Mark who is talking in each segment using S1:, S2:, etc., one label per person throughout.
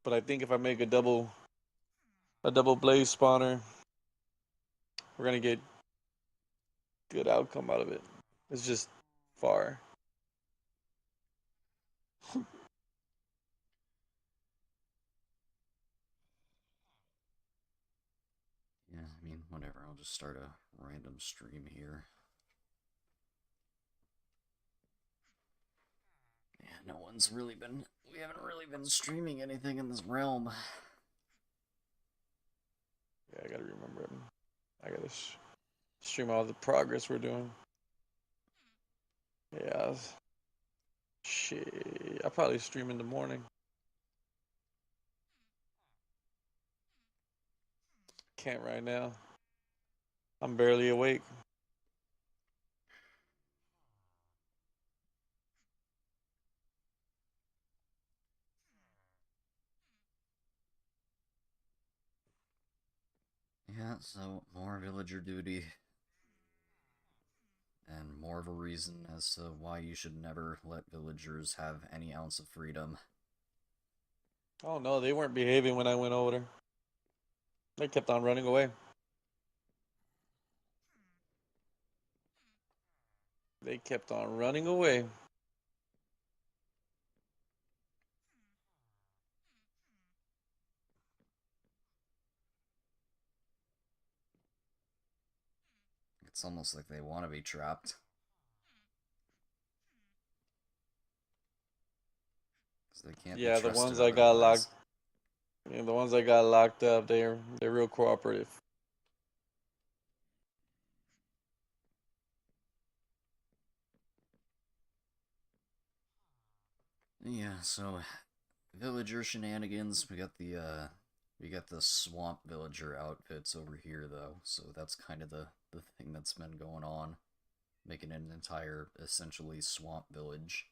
S1: But I think if I make a double blaze spawner, we're gonna get good outcome out of it. It's just far.
S2: Yeah, I mean, whatever. I'll just start a random stream here. Yeah, no one's really been. We haven't really been streaming anything in this realm.
S1: Yeah, I gotta remember it. I gotta stream all the progress we're doing. Yeah, shit. I probably stream in the morning. Can't right now. I'm barely awake.
S2: Yeah, so more villager duty, and more of a reason as to why you should never let villagers have any ounce of freedom.
S1: Oh no, they weren't behaving when I went over there. They kept on running away. They kept on running away.
S2: It's almost like they want to be trapped. Because they can't be
S1: Yeah,
S2: trusted otherwise.
S1: the ones that got locked up, they're real cooperative.
S2: Yeah, so villager shenanigans. We got the swamp villager outfits over here though, so that's kind of the thing that's been going on, making an entire essentially swamp village.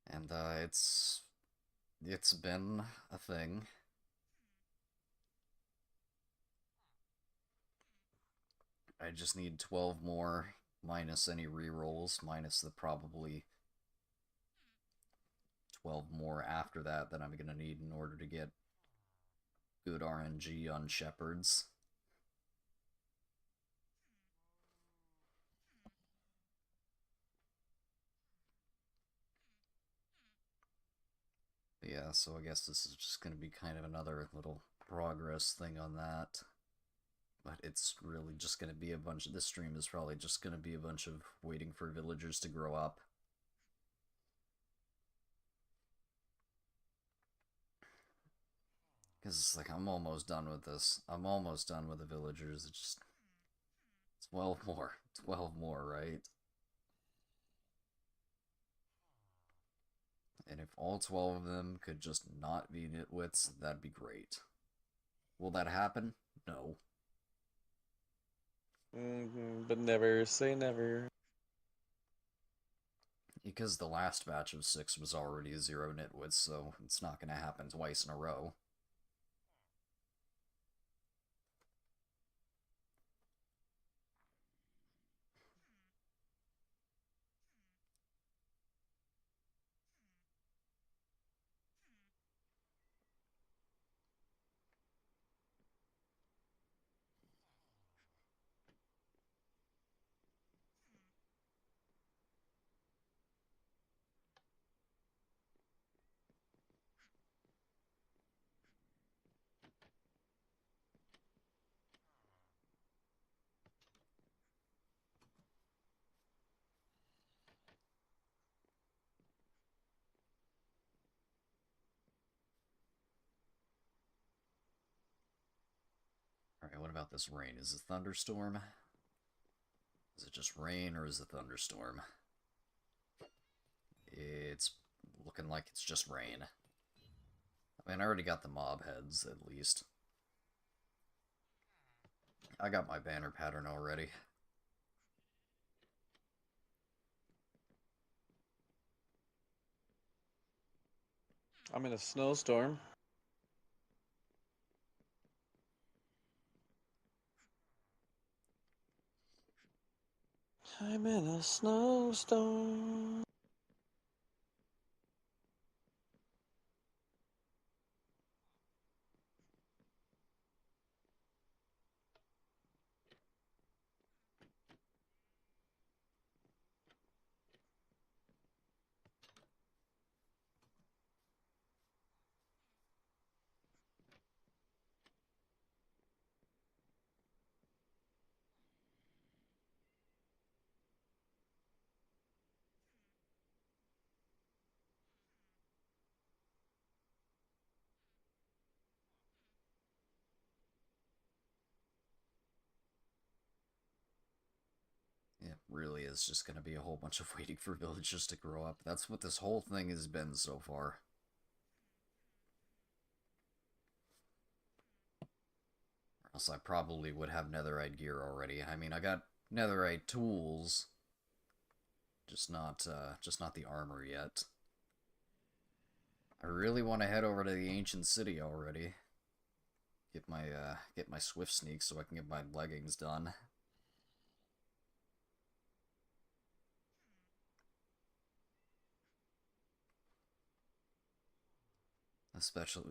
S2: And it's been a thing. I just need 12 more minus any rerolls, minus the probably 12 more after that I'm gonna need in order to get good RNG on shepherds. Yeah, so I guess this is just gonna be kind of another little progress thing on that. But it's really just gonna be a bunch of this stream is probably just gonna be a bunch of waiting for villagers to grow up. Because it's like I'm almost done with this. I'm almost done with the villagers. It's just 12 more. 12 more, right? And if all 12 of them could just not be nitwits, that'd be great. Will that happen? No.
S1: But never say never.
S2: Because the last batch of 6 was already 0 nitwits, so it's not going to happen twice in a row. Alright, what about this rain? Is it thunderstorm? Is it just rain or is it thunderstorm? It's looking like it's just rain. I mean, I already got the mob heads, at least. I got my banner pattern already.
S1: I'm in a snowstorm. I'm in a snowstorm.
S2: is just gonna be a whole bunch of waiting for villagers to grow up. That's what this whole thing has been so far. Or else I probably would have netherite gear already. I mean, I got netherite tools, just not the armor yet. I really want to head over to the ancient city already. Get my swift sneak so I can get my leggings done.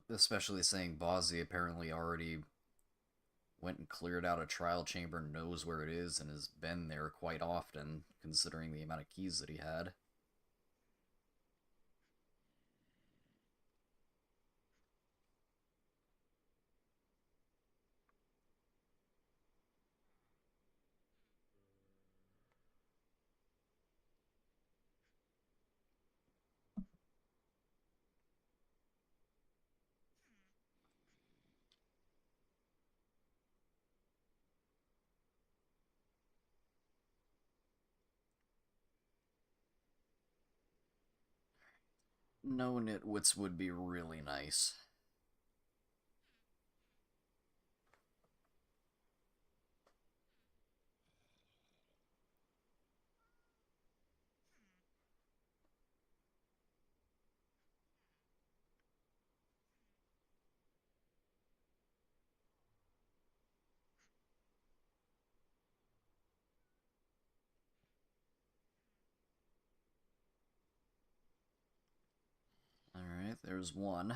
S2: Especially saying Bozzy apparently already went and cleared out a trial chamber, knows where it is, and has been there quite often, considering the amount of keys that he had. No nitwits would be really nice. Alright, there's one.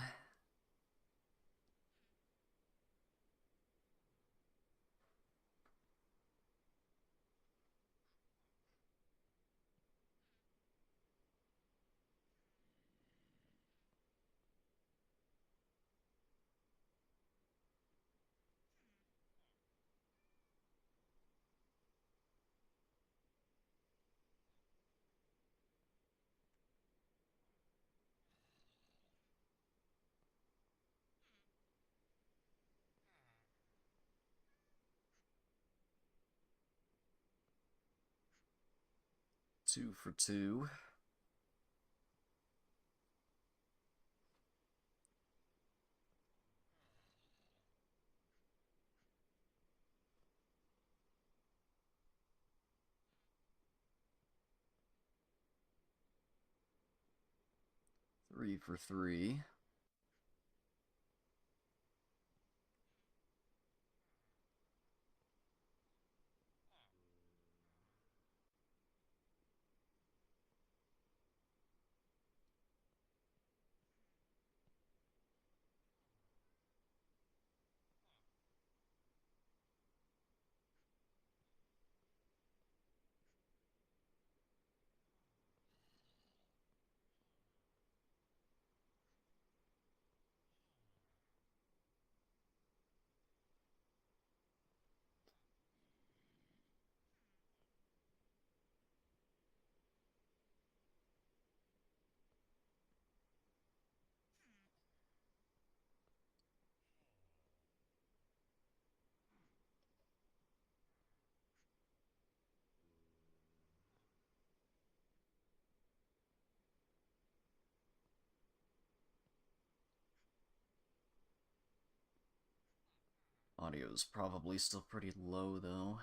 S2: Two for two. Three for three. Audio's probably still pretty low, though.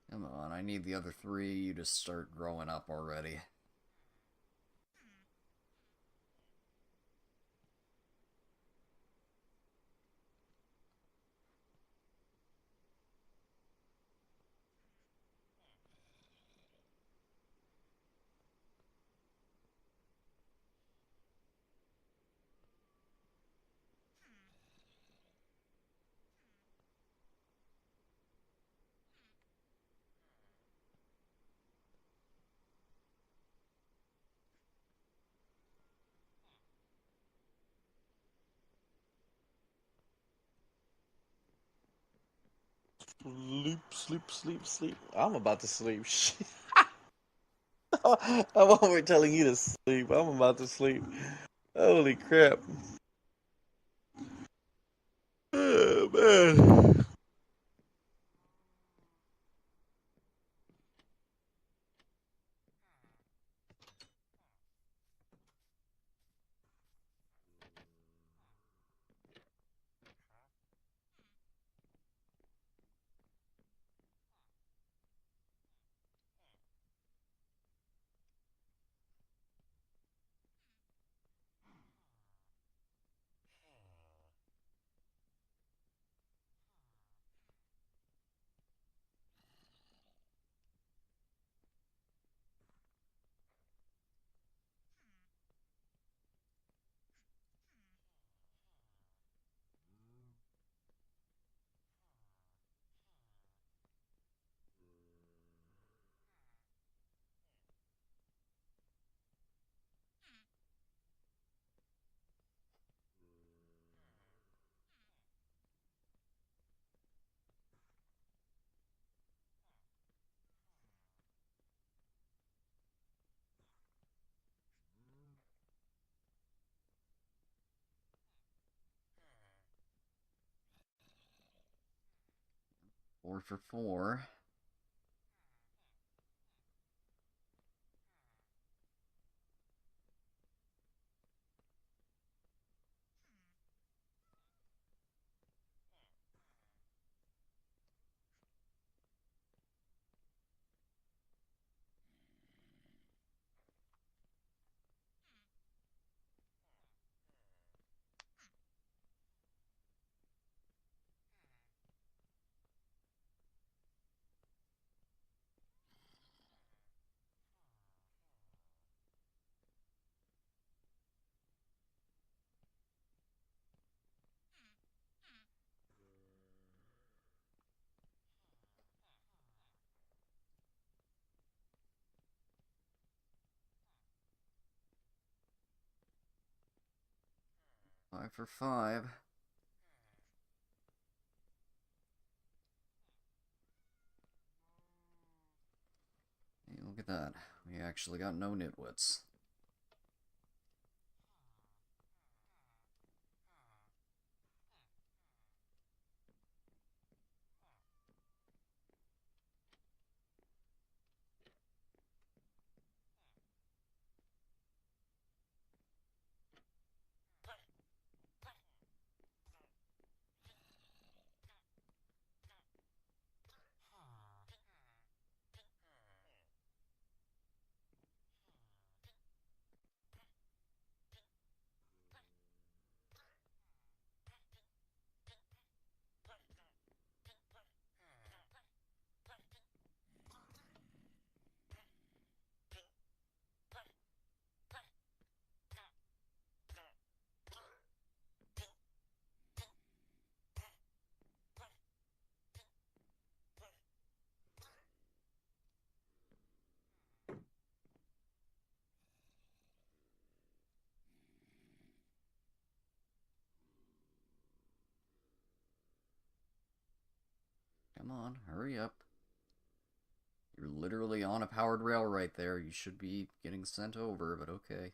S2: Come on, I need the other three. You to start growing up already.
S1: Sleep, sleep, sleep, sleep. I'm about to sleep. Shit. I'm over telling you to sleep. I'm about to sleep. Holy crap. Oh, man.
S2: 4 for 4. Five for 5. Hey, look at that. We actually got no nitwits. Come on, hurry up. You're literally on a powered rail right there. You should be getting sent over, but okay.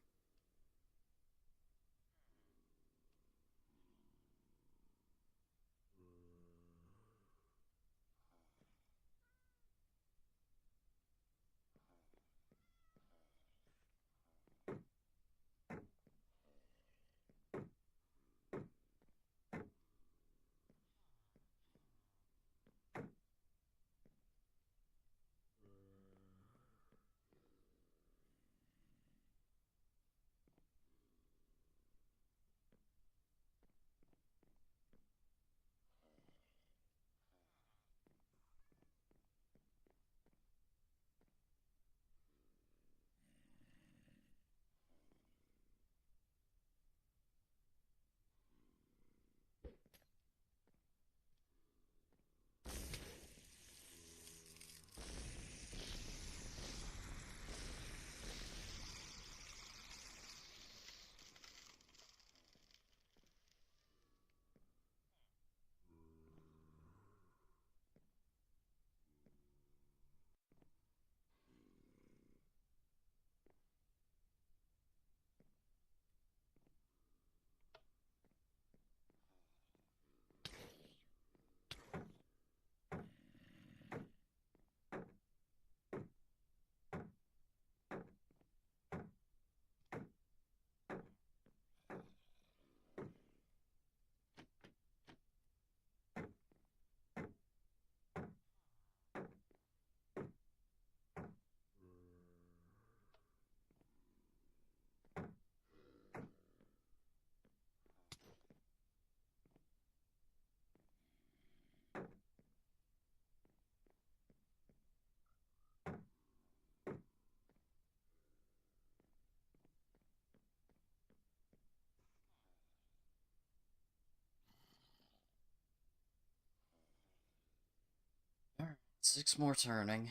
S2: 6 more turning.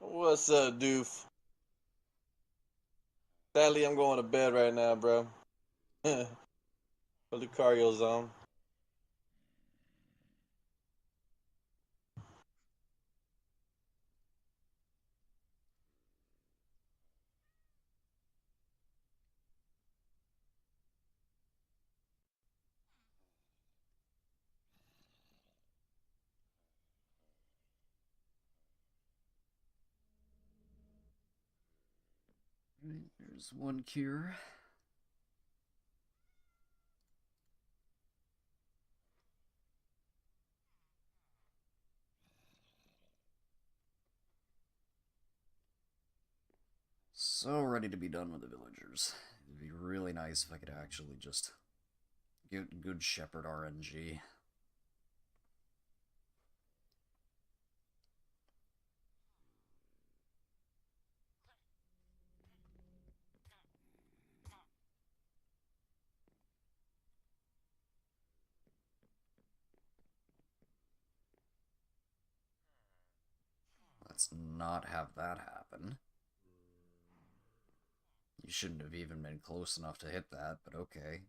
S1: What's up, doof? Sadly, I'm going to bed right now, bro. The Lucario's on.
S2: Right, there's one cure. So ready to be done with the villagers. It'd be really nice if I could actually just get good shepherd RNG. Let's not have that happen. You shouldn't have even been close enough to hit that, but okay.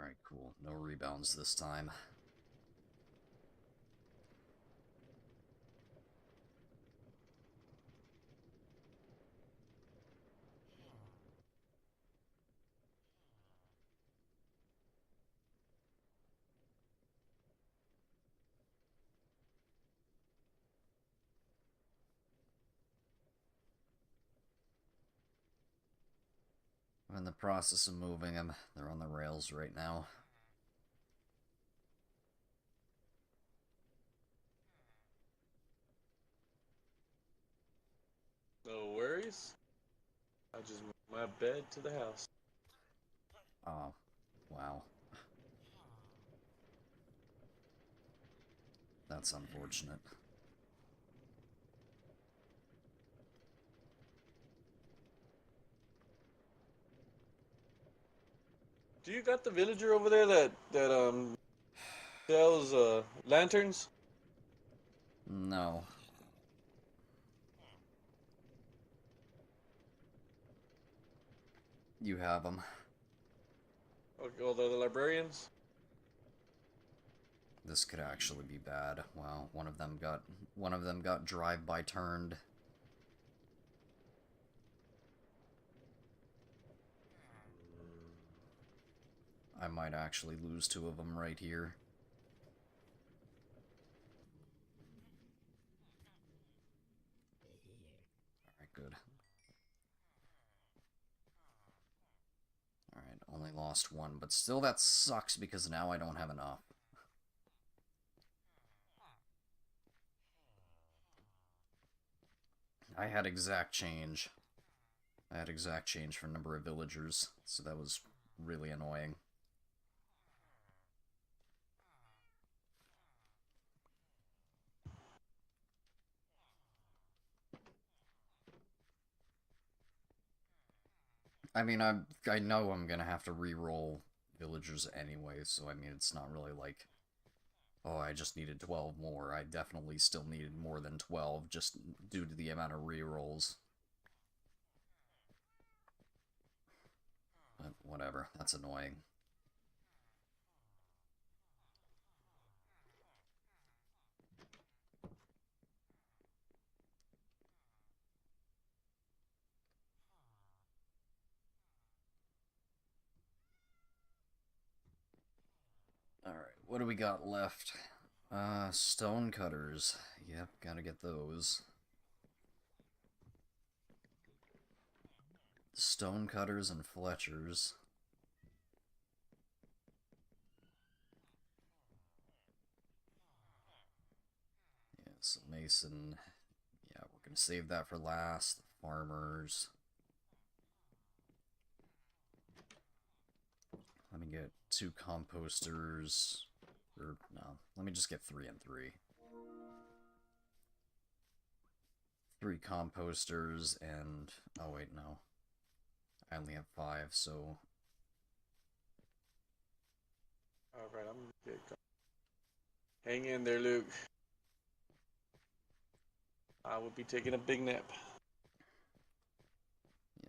S2: Alright, cool. No rebounds this time. in the process of moving them. They're on the rails right now.
S1: No worries. I just moved my bed to the house.
S2: Oh, wow. That's unfortunate.
S1: Do you got the villager over there that sells lanterns?
S2: No. You have them.
S1: Okay, all the other librarians?
S2: This could actually be bad. Wow, one of them got drive-by turned. I might actually lose two of them right here. Alright, good. Alright, only lost one, but still that sucks because now I don't have enough. I had exact change. I had exact change for number of villagers, so that was really annoying. I mean, I know I'm gonna have to re-roll villagers anyway, so I mean, it's not really like, oh, I just needed 12 more. I definitely still needed more than 12, just due to the amount of re-rolls. But whatever, that's annoying. Alright, what do we got left? Stone cutters. Yep, gotta get those. Stone cutters and fletchers. Yeah, so mason. Yeah, we're gonna save that for last. The farmers. Let me get 2 composters. Or, no, let me just get 3 and 3. 3 composters and... oh wait, no. I only have 5, so...
S1: Alright, I'm gonna get going. Hang in there, Luke. I will be taking a big nap.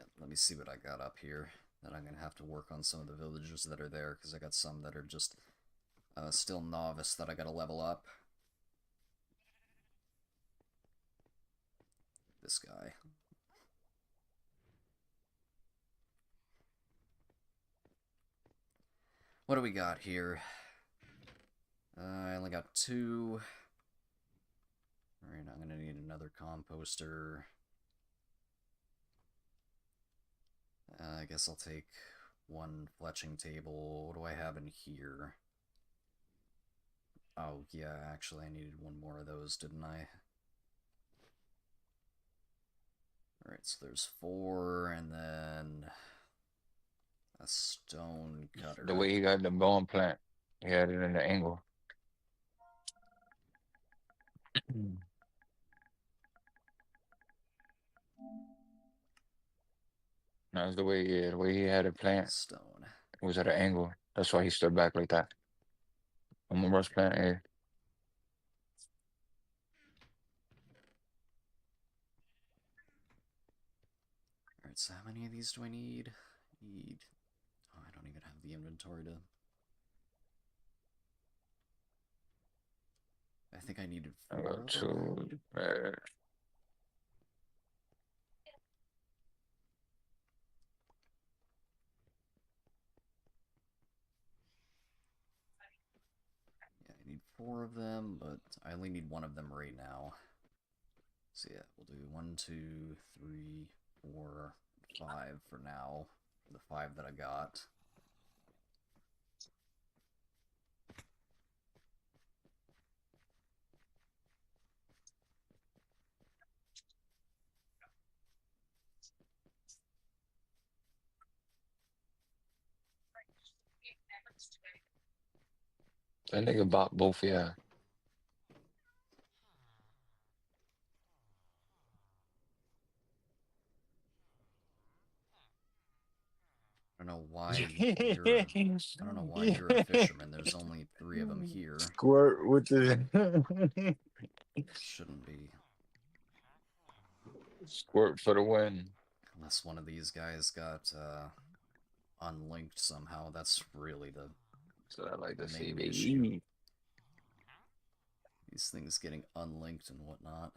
S2: yeah, let me see what I got up here. Then I'm gonna have to work on some of the villagers that are there, because I got some that are just still novice that I gotta level up. This guy. What do we got here? I only got 2. Alright, I'm gonna need another composter. I guess I'll take 1 fletching table. What do I have in here? Oh, yeah, actually I needed 1 more of those, didn't I? Alright, so there's 4, and then a stone cutter.
S3: The way he got the bone plant, he had it in the angle. That's the way he had it plant.
S2: Stone.
S3: It was at an angle. That's why he stood back like that. I'm gonna rush plant A.
S2: Alright, so how many of these do I need? Oh, I don't even have the inventory to... I think I needed
S3: I
S2: 4
S3: got
S2: of them.
S3: 2.
S2: Yeah, I need 4 of them, but I only need 1 of them right now. So yeah, we'll do 1, 2, 3, 4, 5 for now. the 5 that I got.
S3: That nigga bought both, yeah.
S2: I don't know why you're. I don't know why you're a fisherman. There's only 3 of them here.
S3: Squirt with the
S2: Shouldn't be.
S3: squirt for the win.
S2: Unless one of these guys got unlinked somehow. That's really the
S3: So I like to see
S2: main
S3: they
S2: issue.
S3: eat.
S2: These things getting unlinked and whatnot.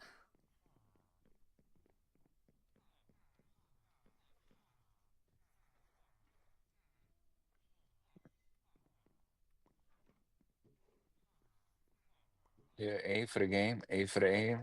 S3: Yeah, A for the game, A for the aim.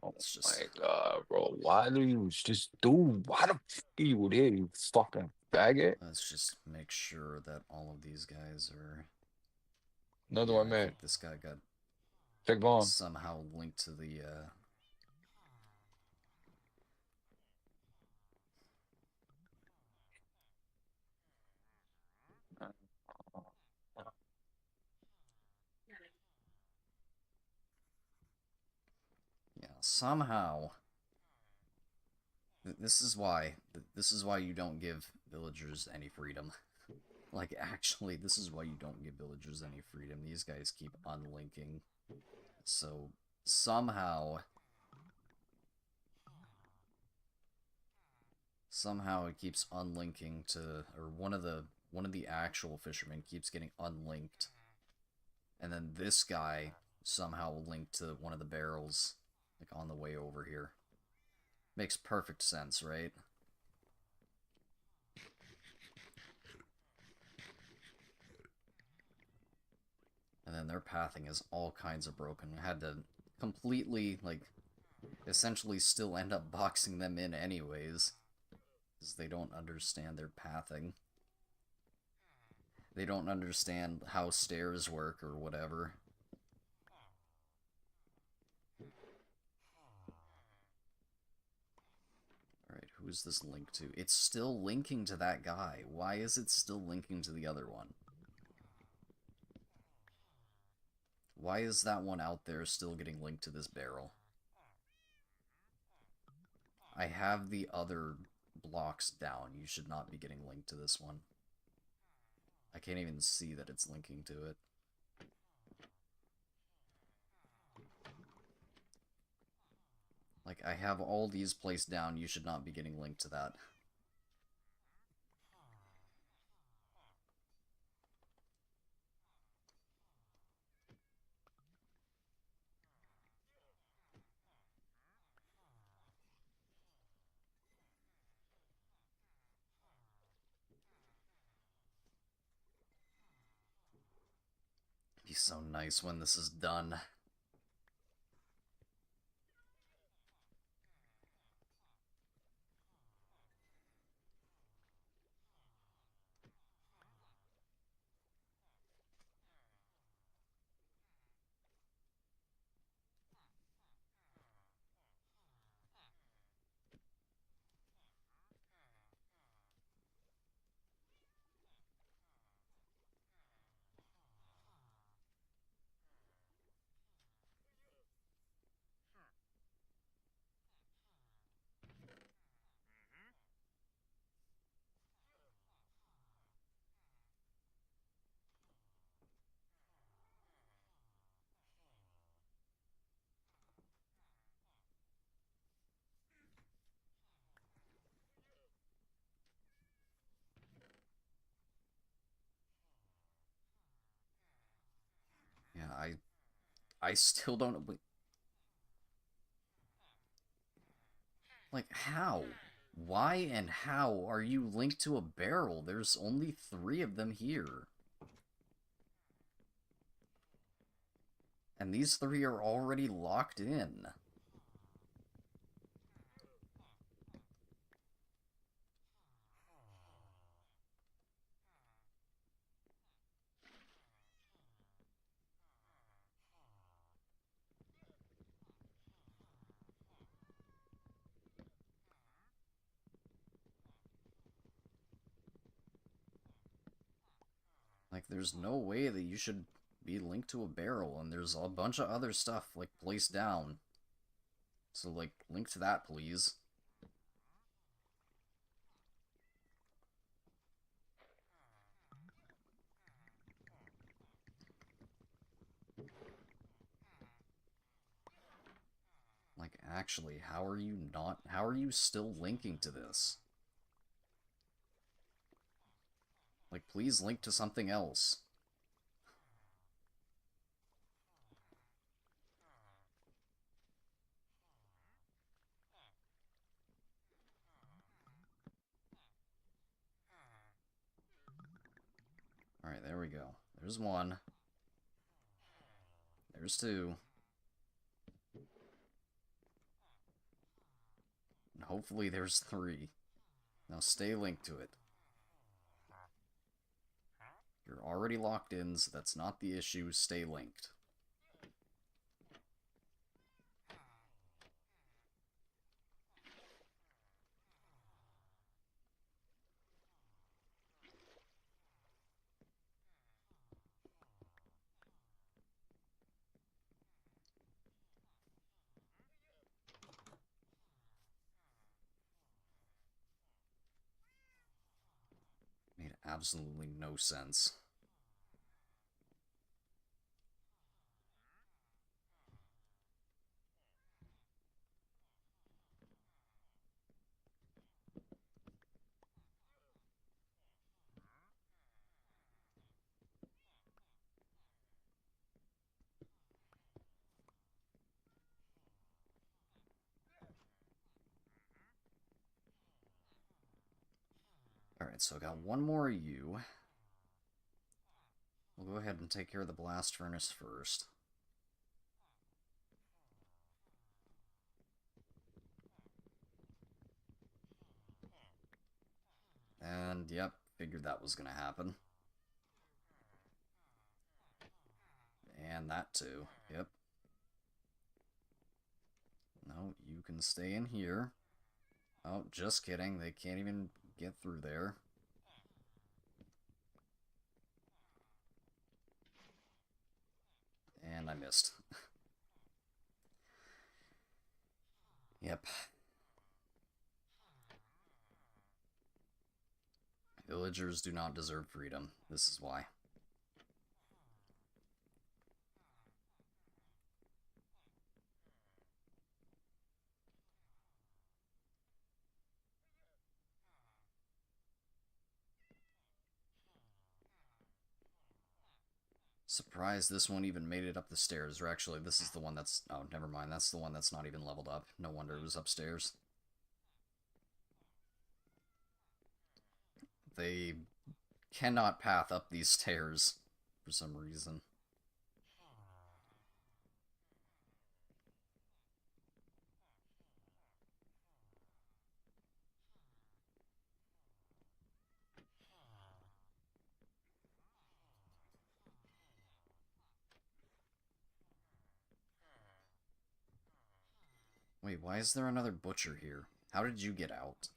S3: Oh
S2: It's just.
S3: my god, bro. Why do you just do? Why the fuck are you there, you fucking faggot?
S2: Let's just make sure that all of these guys are.
S3: Another
S2: Yeah,
S3: one,
S2: I
S3: man.
S2: think this guy got
S3: Check on.
S2: somehow linked to the. Yeah, somehow. This is why. This is why you don't give villagers any freedom. Like, actually, this is why you don't give villagers any freedom. These guys keep unlinking. So, somehow... Somehow it keeps unlinking to... Or one of the actual fishermen keeps getting unlinked. And then this guy somehow linked to one of the barrels, like, on the way over here. Makes perfect sense, right? And then their pathing is all kinds of broken. I had to completely, like, essentially still end up boxing them in anyways. Because they don't understand their pathing. They don't understand how stairs work or whatever. Alright, who is this linked to? It's still linking to that guy. Why is it still linking to the other one? Why is that one out there still getting linked to this barrel? I have the other blocks down. You should not be getting linked to this one. I can't even see that it's linking to it. Like, I have all these placed down. You should not be getting linked to that. Be so nice when this is done. Yeah, I still don't... Like, how? Why and how are you linked to a barrel? There's only 3 of them here. And these 3 are already locked in. Like, there's no way that you should be linked to a barrel, and there's a bunch of other stuff, like, placed down. So, like, link to that, please. Like, actually, how are you still linking to this? Like, please link to something else. Alright, there we go. There's 1. There's 2. And hopefully there's 3. Now stay linked to it. You're already locked in, so that's not the issue. Stay linked. Made absolutely no sense. Alright, so I got 1 more you. We'll go ahead and take care of the blast furnace first. And, yep, figured that was gonna happen. And that too, yep. No, you can stay in here. Oh, just kidding, they can't even get through there. And I missed. Yep. Villagers do not deserve freedom. This is why. Surprised this one even made it up the stairs. Or actually, this is the one that's... Oh, never mind. That's the one that's not even leveled up. No wonder it was upstairs. They cannot path up these stairs for some reason. Wait, why is there another butcher here? How did you get out?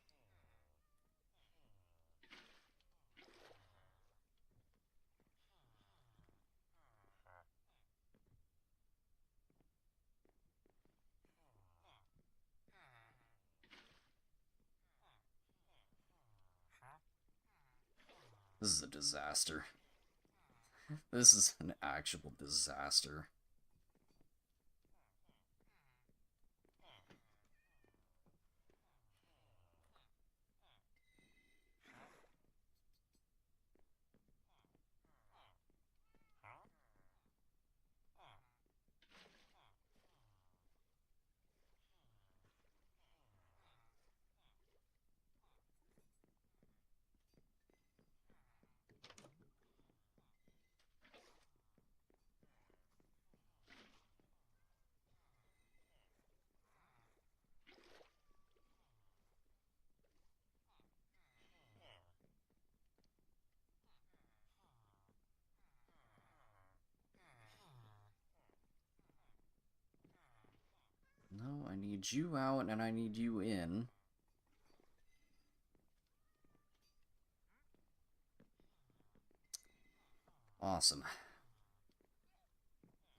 S2: This is a disaster. This is an actual disaster. need you out, and I need you in. Awesome.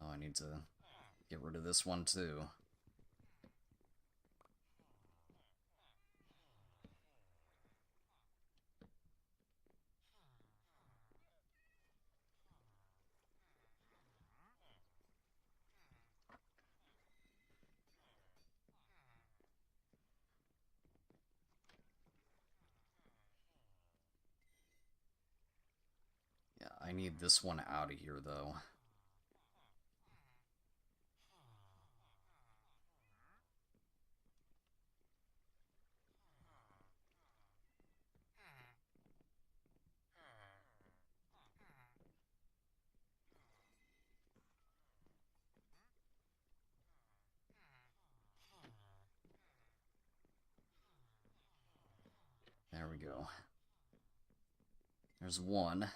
S2: Oh, I need to get rid of this one, too. Yeah, I need this one out of here, though. There we go. There's one.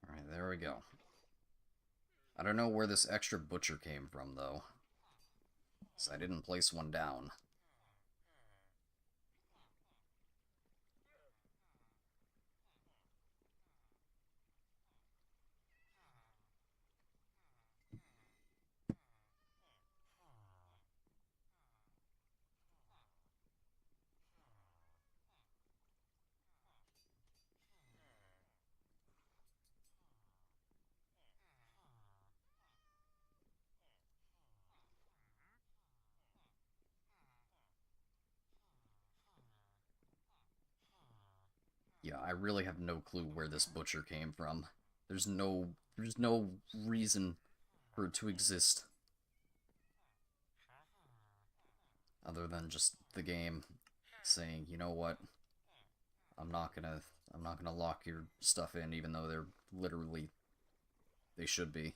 S2: Alright, there we go. I don't know where this extra butcher came from, though. Because I didn't place one down. Yeah, I really have no clue where this butcher came from. There's no reason for it to exist. Other than just the game saying, you know what? I'm not gonna lock your stuff in, even though they're literally they should be.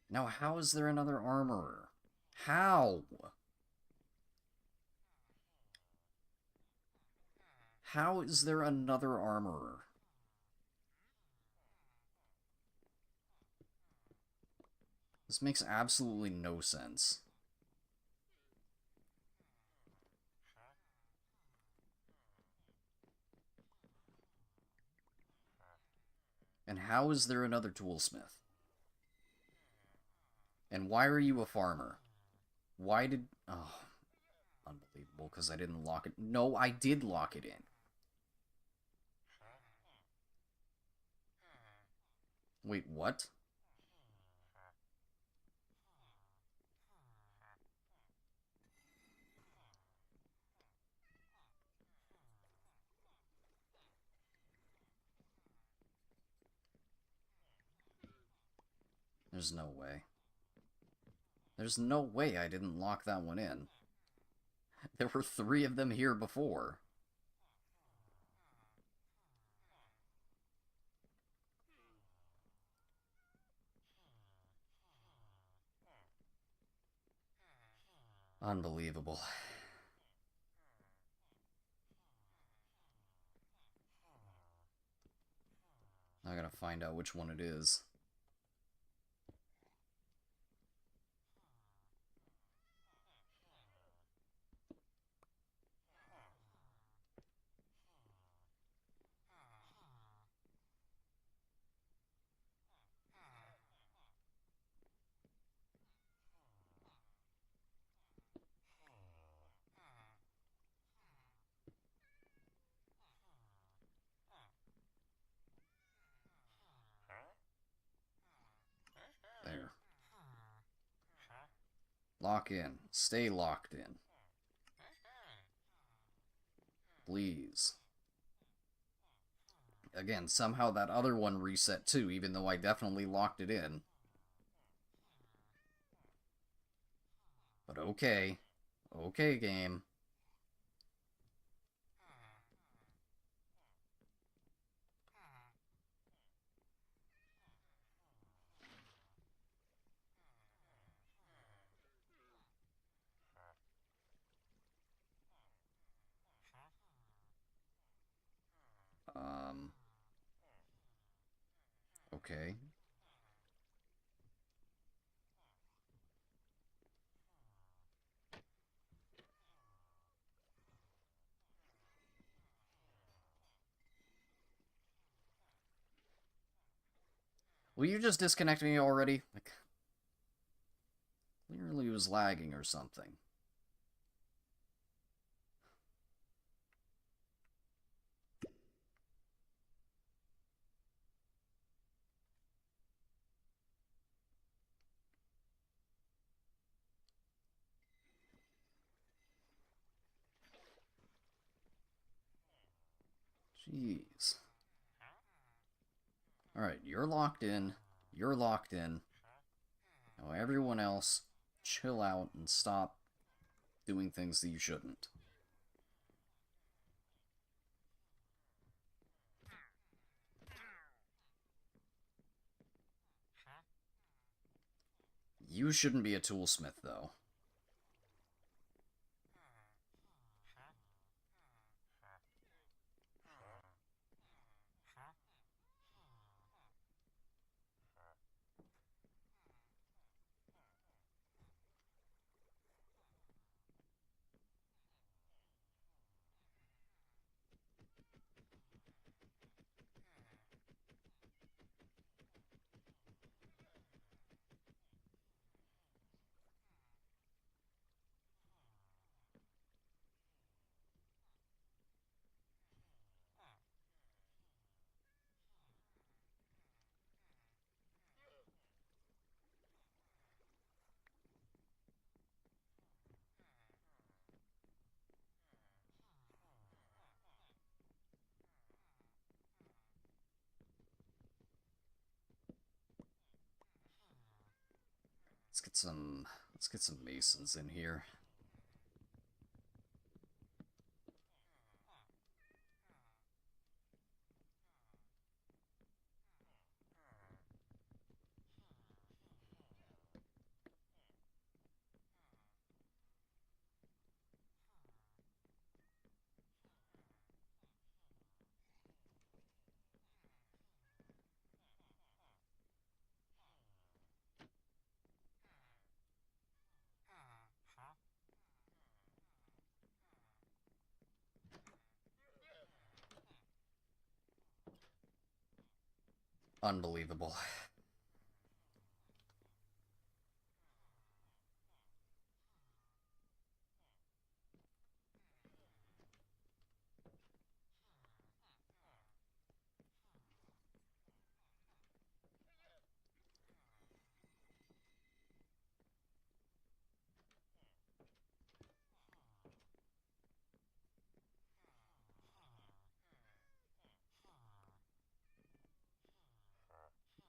S2: Now, how is there another armorer? How? How is there another armorer? This makes absolutely no sense. And how is there another toolsmith? And why are you a farmer? Why did... Oh, unbelievable, because I didn't lock it... No, I did lock it in. Wait, what? There's no way. There's no way I didn't lock that one in. There were 3 of them here before. Unbelievable. I gotta find out which one it is. There. Lock in. Stay locked in. Please. Again, somehow that other one reset too, even though I definitely locked it in. But okay. Okay, game. Okay. Will you just disconnect me already? Like, clearly it was lagging or something. Jeez. Alright, you're locked in. You're locked in. Now everyone else, chill out and stop doing things that you shouldn't. You shouldn't be a toolsmith, though. Let's get some masons in here. Unbelievable.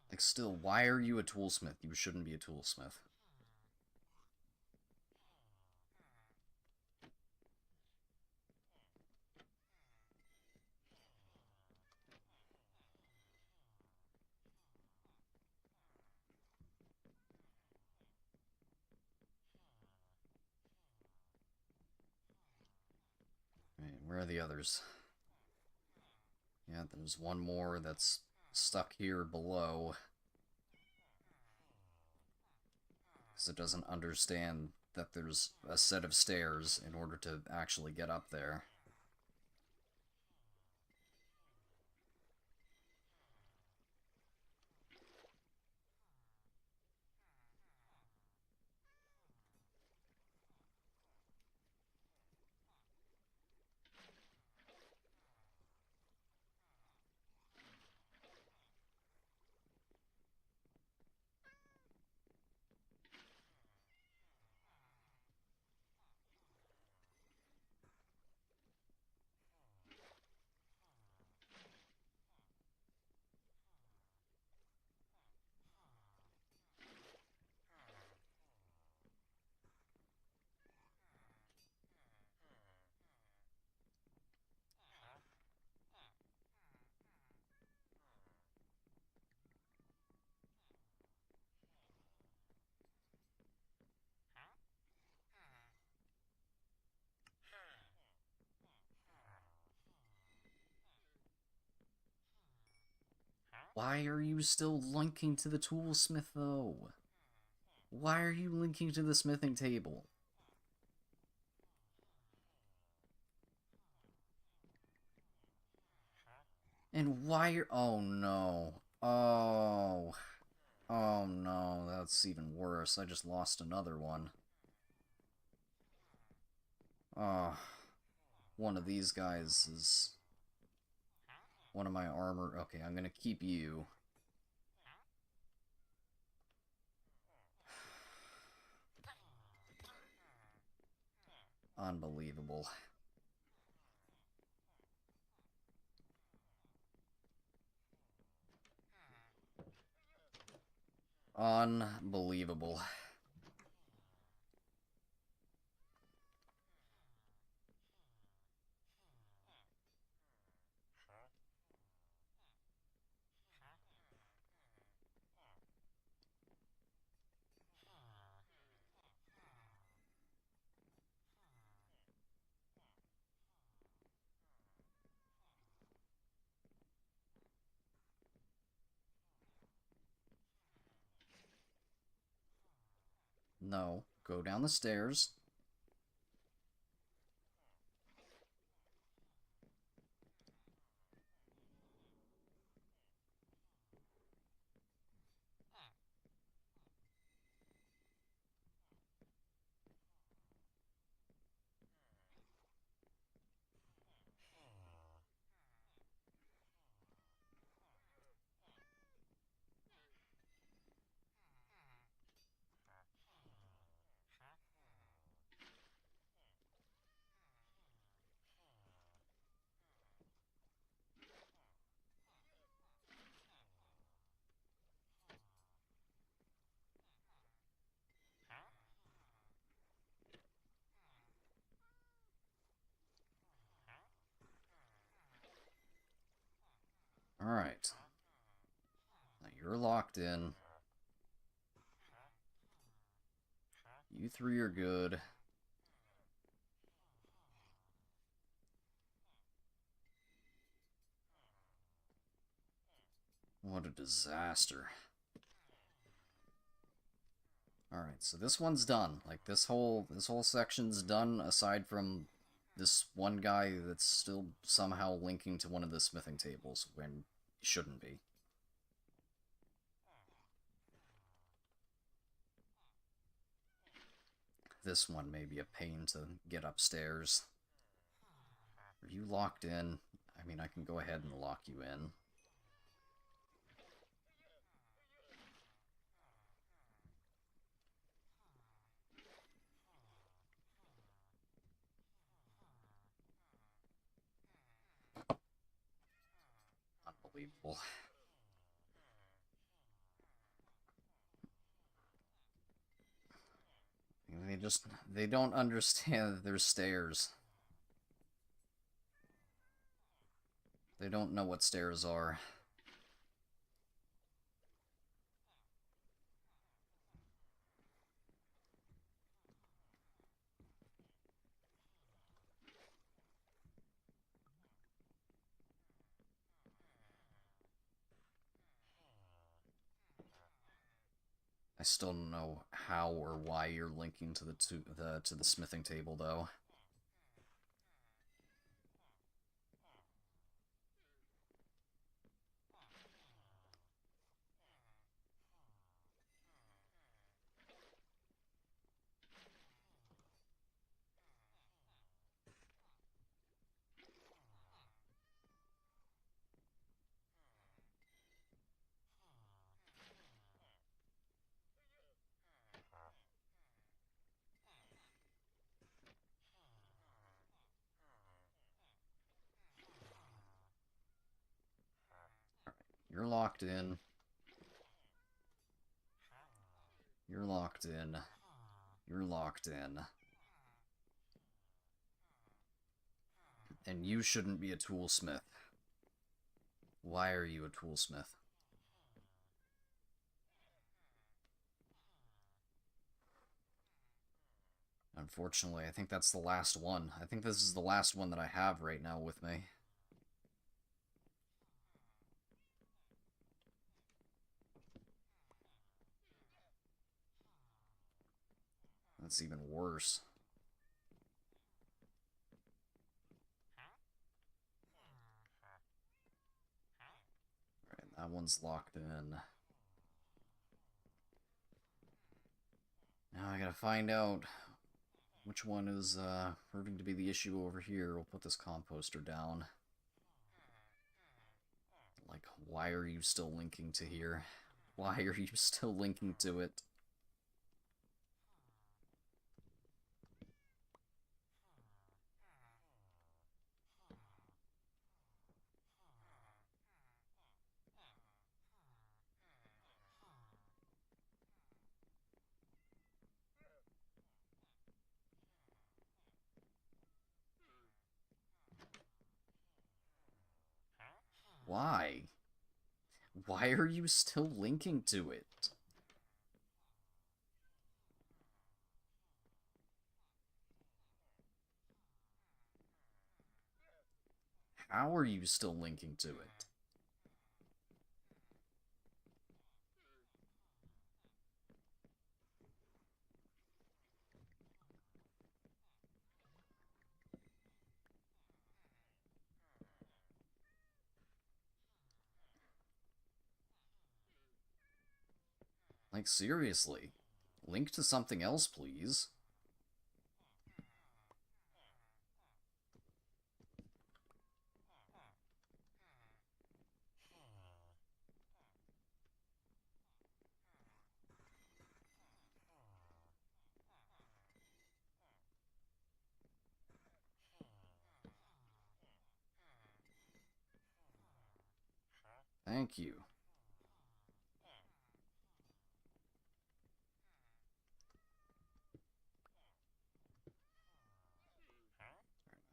S2: Like, still, why are you a toolsmith? You shouldn't be a toolsmith. Where are the others? Yeah, there's one more that's stuck here below. Because it doesn't understand that there's a set of stairs in order to actually get up there. Why are you still linking to the toolsmith, though? Why are you linking to the smithing table? And why are... Oh, no. Oh. Oh, no. That's even worse. I just lost another one. Oh. One of these guys is... One of my armor... Okay, I'm gonna keep you. Unbelievable. Unbelievable. No. Go down the stairs. Alright. Now you're locked in. You three are good. What a disaster. Alright, so this one's done. Like, this whole section's done, aside from this one guy that's still somehow linking to one of the smithing tables when he shouldn't be. This one may be a pain to get upstairs. Are you locked in? I mean, I can go ahead and lock you in. Unbelievable. They don't understand that there's stairs. They don't know what stairs are. I still don't know how or why you're linking to the smithing table, though. You're locked in. You're locked in. You're locked in. And you shouldn't be a toolsmith. Why are you a toolsmith? Unfortunately, I think that's the last one. I think this is the last one that I have right now with me. That's even worse. Alright, that one's locked in. Now I gotta find out which one is proving to be the issue over here. We'll put this composter down. Like, why are you still linking to here? Why are you still linking to it? Why? Why are you still linking to it? How are you still linking to it? Like, seriously. Link to something else, please. Thank you.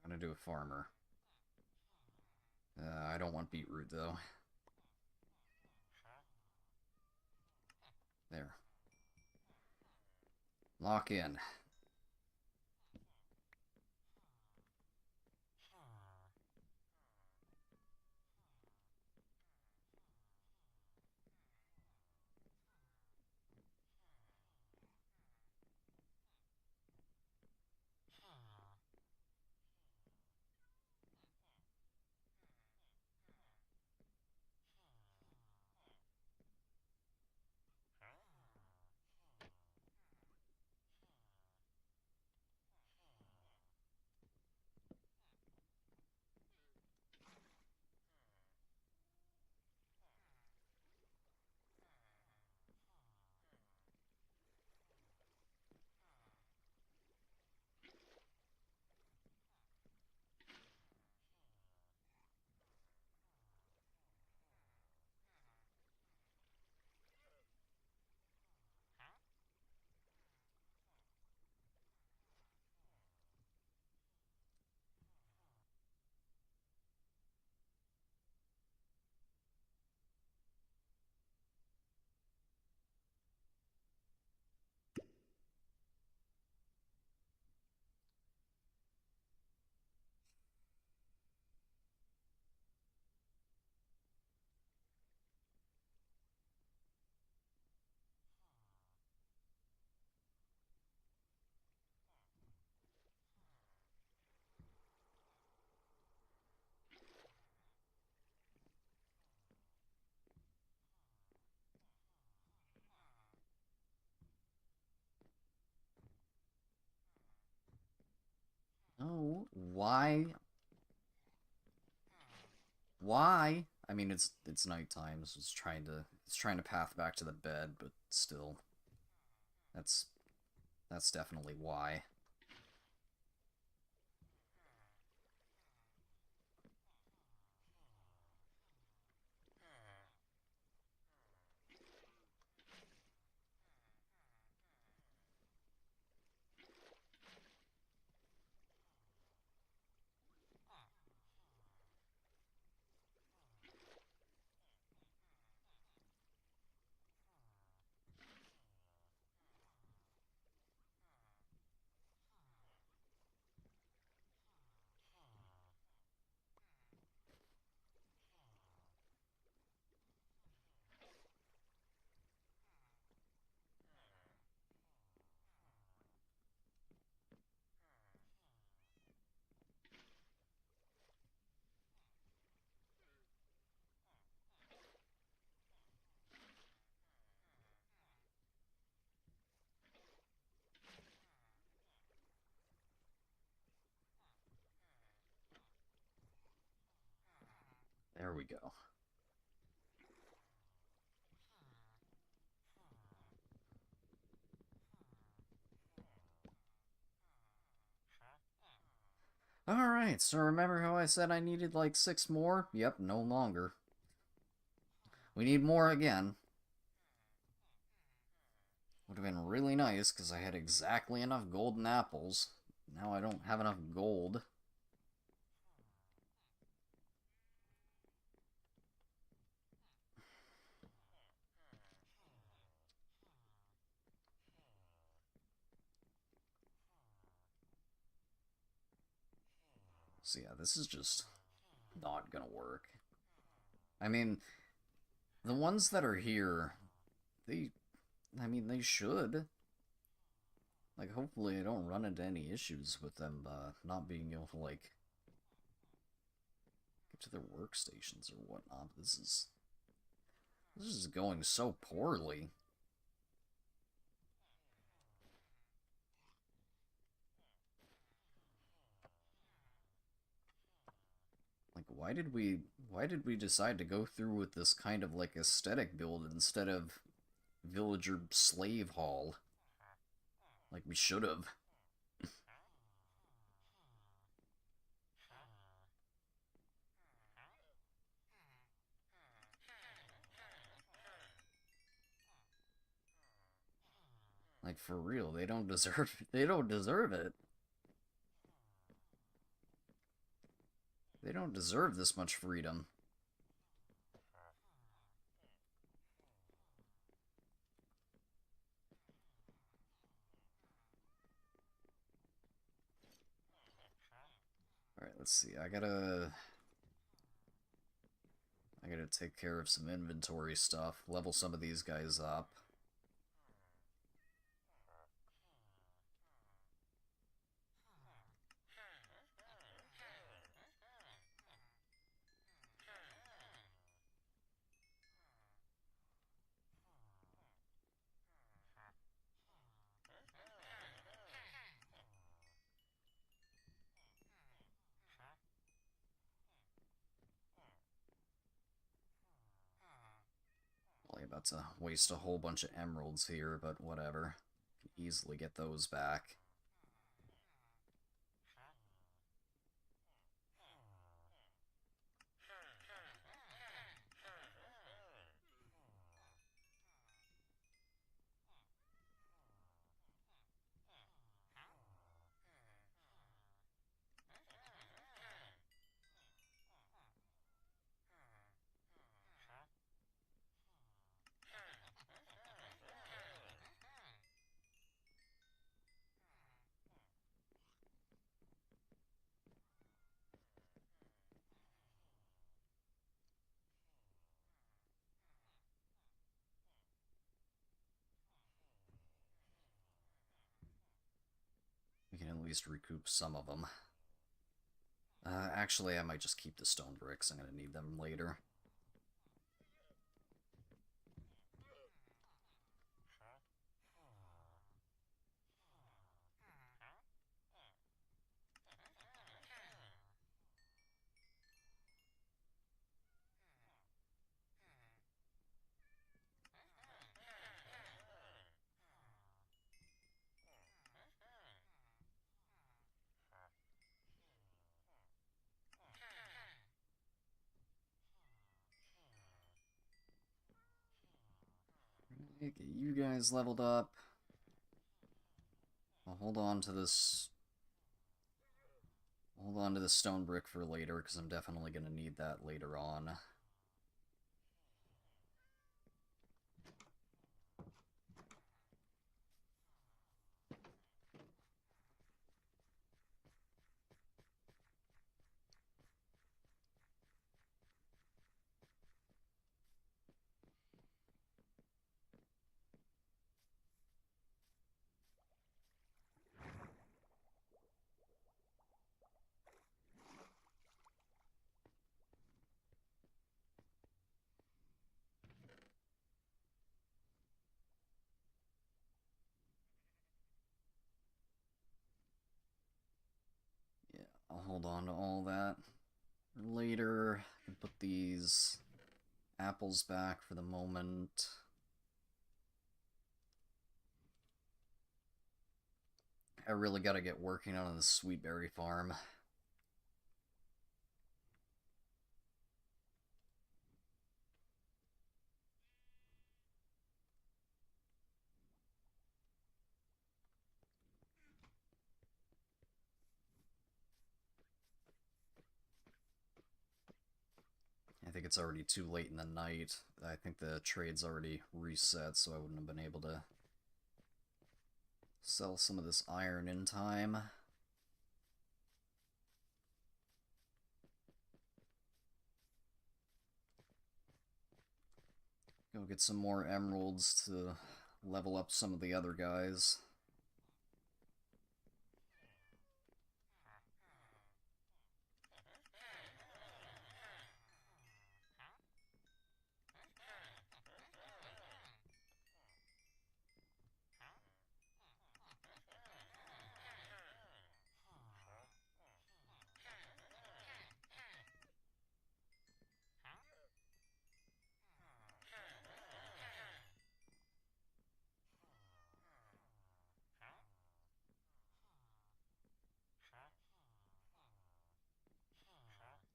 S2: I'm gonna do a farmer. I don't want beetroot, though. There. Lock in. Why? Why? I mean, it's nighttime, so it's trying to path back to the bed, but still, that's definitely why. There we go. Alright, so remember how I said I needed like 6 more? Yep, no longer. We need more again. Would have been really nice, because I had exactly enough golden apples. Now I don't have enough gold. So yeah, this is just not gonna work. I mean, the ones that are here, they should. Like, hopefully I don't run into any issues with them not being able to, like, get to their workstations or whatnot. This is going so poorly. Like, why did we decide to go through with this kind of, like, aesthetic build instead of villager slave haul? Like, we should have. Like, for real, they don't deserve they don't deserve it. They don't deserve this much freedom. Alright, let's see. I gotta take care of some inventory stuff, level some of these guys up. Probably about to waste a whole bunch of emeralds here, but whatever. Can easily get those back. We can at least recoup some of them. Actually, I might just keep the stone bricks. I'm gonna need them later. Get you guys leveled up. I'll hold on to this. Hold on to the stone brick for later, because I'm definitely going to need that later on. Yeah, I'll hold on to all that for later. I can put these apples back for the moment. I really gotta get working on the sweet berry farm. I think it's already too late in the night. I think the trade's already reset, so I wouldn't have been able to sell some of this iron in time. Go get some more emeralds to level up some of the other guys.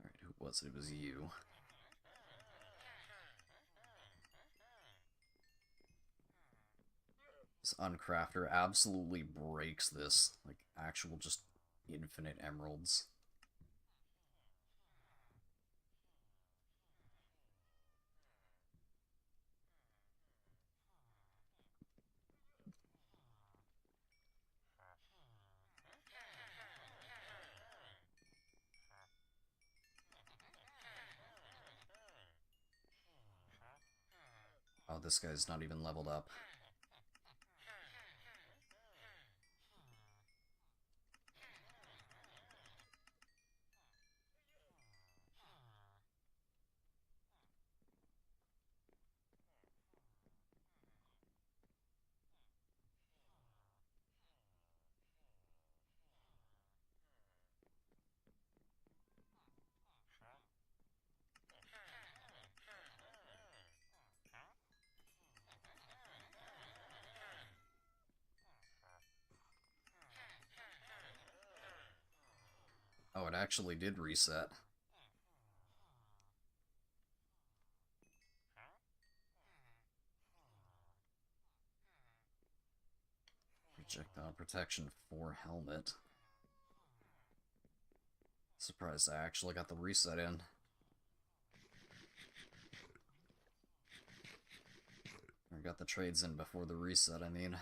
S2: Alright, who was it? It was you. This uncrafter absolutely breaks this, like, actual just infinite emeralds. Oh, this guy's not even leveled up. Oh, it actually did reset. Projectile protection 4 helmet. Surprised I actually got the reset in. Or got the trades in before the reset, I mean.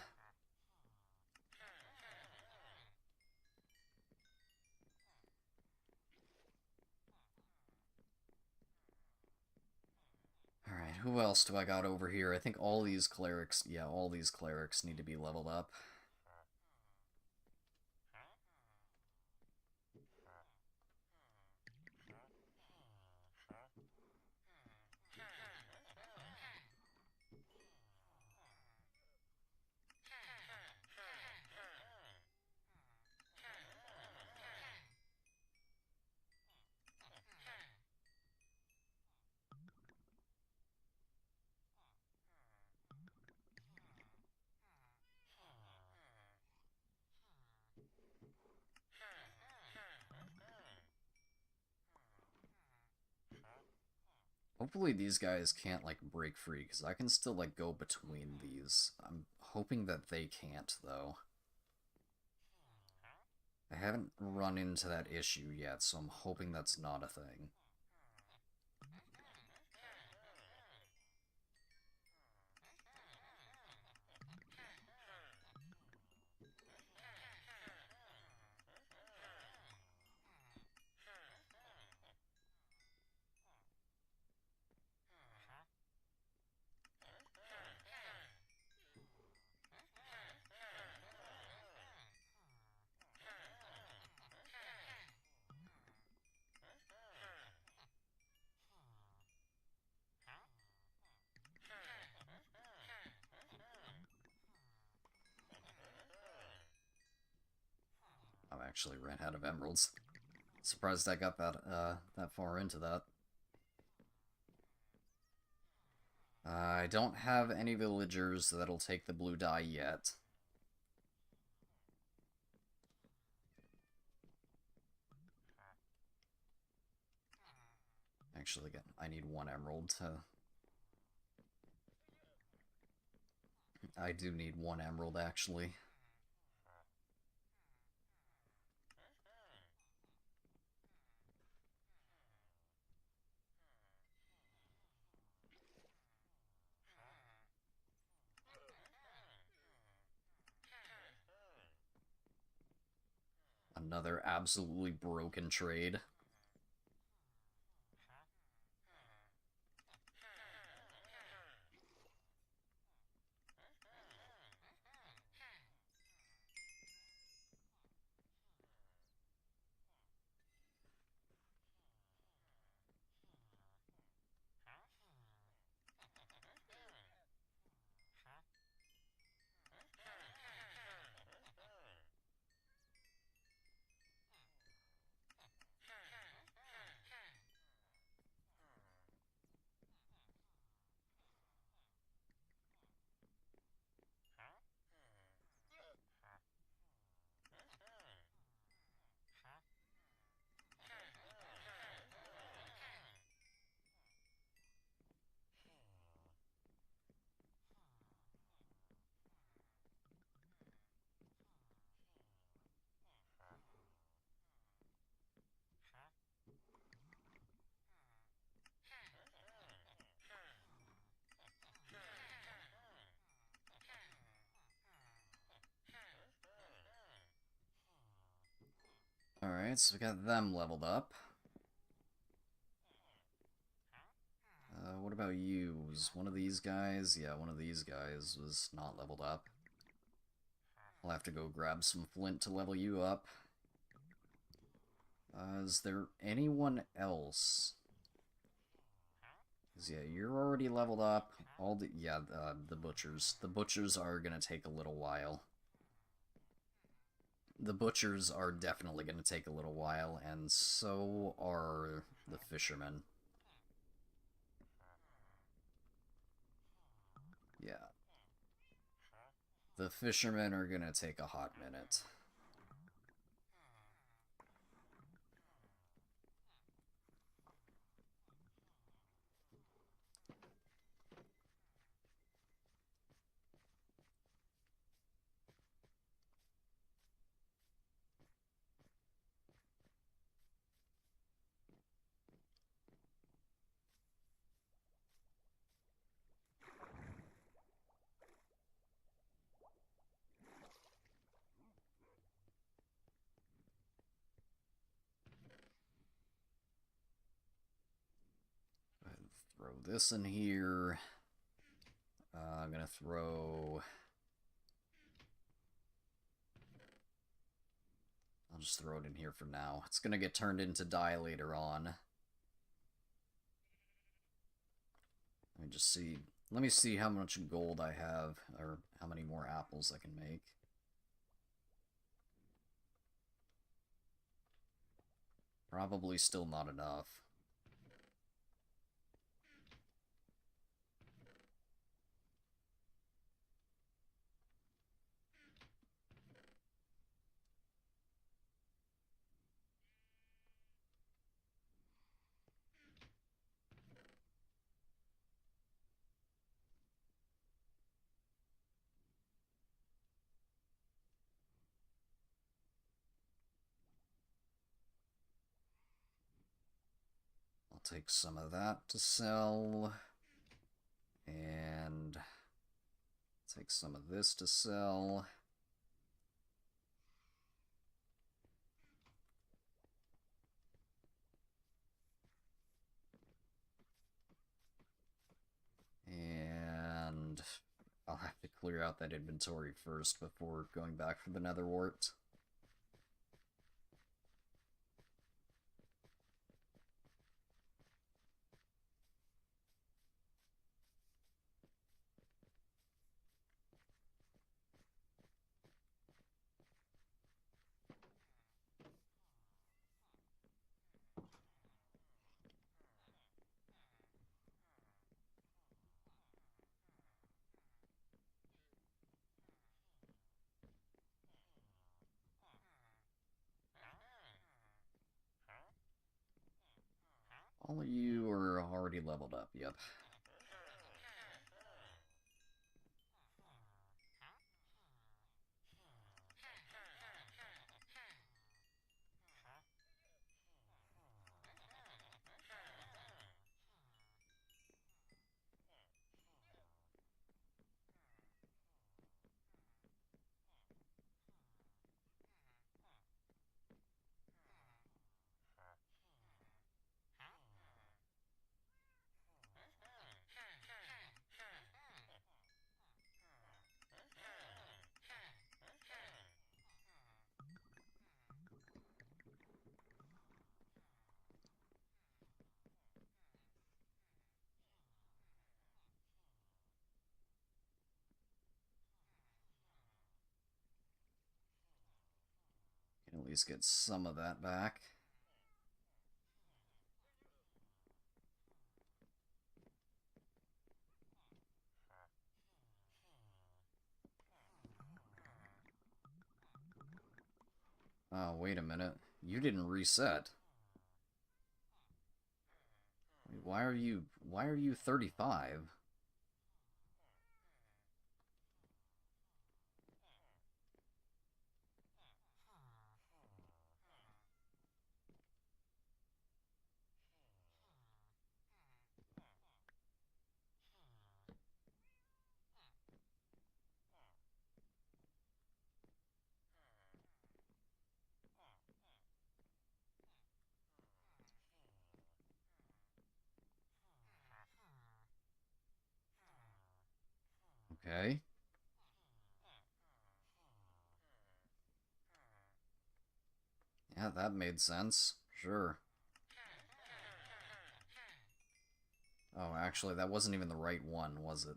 S2: Alright, who else do I got over here? I think all these clerics, yeah, all these clerics need to be leveled up. Hopefully these guys can't, like, break free, because I can still, like, go between these. I'm hoping that they can't, though. I haven't run into that issue yet, so I'm hoping that's not a thing. I actually ran out of emeralds. Surprised I got that far into that. I don't have any villagers that'll take the blue dye yet. Actually, I need 1 emerald to... I do need 1 emerald, actually. Another absolutely broken trade. Alright, so we got them leveled up. What about you? Was one of these guys? Yeah, one of these guys was not leveled up. I'll have to go grab some flint to level you up. Is there anyone else? 'Cause yeah, you're already leveled up. The butchers. The butchers are gonna take a little while. The butchers are definitely gonna take a little while, and so are the fishermen. Yeah. The fishermen are gonna take a hot minute. Throw this in here. I'm gonna throw... I'll just throw it in here for now. It's gonna get turned into dye later on. Let me just see. Let me see how much gold I have, or how many more apples I can make. Probably still not enough. take some of that to sell. And take some of this to sell. And I'll have to clear out that inventory first before going back for the nether wart. All of you are already leveled up, yep. Can at least get some of that back. Oh, wait a minute. You didn't reset. Wait, why are you 35? Okay. Yeah, that made sense. Sure. Oh, actually, that wasn't even the right one, was it?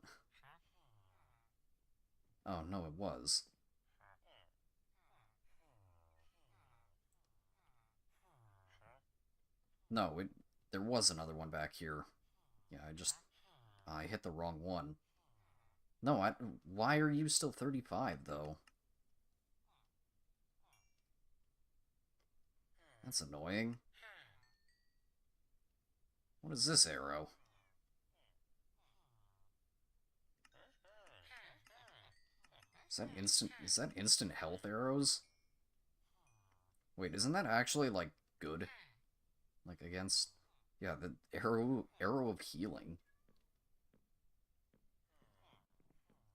S2: Oh, no, it was. No, there was another one back here. Yeah, I hit the wrong one. No, why are you still 35, though? That's annoying. What is this arrow? Is that instant health arrows? Wait, isn't that actually, like, good? Like, against... Yeah, the arrow of healing.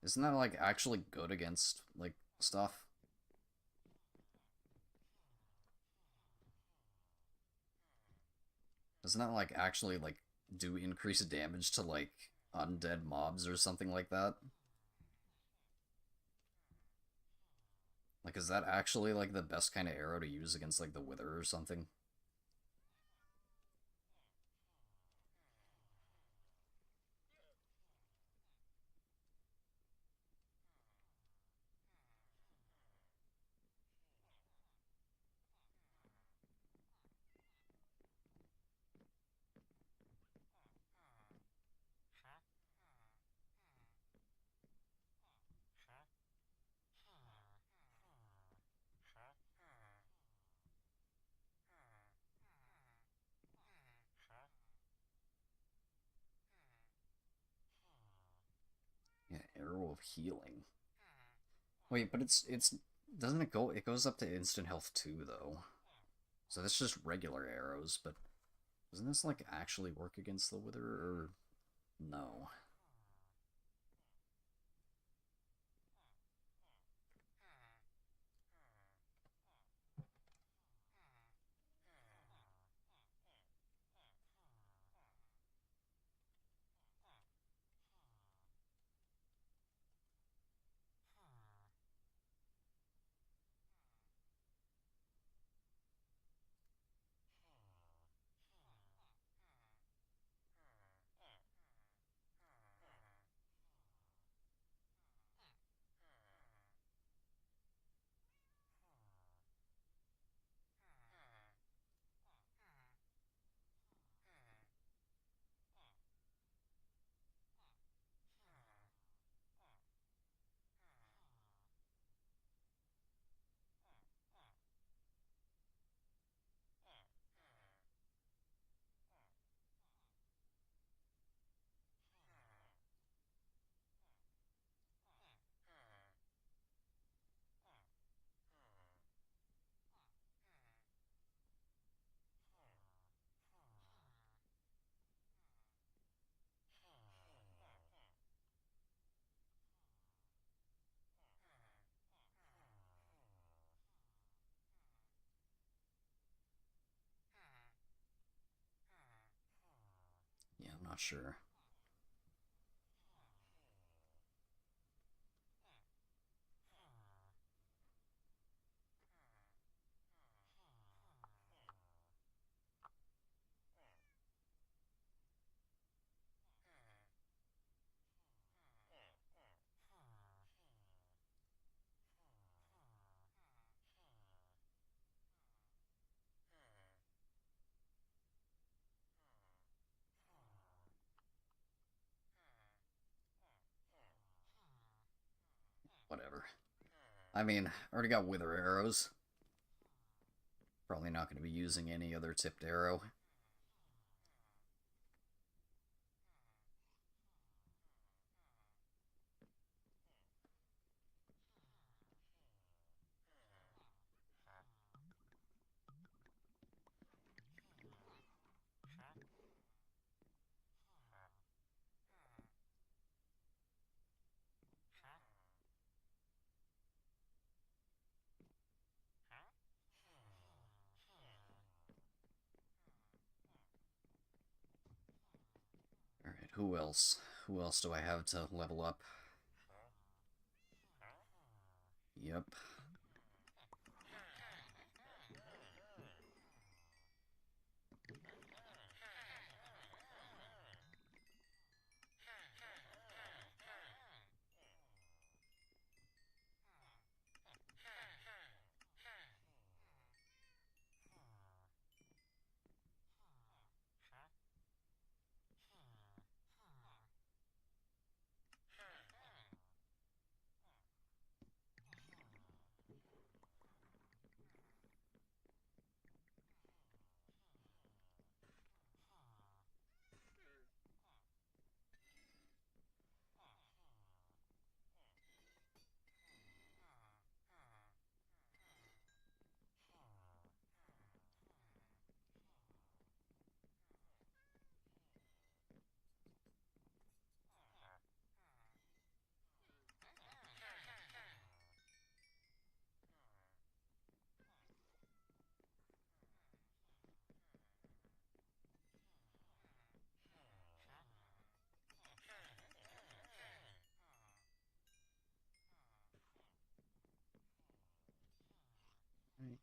S2: Isn't that, like, actually good against, like, stuff? Doesn't that, like, actually, like, do increased damage to, like, undead mobs or something like that? Like, is that actually, like, the best kind of arrow to use against, like, the Wither or something? Yeah, arrow of healing. Wait, but it's doesn't it goes up to instant health too though. So that's just regular arrows, but Doesn't this, like, actually work against the Wither, or no? Yeah, I'm not sure. Whatever. I mean, I already got Wither arrows. Probably not going to be using any other tipped arrow. Alright, who else? Who else do I have to level up? Yep.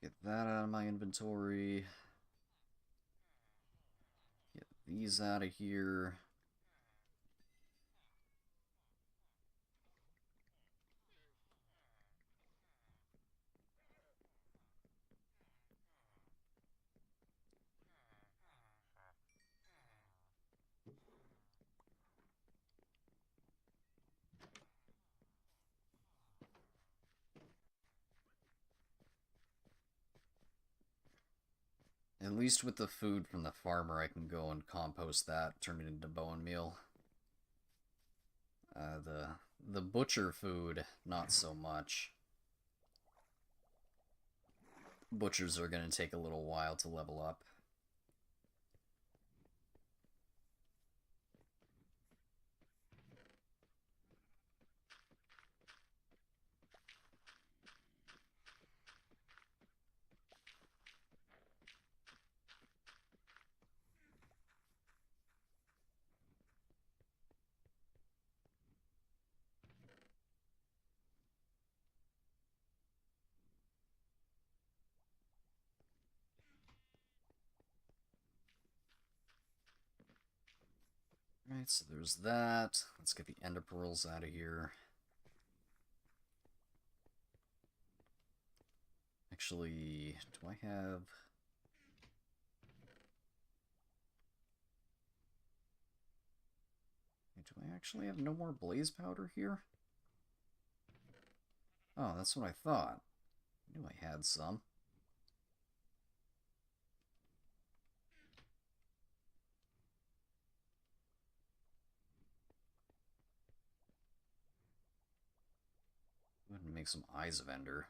S2: Get that out of my inventory. Get these out of here. At least with the food from the farmer, I can go and compost that, turn it into bone meal. The butcher food, not so much. Butchers are going to take a little while to level up. Alright, so there's that. Let's get the ender pearls out of here. Actually, do I have... Do I actually have no more blaze powder here? Oh, that's what I thought. I knew I had some. Go ahead and make some Eyes of Ender.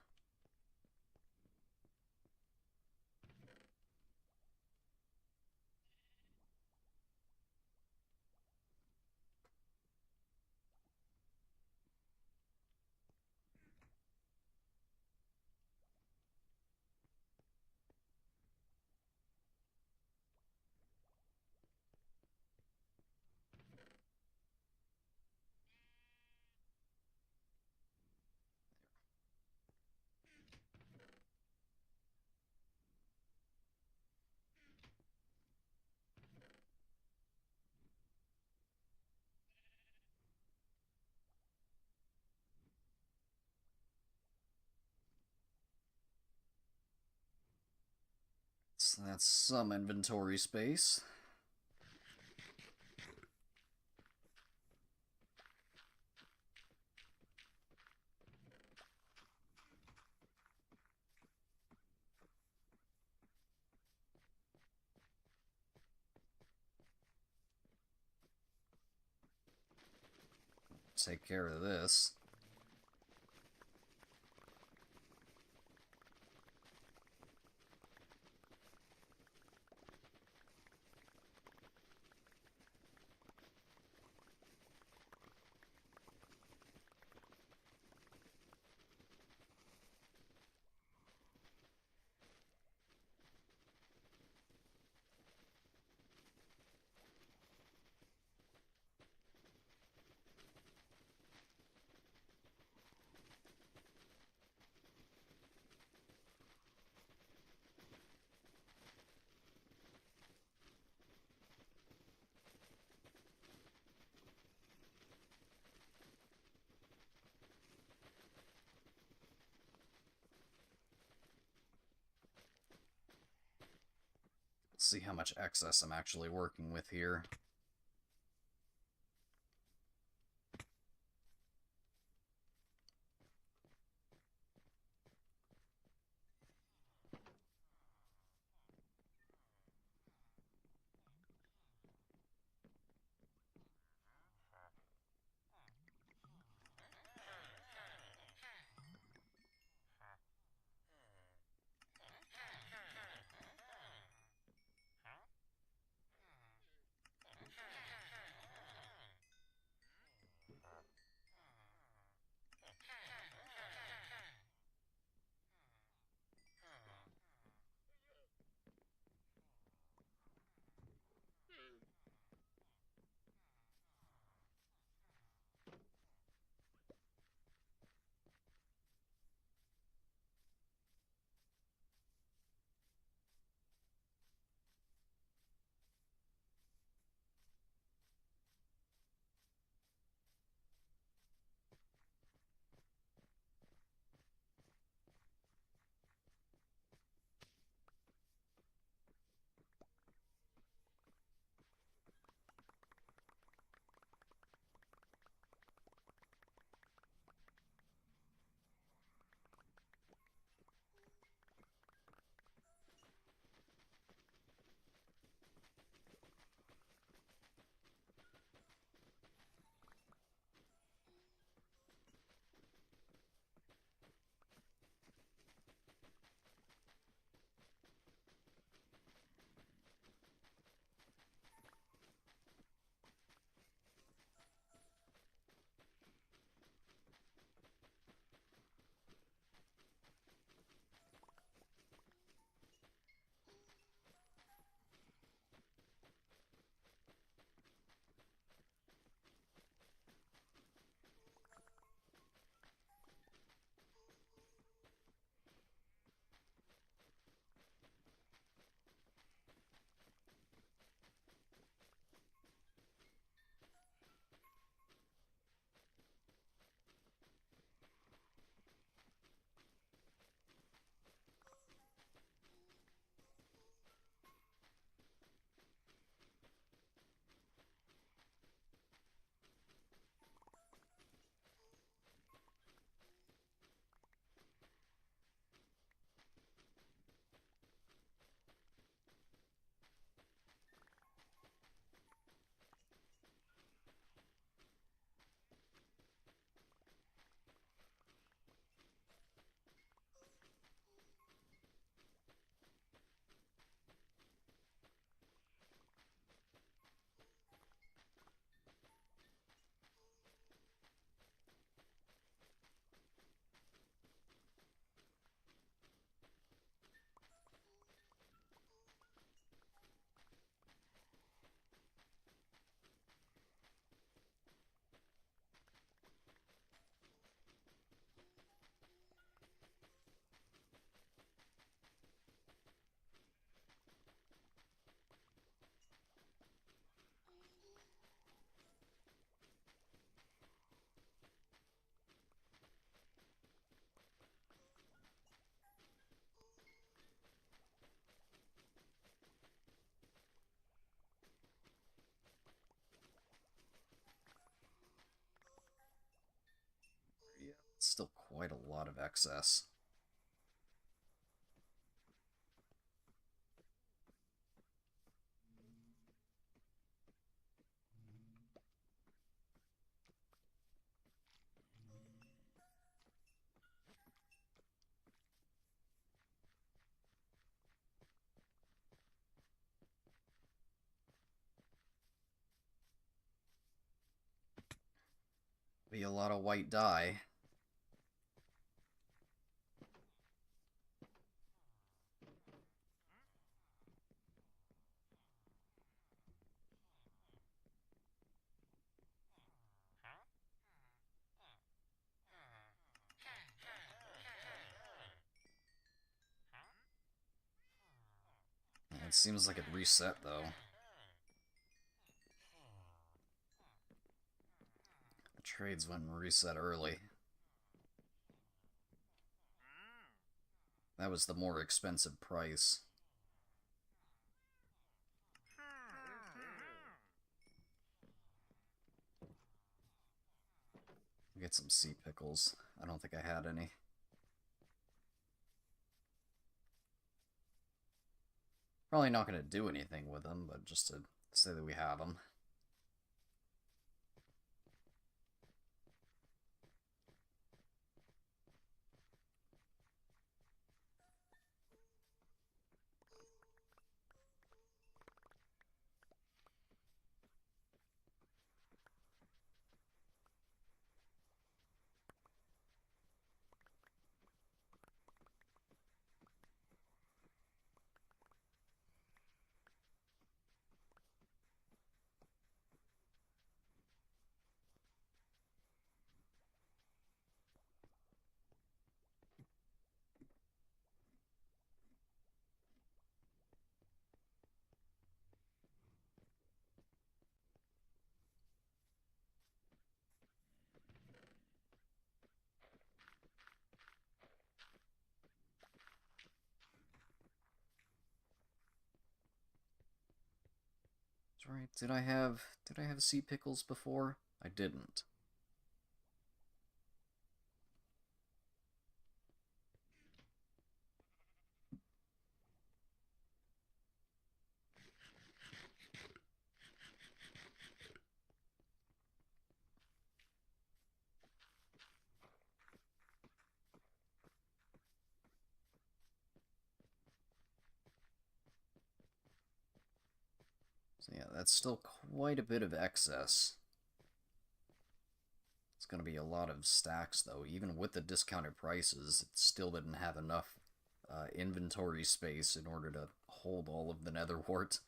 S2: So that's some inventory space. Take care of this. See how much excess I'm actually working with here. quite a lot of excess. Be a lot of white dye. It seems like it reset, though. The trades went and reset early. That was the more expensive price. Get some sea pickles. I don't think I had any. Probably not going to do anything with them, but just to say that we have them. That's right. Did I have sea pickles before? I didn't. So yeah, that's still quite a bit of excess. It's going to be a lot of stacks, though. Even with the discounted prices, it still didn't have enough inventory space in order to hold all of the nether wart.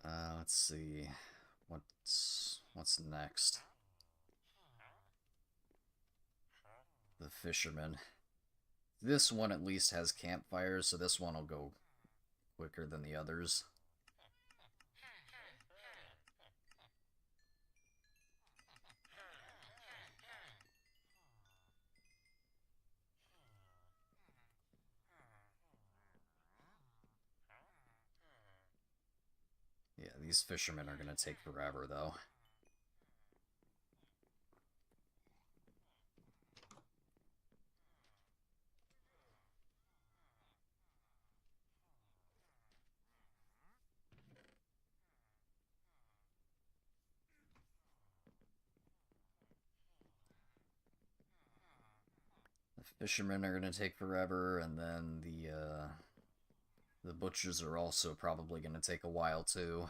S2: Let's see. What's next? The fisherman. This one at least has campfires, so this one will go quicker than the others. Yeah, these fishermen are going to take forever, though. The fishermen are going to take forever, and then the butchers are also probably going to take a while, too.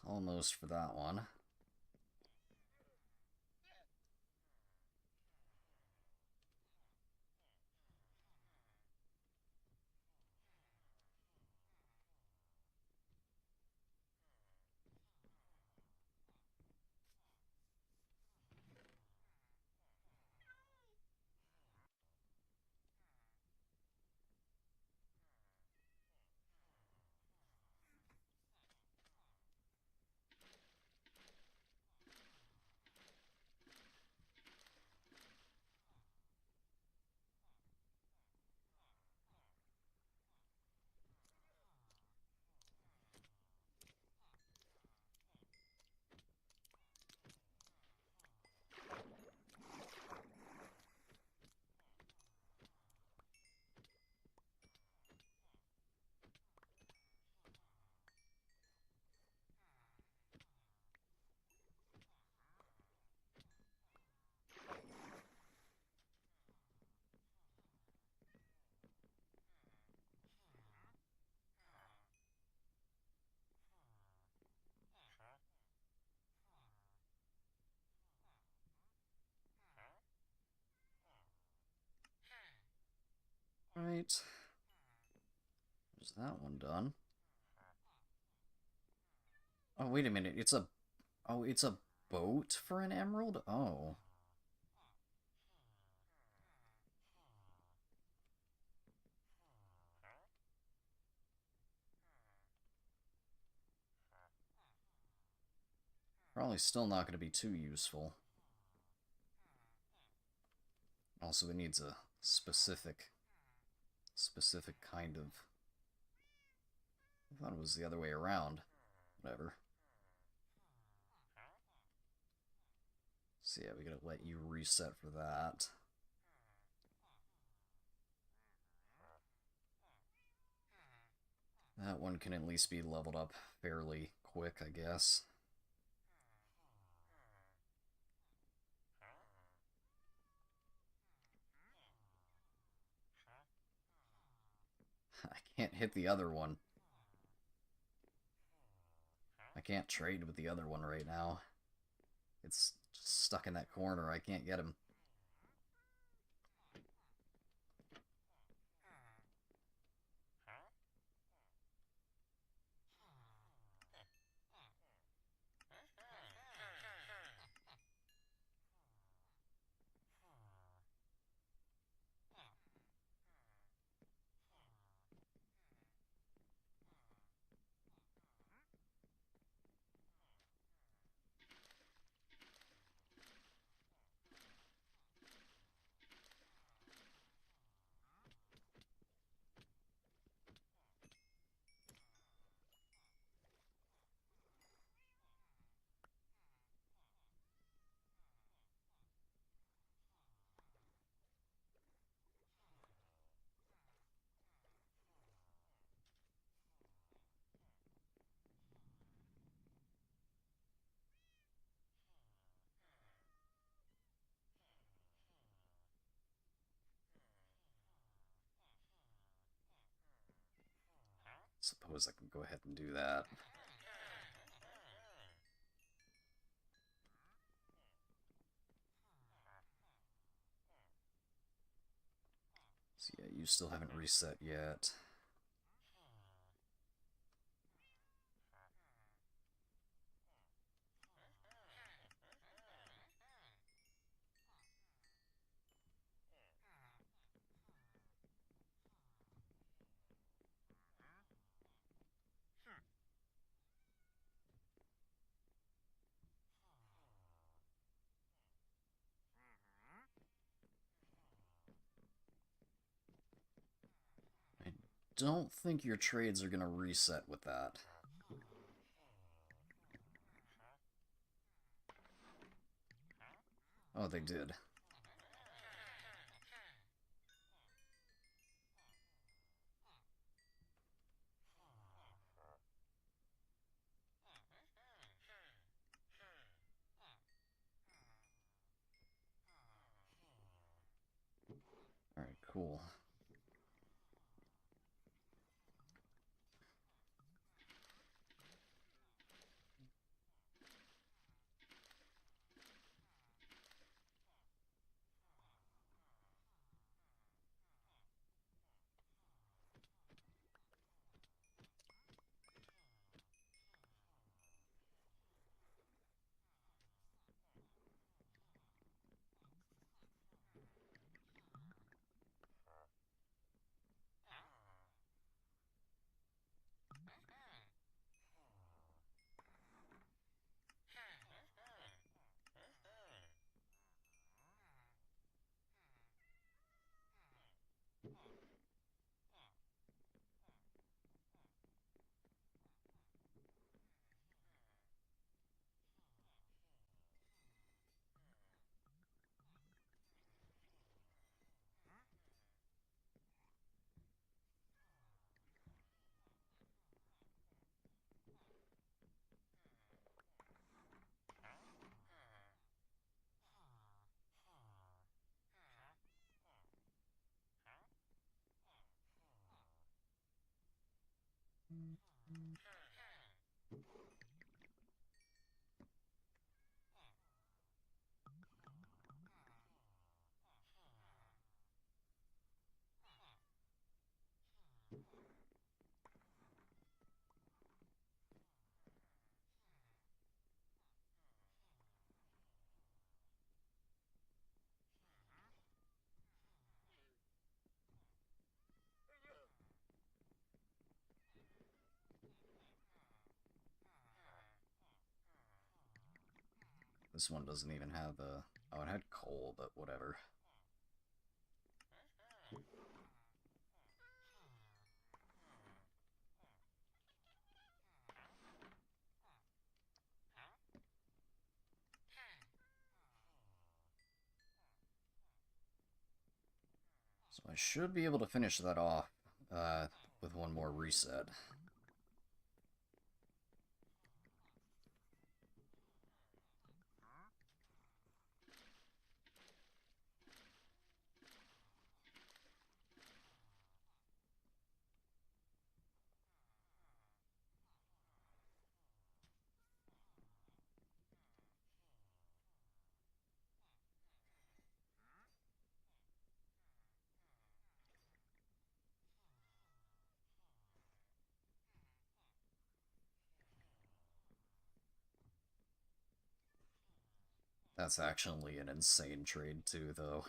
S2: almost for that one. Right. There's that one done. Oh, wait a minute. It's a... Oh, it's a boat for an emerald? Oh. Probably still not going to be too useful. Also, it needs a specific kind of... I thought it was the other way around. Whatever. So yeah, we gotta let you reset for that. That one can at least be leveled up fairly quick, I guess. I can't hit the other one. I can't trade with the other one right now. It's just stuck in that corner. I can't get him. Suppose I can go ahead and do that. So yeah, you still haven't reset yet. I don't think your trades are going to reset with that. Oh, they did. Alright, cool. This one doesn't even have a... Oh, it had coal, but whatever. So I should be able to finish that off with one more reset. That's actually an insane trade too, though.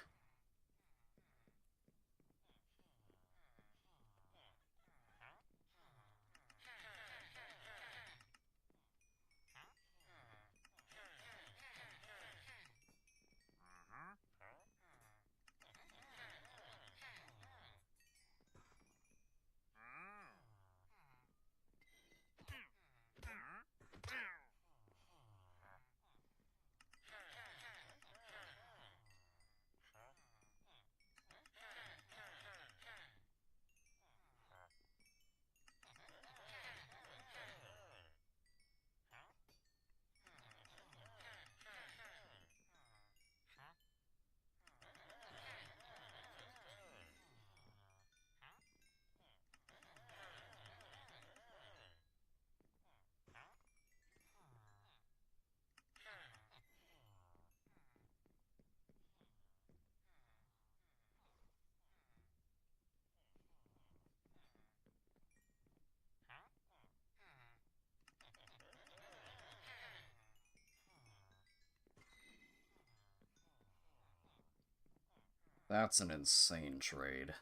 S2: That's an insane trade.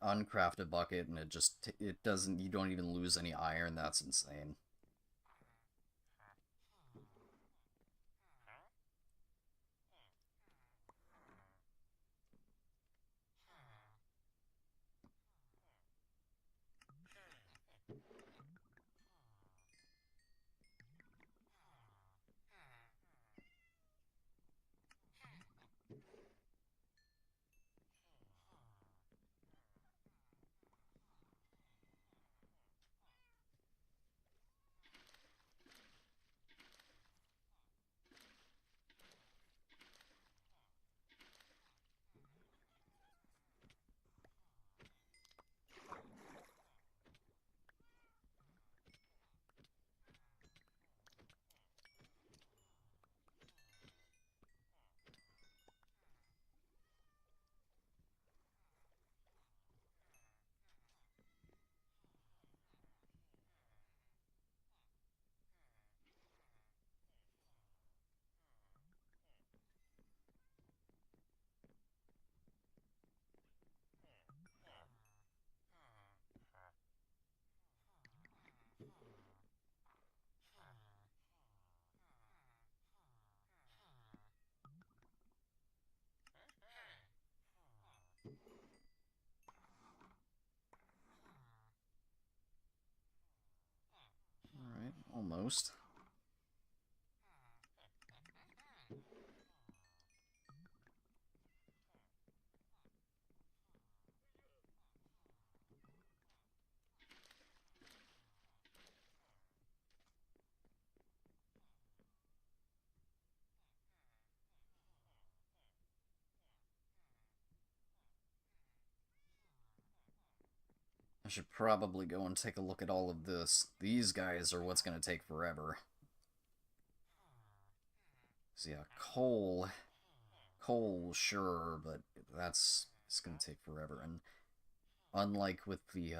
S2: Uncraft a bucket and it doesn't, you don't even lose any iron. That's insane. Alright, almost. I should probably go and take a look at all of this. These guys are what's going to take forever. So yeah, coal, sure, but it's going to take forever. And unlike with the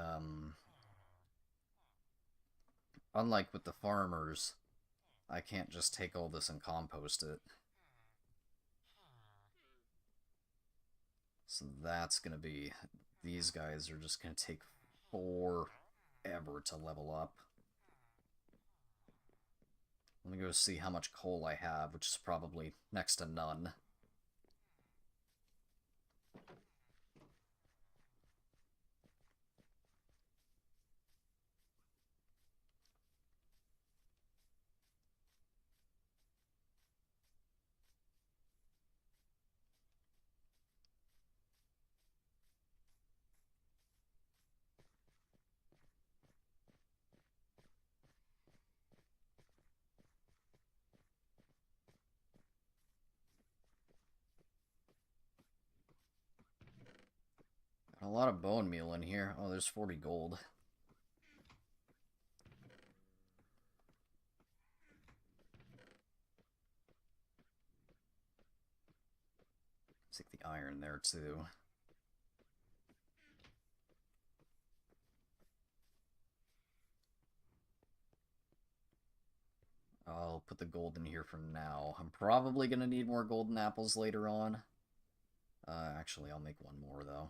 S2: farmers, I can't just take all this and compost it. So that's going to be... These guys are just going to take forever to level up. Let me go see how much coal I have, which is probably next to none. A lot of bone meal in here. Oh, there's 40 gold. Take the iron there, too. I'll put the gold in here for now. I'm probably going to need more golden apples later on. Actually, I'll make one more, though.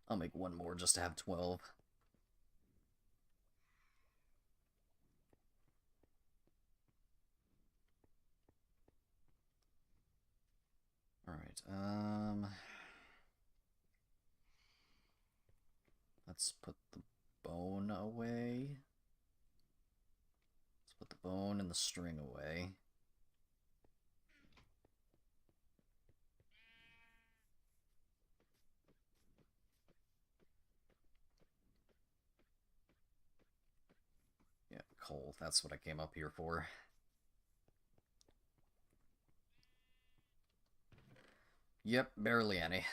S2: I'll make one more just to have 12. Alright, let's put the bone away. Let's put the bone and the string away. Yeah, coal. That's what I came up here for. Yep, barely any.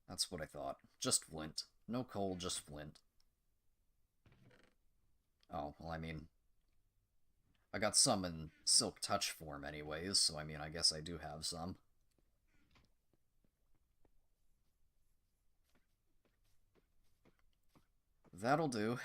S2: That's what I thought. Just flint. No coal, just flint. Oh, well, I mean... I got some in Silk Touch form anyways, so I mean, I guess I do have some. That'll do.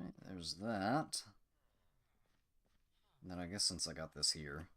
S2: Alright, there's that. And then I guess since I got this here...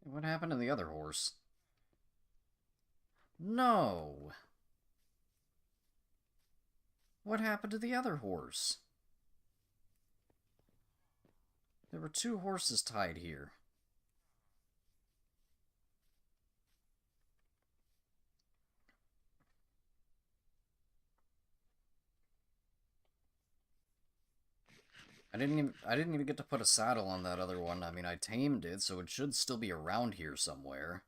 S2: What happened to the other horse? No! What happened to the other horse? There were 2 horses tied here. I didn't even get to put a saddle on that other one. I mean, I tamed it, so it should still be around here somewhere.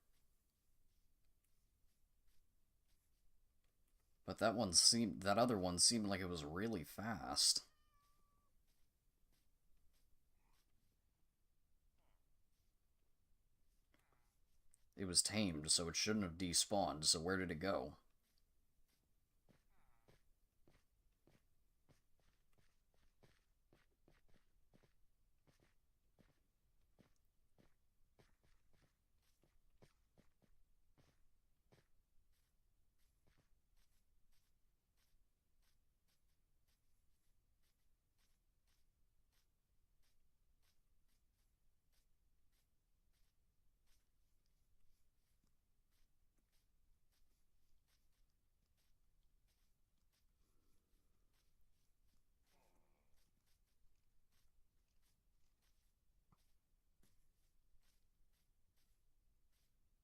S2: But that other one seemed like it was really fast. It was tamed, so it shouldn't have despawned, so where did it go?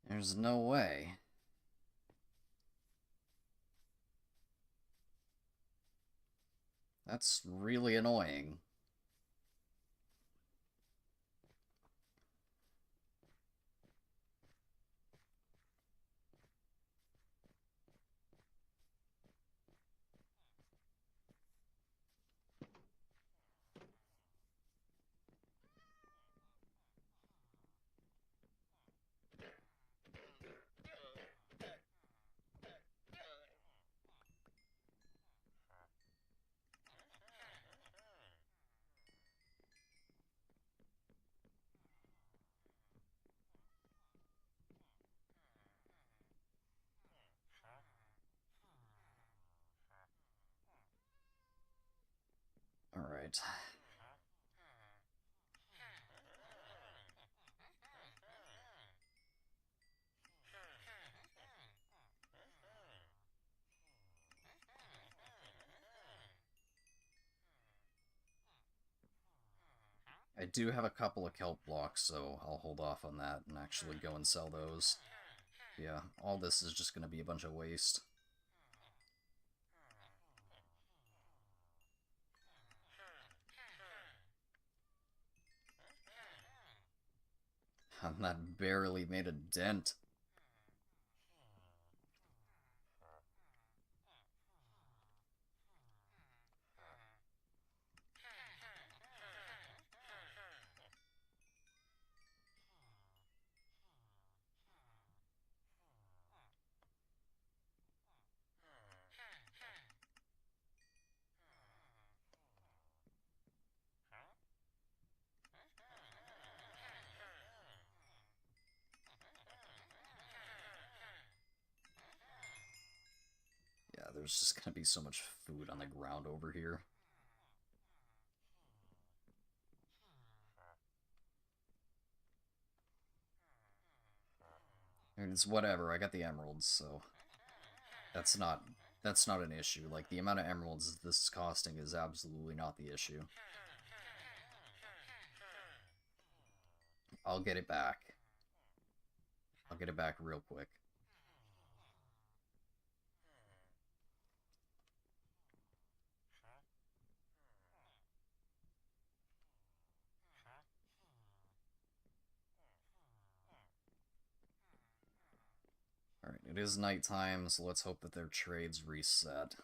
S2: There's no way. That's really annoying. Alright. I do have a couple of kelp blocks, so I'll hold off on that and actually go and sell those. Yeah, all this is just gonna be a bunch of waste. And that barely made a dent. Yeah, there's just gonna be so much food on the ground over here. I mean, it's whatever, I got the emeralds, so... That's not an issue. Like, the amount of emeralds this is costing is absolutely not the issue. I'll get it back. I'll get it back real quick. Alright, it is nighttime, so let's hope that their trades reset.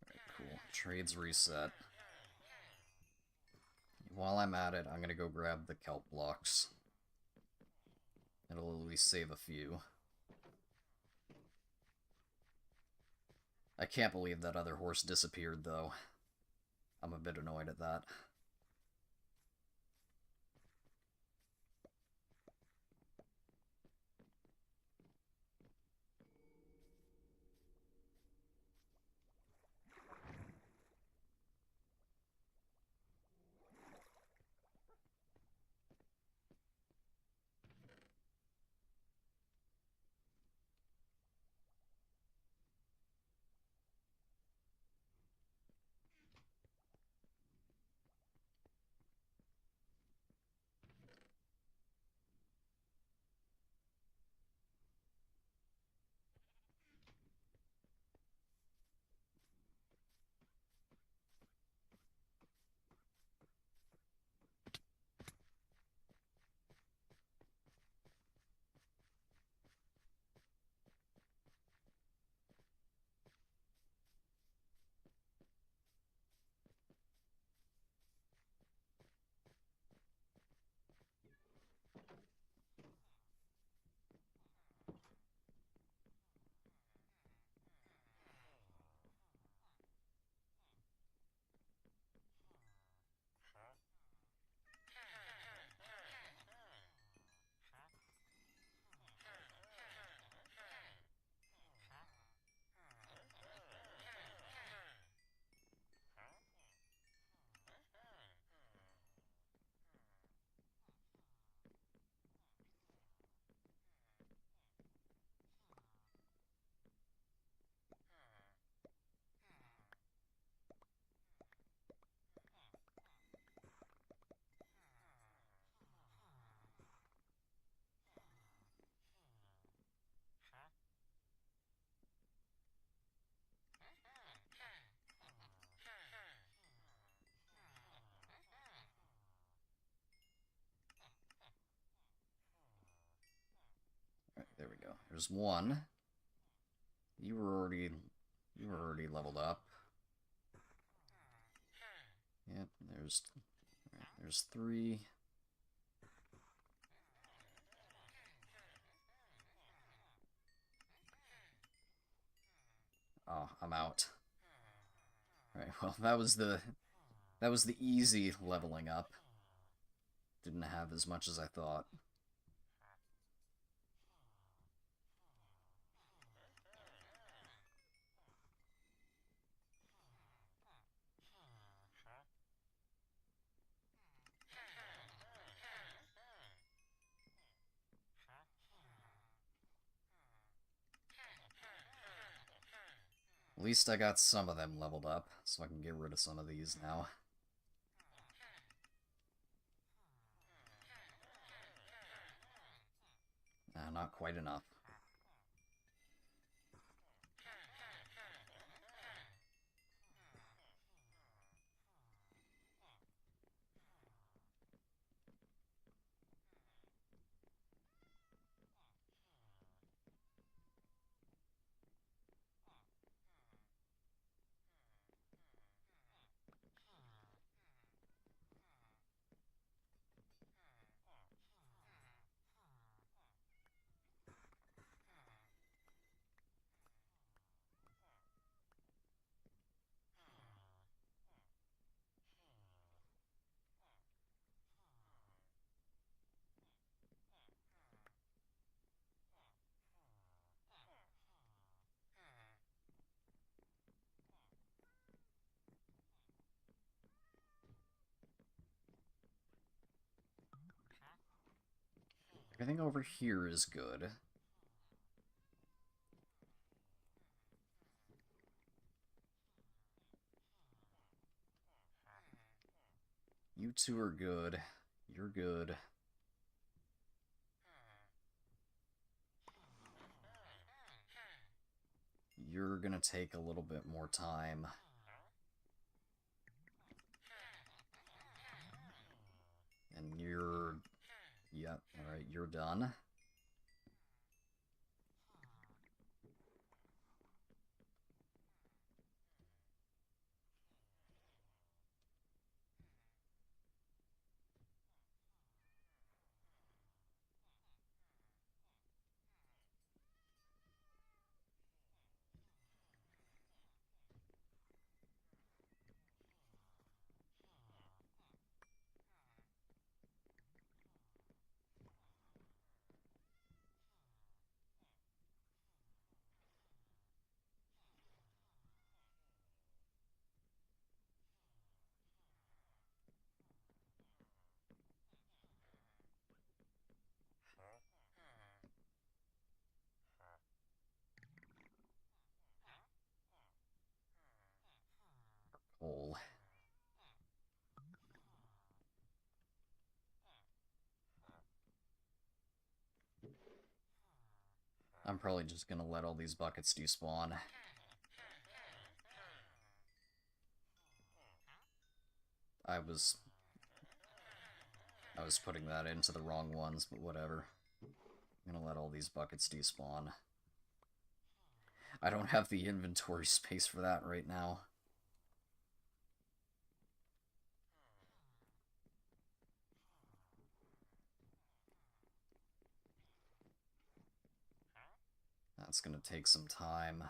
S2: Alright, cool. Trades reset. While I'm at it, I'm gonna go grab the kelp blocks. It'll at least save a few. I can't believe that other horse disappeared, though. I'm a bit annoyed at that. Alright, there we go. There's one. You were already leveled up. Yep, there's three. Oh, I'm out. Alright, well, that was the easy leveling up. Didn't have as much as I thought. At least I got some of them leveled up, so I can get rid of some of these now. Not quite enough. Everything over here is good. You two are good. You're good. You're gonna take a little bit more time. And you're... Yep, alright, you're done. Coal. I'm probably just gonna let all these buckets despawn. I was putting that into the wrong ones, but whatever. I'm gonna let all these buckets despawn. I don't have the inventory space for that right now. That's gonna take some time.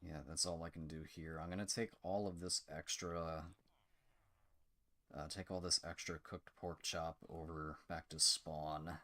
S2: Yeah, that's all I can do here. I'm gonna take all of this extra... take all this extra cooked pork chop over back to spawn.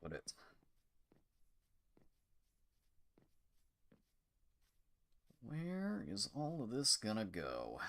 S2: Put it. Where is all of this gonna go?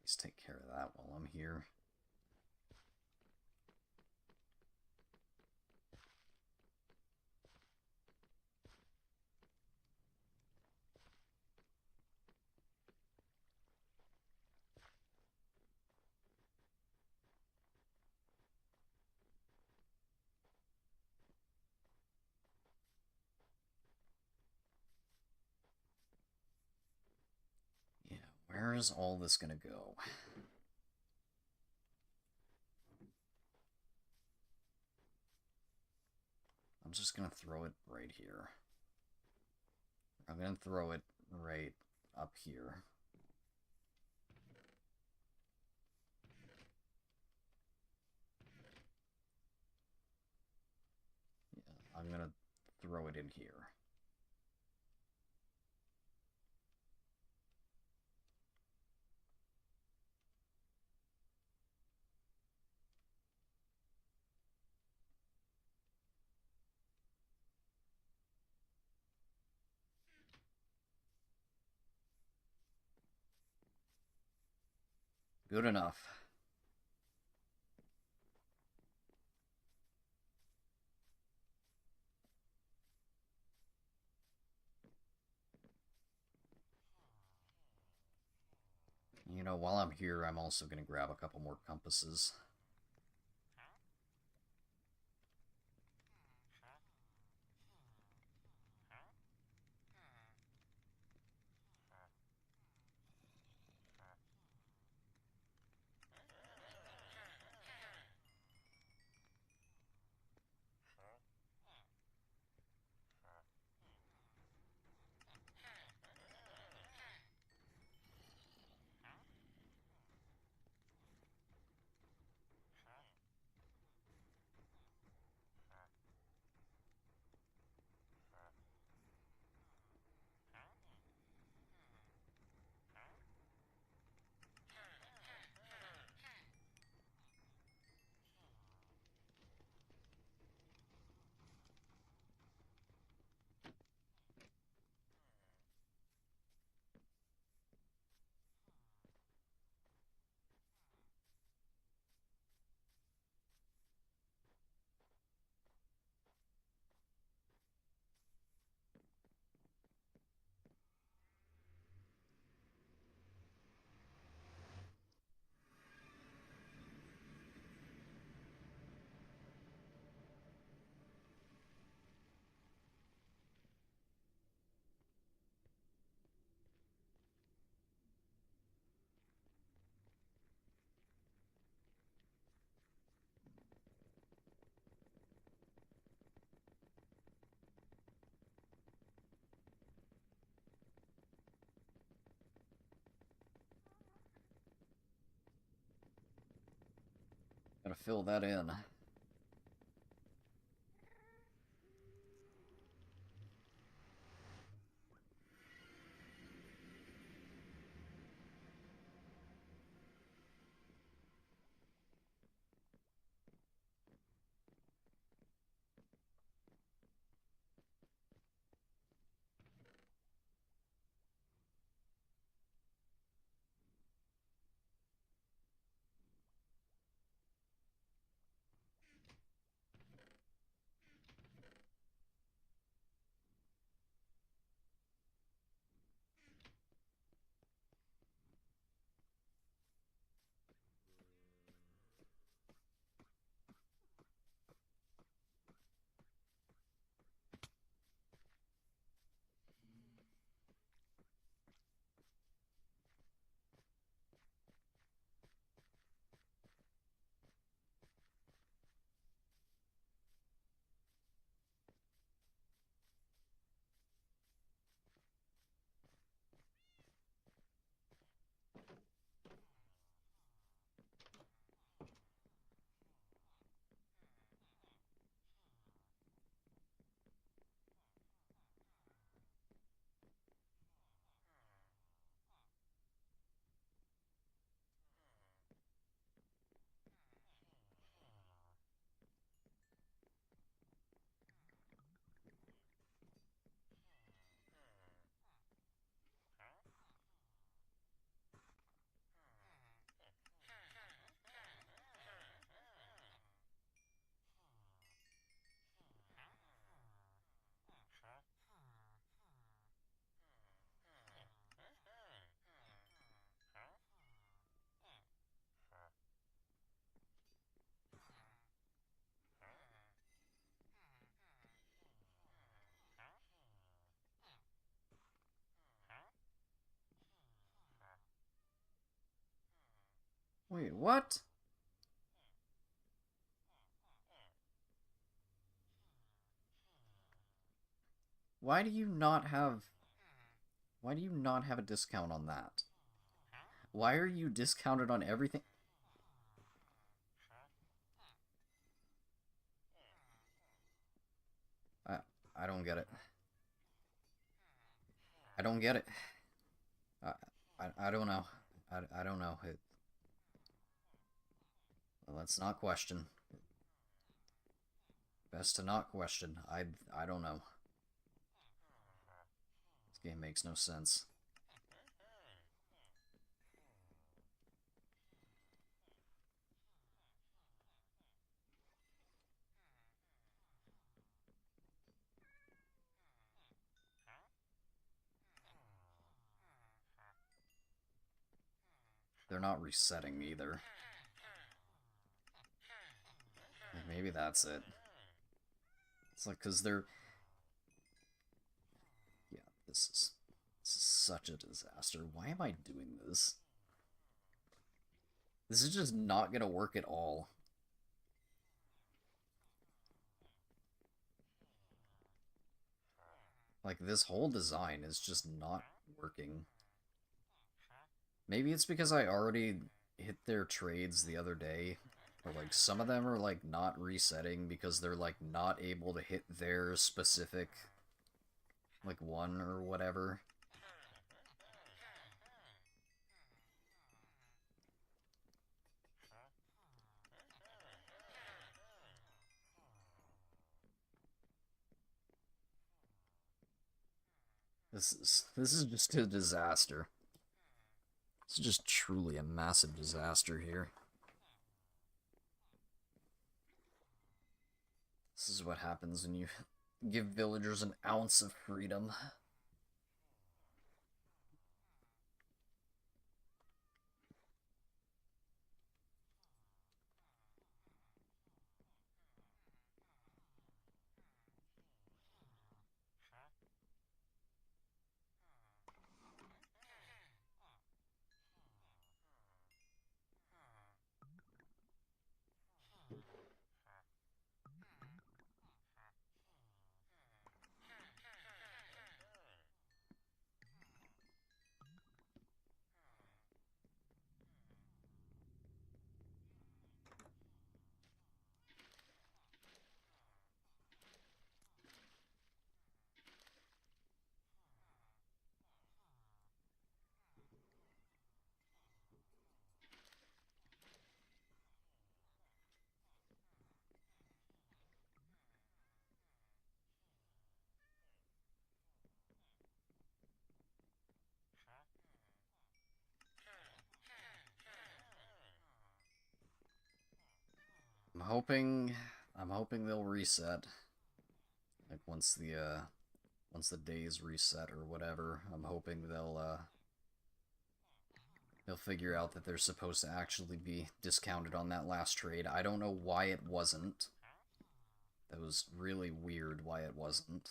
S2: least take care of that while I'm here. Yeah, where is all this gonna go? I'm just gonna throw it right here. I'm gonna throw it right up here. Yeah, I'm gonna throw it in here. Good enough. You know, while I'm here, I'm also going to grab a couple more compasses. Gotta fill that in. Wait, what? Why do you not have... Why do you not have a discount on that? Why are you discounted on everything? I, I don't get it. I don't get it. I don't know. I don't know. Well, let's not question. Best to not question. I don't know. This game makes no sense. They're not resetting either. Maybe that's it. It's like, because they're... Yeah, this is such a disaster. Why am I doing this? This is just not gonna work at all. Like, this whole design is just not working. Maybe it's because I already hit their trades the other day. Or, like, some of them are, like, not resetting because they're, like, not able to hit their specific, like, one or whatever. This is just a disaster. This is just truly a massive disaster here. This is what happens when you give villagers an ounce of freedom. I'm hoping they'll reset. Like once the days reset or whatever, I'm hoping they'll figure out that they're supposed to actually be discounted on that last trade. I don't know why it wasn't. That was really weird why it wasn't.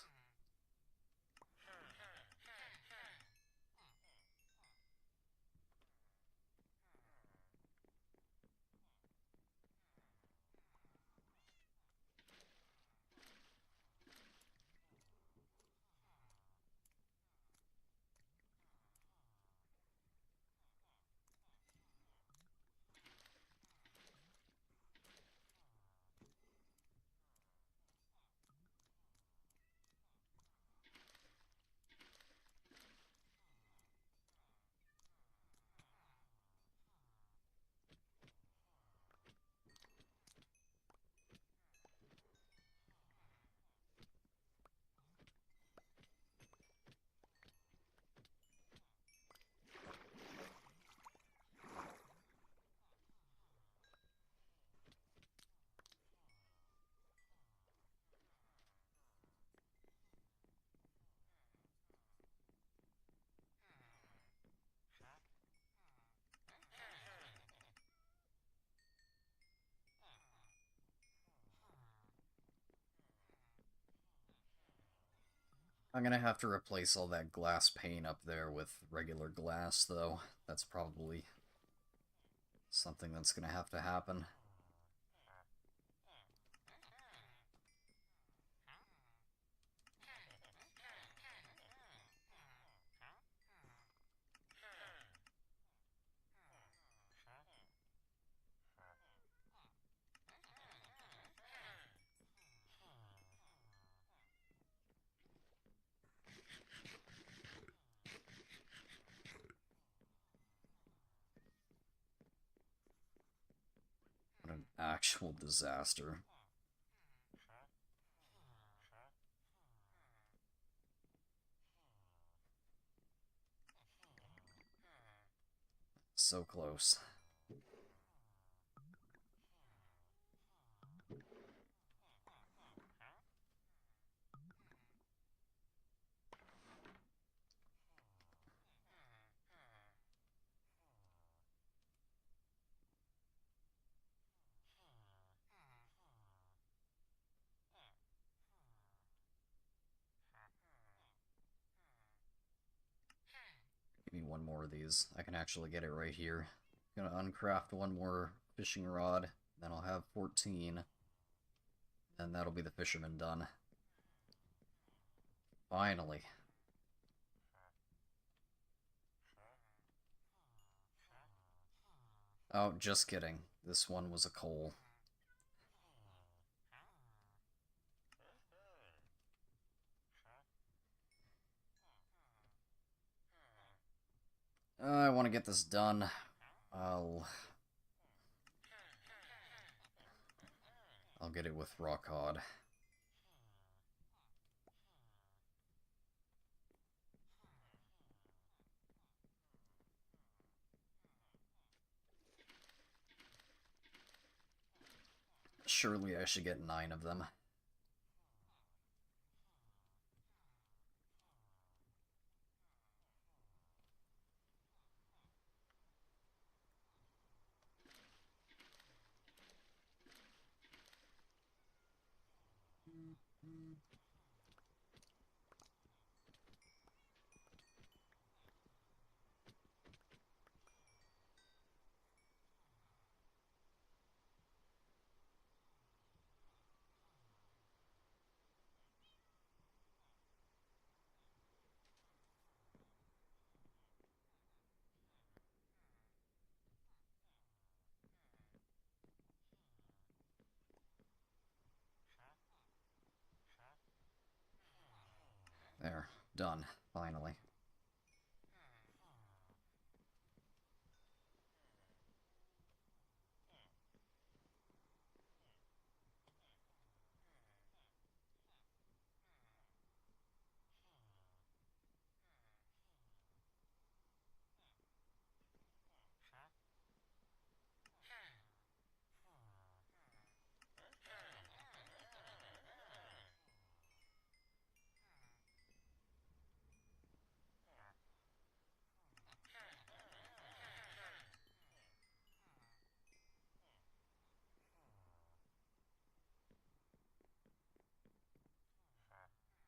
S2: I'm gonna have to replace all that glass pane up there with regular glass, though. That's probably something that's gonna have to happen. What an actual disaster. So close. Give me one more of these. I can actually get it right here. I'm gonna uncraft one more fishing rod, then I'll have 14. And that'll be the fisherman done. Finally. Oh, just kidding. This one was a coal. I want to get this done. I'll get it with raw cod. Surely I should get 9 of them. There, done, finally.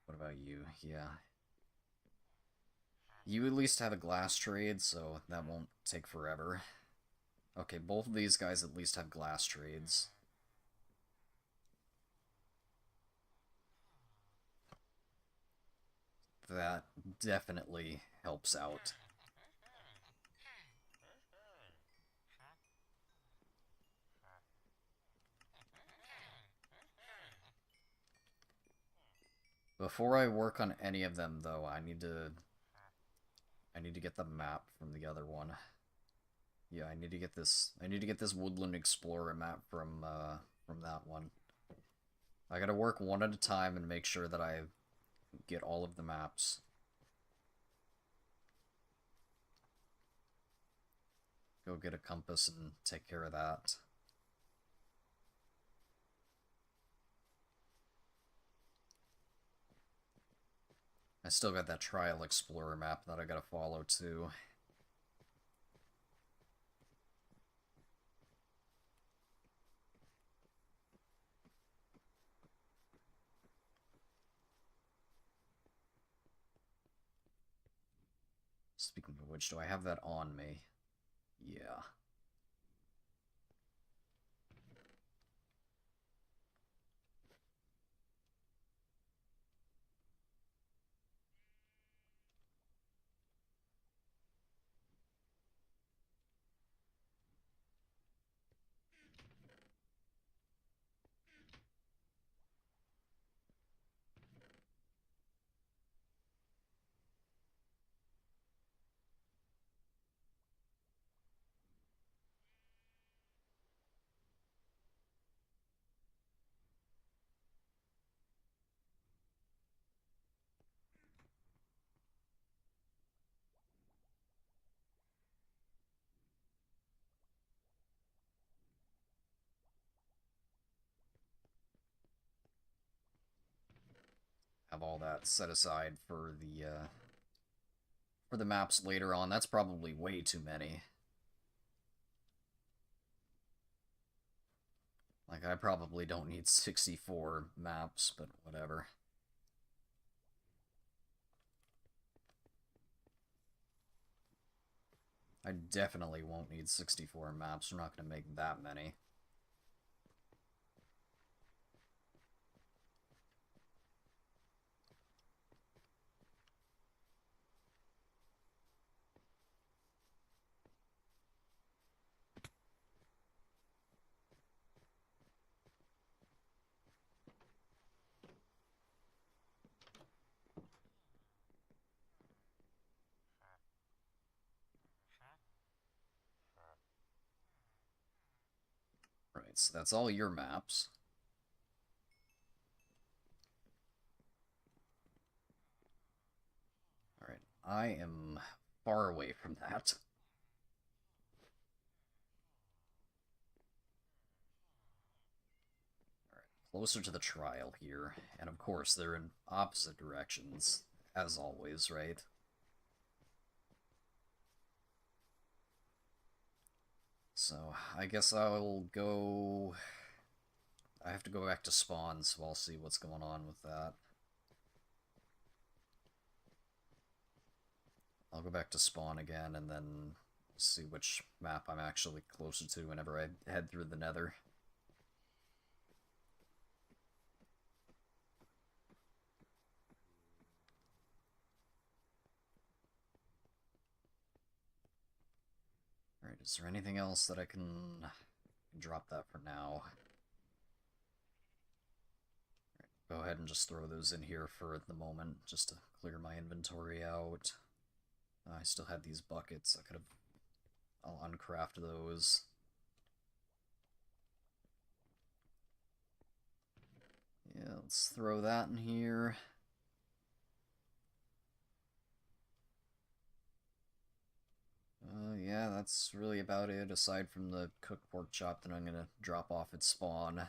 S2: What about you? Yeah. You at least have a glass trade, so that won't take forever. Okay, both of these guys at least have glass trades. That definitely helps out. Before I work on any of them, though, I need to get the map from the other one. Yeah, I need to get this. I need to get this Woodland Explorer map from that one. I gotta work one at a time and make sure that I get all of the maps. Go get a compass and take care of that. I still got that Trial Explorer map that I gotta follow too. Speaking of which, do I have that on me? Yeah. have all that set aside for the maps later on. That's probably way too many. Like, I probably don't need 64 maps, but whatever. I definitely won't need 64 maps. We're not going to make that many. Right, so that's all your maps. Alright, I am far away from that. Alright, closer to the trial here. And of course, they're in opposite directions, as always, right? So, I guess I'll go... I have to go back to spawn, so I'll see what's going on with that. I'll go back to spawn again, and then see which map I'm actually closer to whenever I head through the nether. Alright, is there anything else that I can drop that for now? Go ahead and just throw those in here for the moment, just to clear my inventory out. I still had these buckets. I'll uncraft those. Yeah, let's throw that in here. Yeah, that's really about it, aside from the cooked pork chop that I'm gonna drop off at spawn.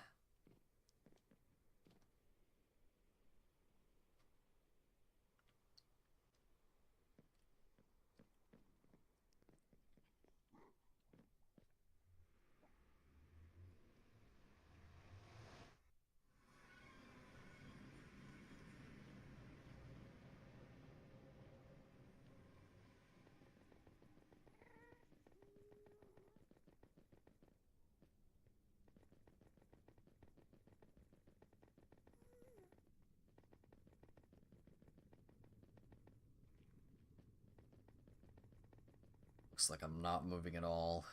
S2: Looks like I'm not moving at all.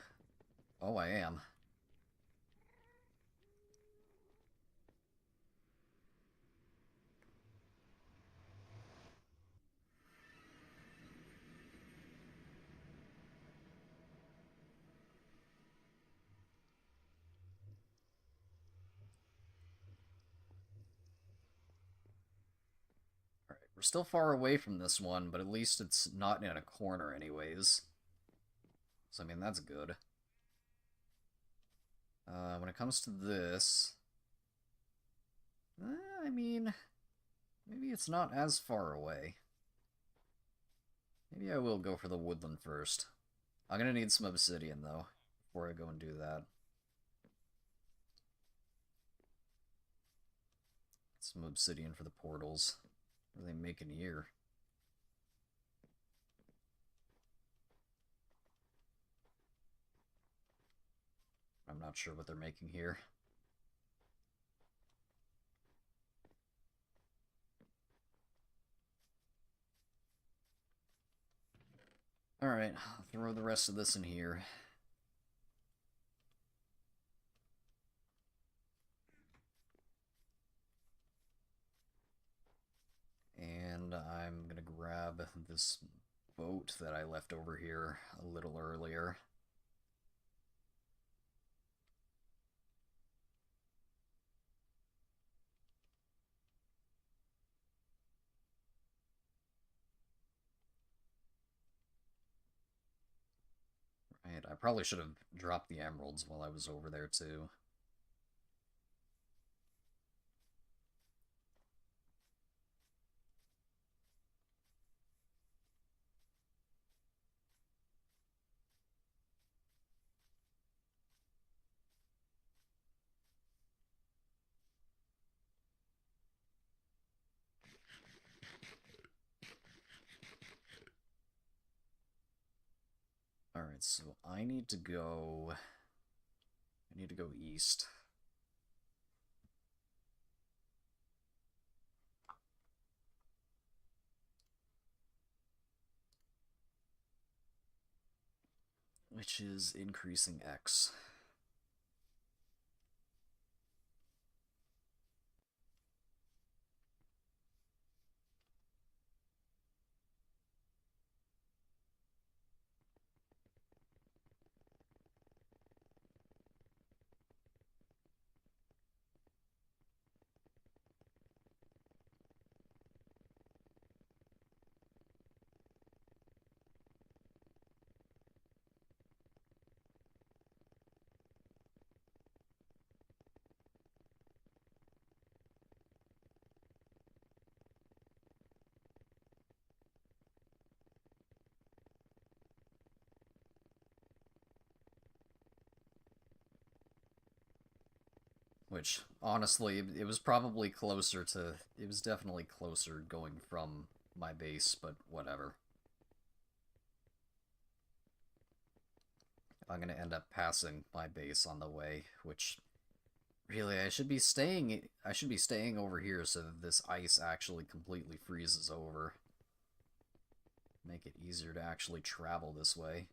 S2: Oh, I am. Alright, we're still far away from this one, but at least it's not in a corner anyways. So, I mean, that's good. When it comes to this... I mean... Maybe it's not as far away. Maybe I will go for the woodland first. I'm gonna need some obsidian, though, before I go and do that. Some obsidian for the portals. What are they making here? I'm not sure what they're making here. Alright, I'll throw the rest of this in here. And I'm gonna grab this boat that I left over here a little earlier. Right, I probably should have dropped the emeralds while I was over there, too. Alright, so I need to go east. Which is increasing X. Which, honestly, it was probably closer to... It was definitely closer going from my base, but whatever. I'm gonna end up passing my base on the way, which... Really, I should be staying over here so that this ice actually completely freezes over. Make it easier to actually travel this way.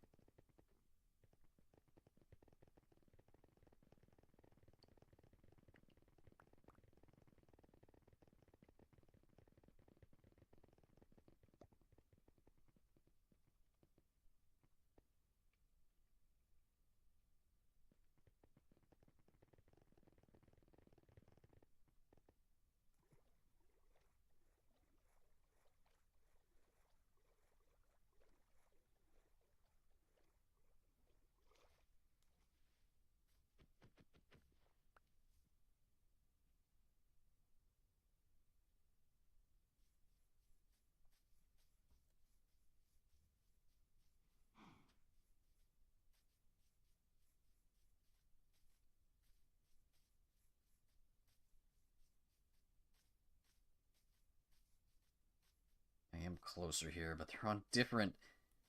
S2: I am closer here, but they're on different...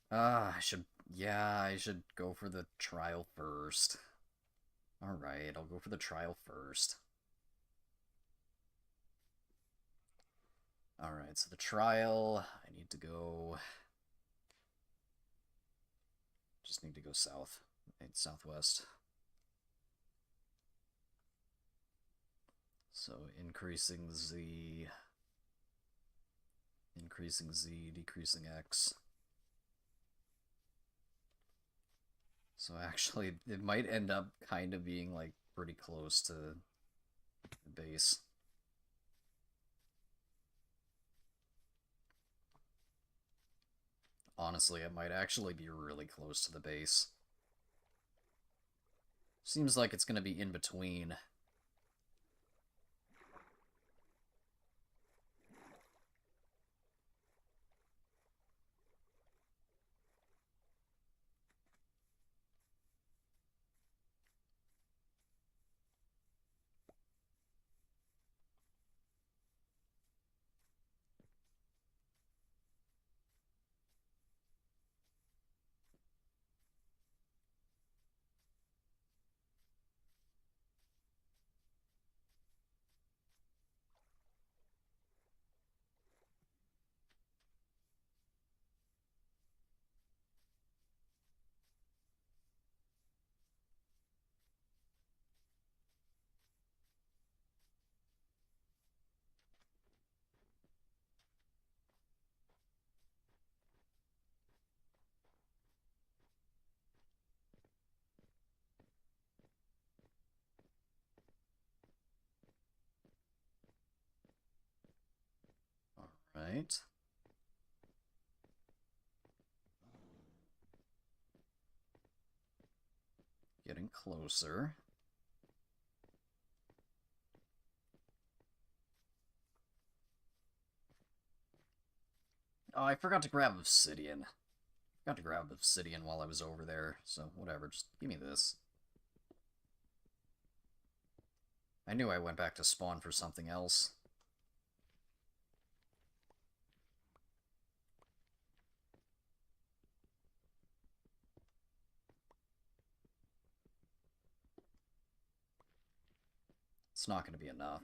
S2: I should go for the trial first. Alright, I'll go for the trial first. Alright, so the trial, I need to go... Just need to go south. Southwest. So increasing Z, decreasing X. So actually, it might end up kind of being, like, pretty close to the base. Honestly, it might actually be really close to the base. Seems like it's gonna be in between. Alright. Getting closer. Oh, I forgot to grab obsidian. Forgot to grab obsidian while I was over there, so whatever, just give me this. I knew I went back to spawn for something else. It's not going to be enough.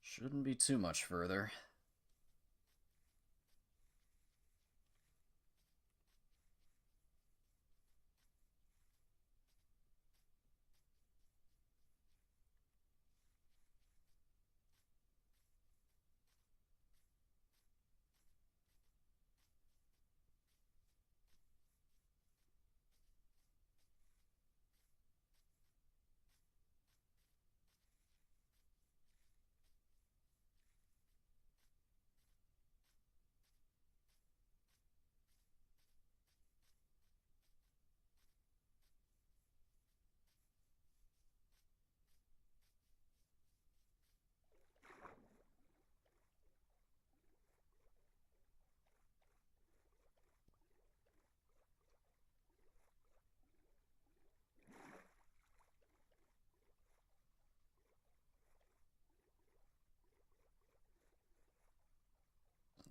S2: Shouldn't be too much further.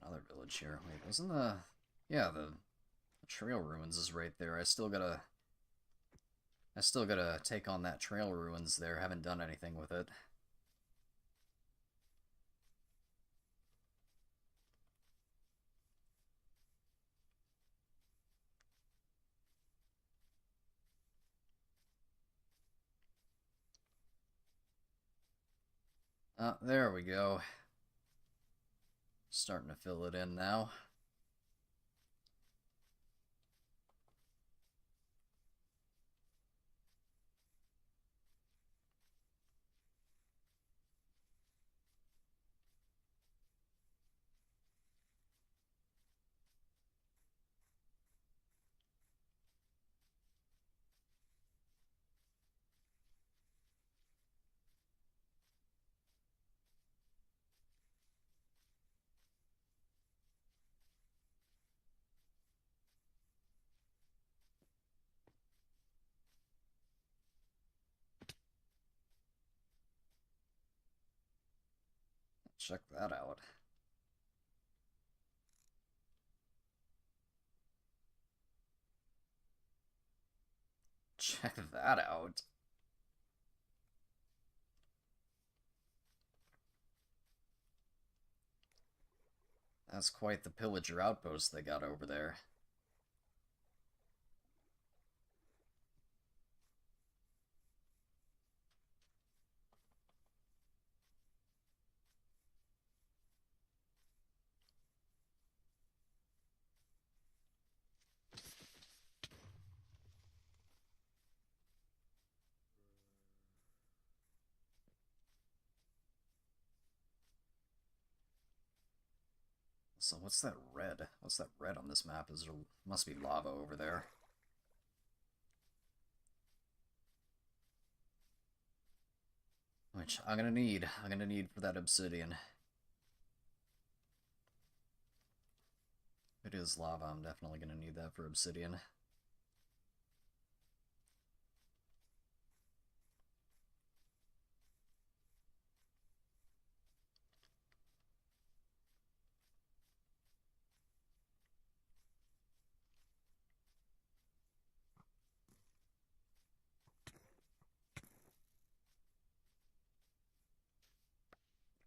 S2: Another village here. Wait, wasn't the... Yeah, the trail ruins is right there. I still gotta take on that trail ruins there. Haven't done anything with it. There we go. Starting to fill it in now. Check that out. Check that out. That's quite the pillager outpost they got over there. So what's that red? What's that red on this map? There must be lava over there. Which I'm gonna need. I'm gonna need for that obsidian. If it is lava, I'm definitely gonna need that for obsidian.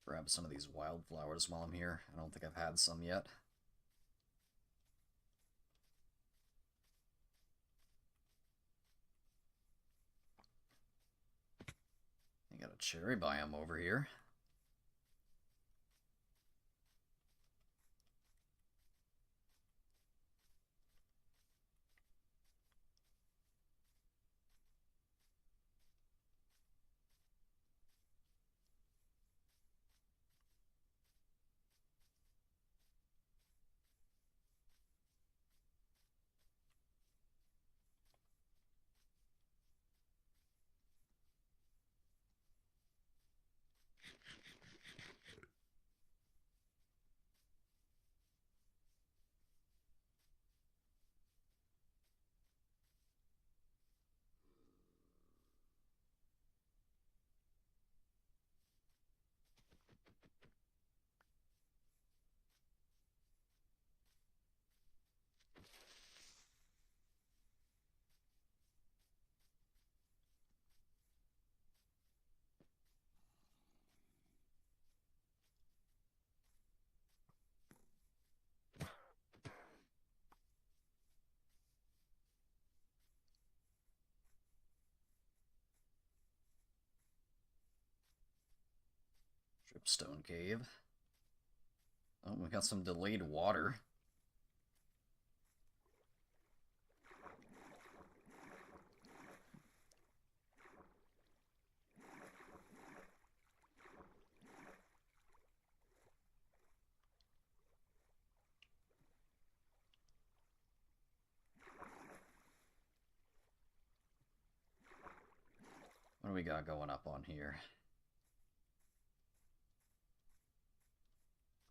S2: Grab some of these wildflowers while I'm here. I don't think I've had some yet. You got a cherry biome over here. Dripstone Cave. Oh, we got some delayed water. What do we got going up on here?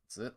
S2: That's it.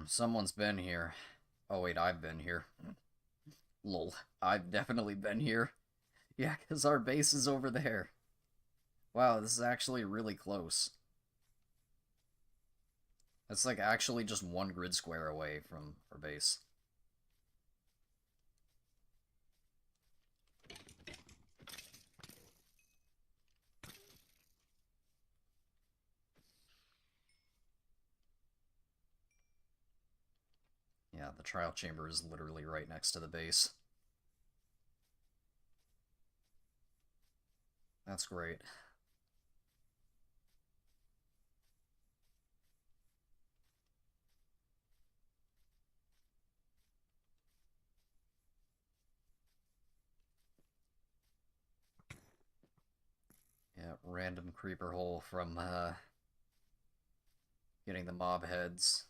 S2: Someone's been here. Oh wait, I've been here. Lol. I've definitely been here. Yeah, because our base is over there. Wow, this is actually really close. That's like actually just one grid square away from our base. Yeah, the trial chamber is literally right next to the base. That's great. Yeah, random creeper hole from getting the mob heads.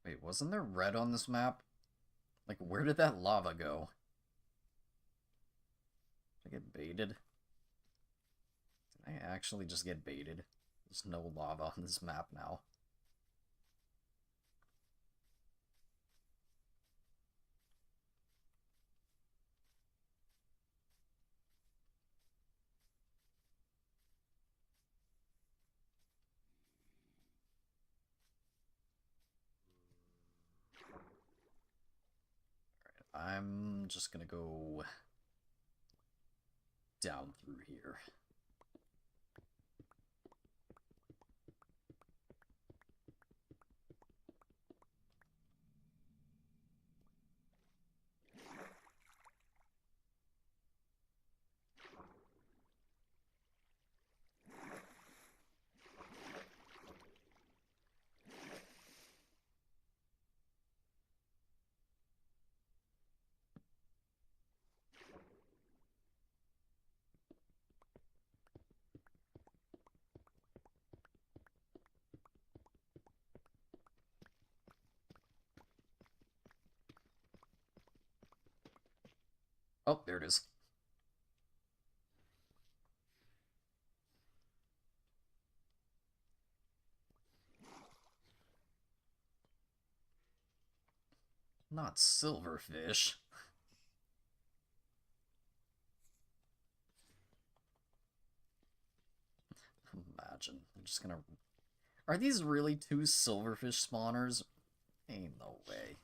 S2: Wait, wasn't there red on this map? Like, where did that lava go? Did I get baited? Did I actually just get baited? There's no lava on this map now. I'm just gonna go down through here. Oh, there it is. Not silverfish. Imagine. I'm just gonna... Are these really 2 silverfish spawners? Ain't no way.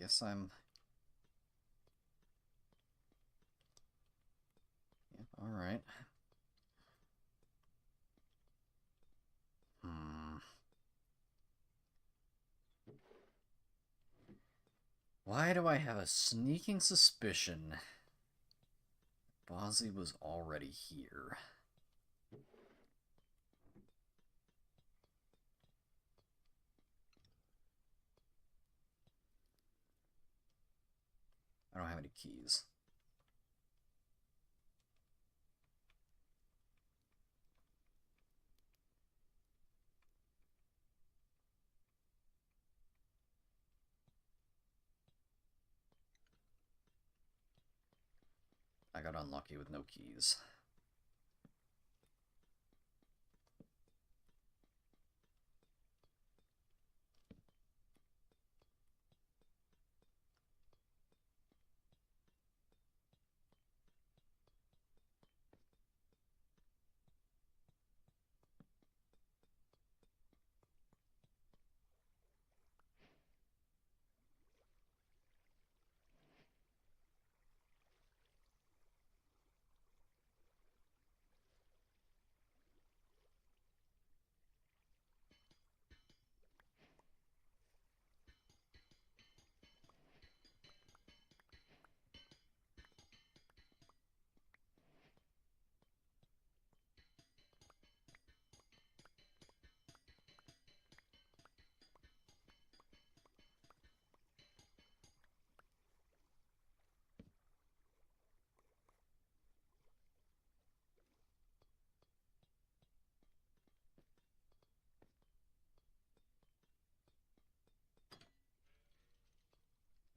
S2: Guess I'm... Yep, alright. Why do I have a sneaking suspicion Bozzy was already here? I don't have any keys. I got unlucky with no keys.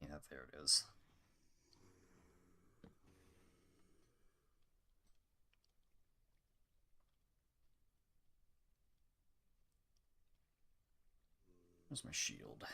S2: Yeah, there it is. Where's my shield?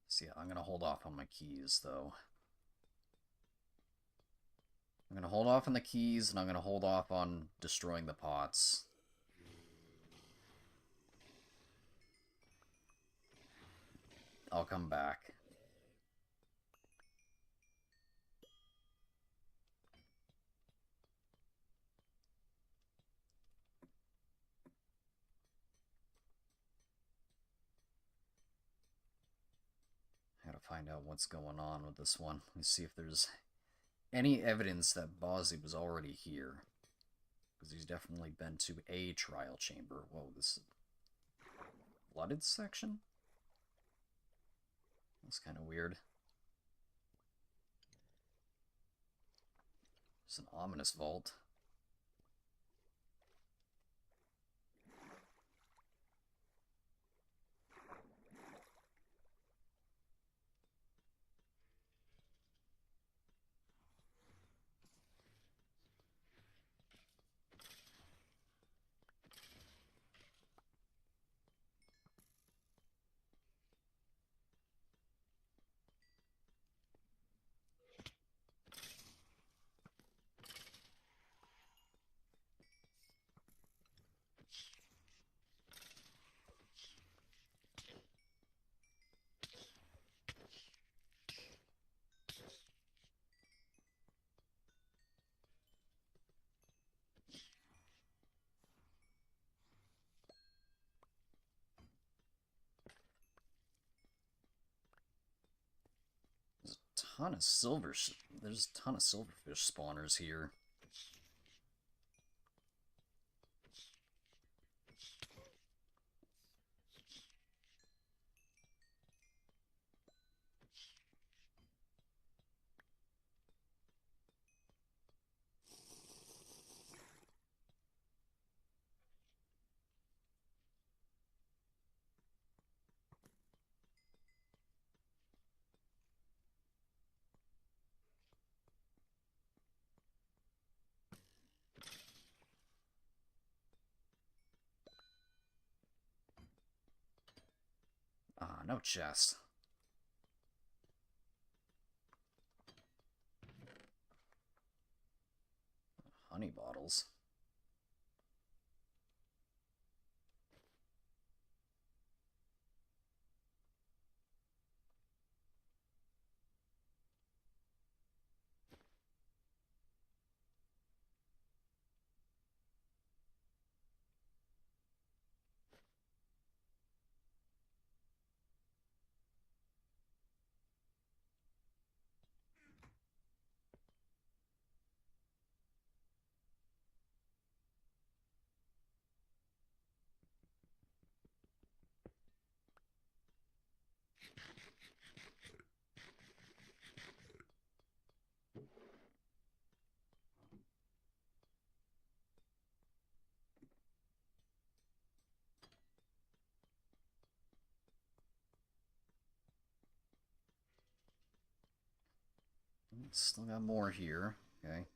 S2: See, I'm gonna hold off on my keys, though. I'm gonna hold off on the keys, and I'm gonna hold off on destroying the pots. I'll come back. find out what's going on with this one. Let's see if there's any evidence that Bozzy was already here. Because he's definitely been to a trial chamber. Whoa, this is a flooded section? That's kind of weird. It's an ominous vault. There's a ton of there's a ton of silverfish spawners here. Ah, no chest. Honey bottles. Still got more here. Okay.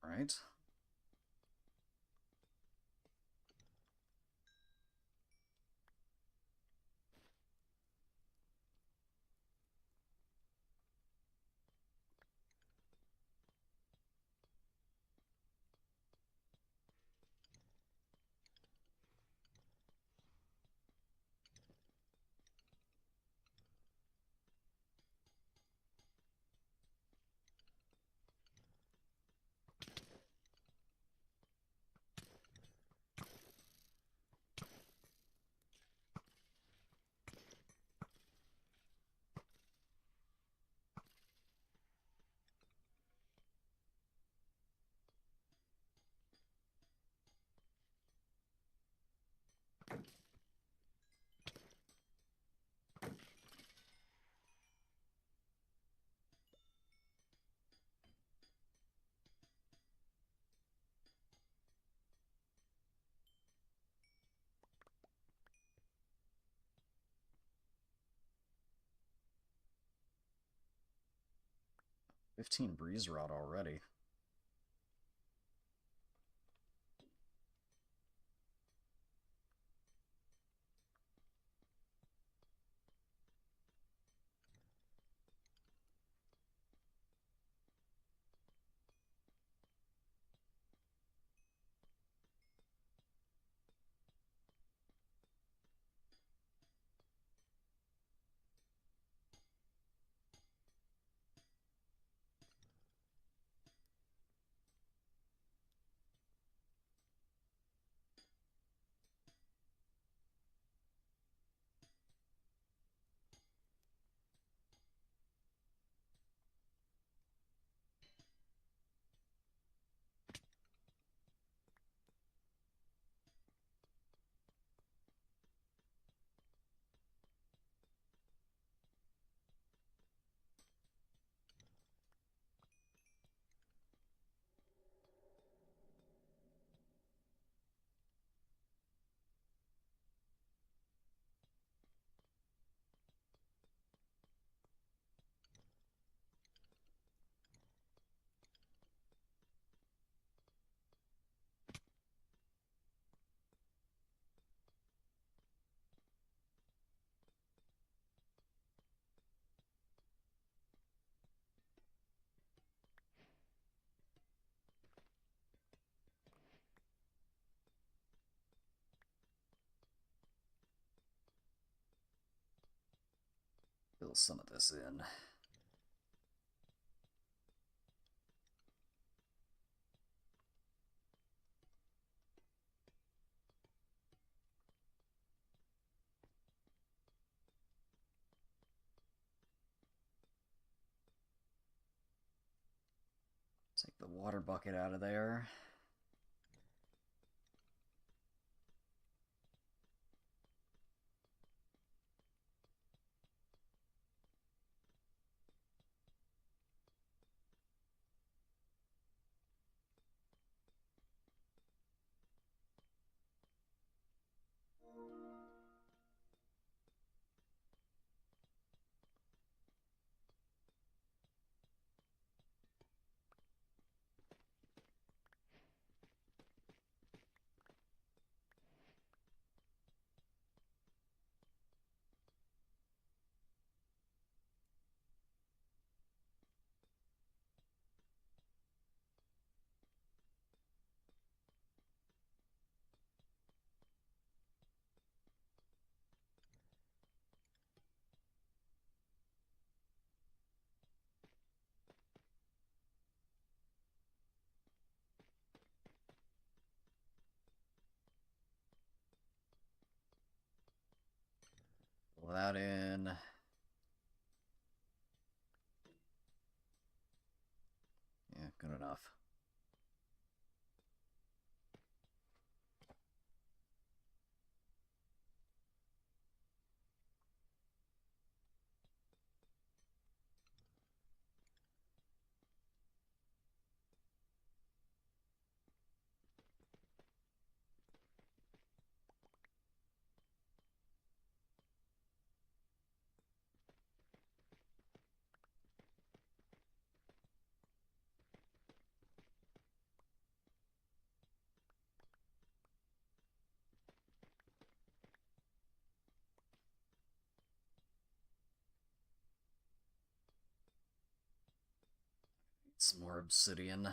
S2: Right. 15 breeze rod already. Fill some of this in. Take the water bucket out of there. Fill that in. Yeah, good enough. Some more obsidian.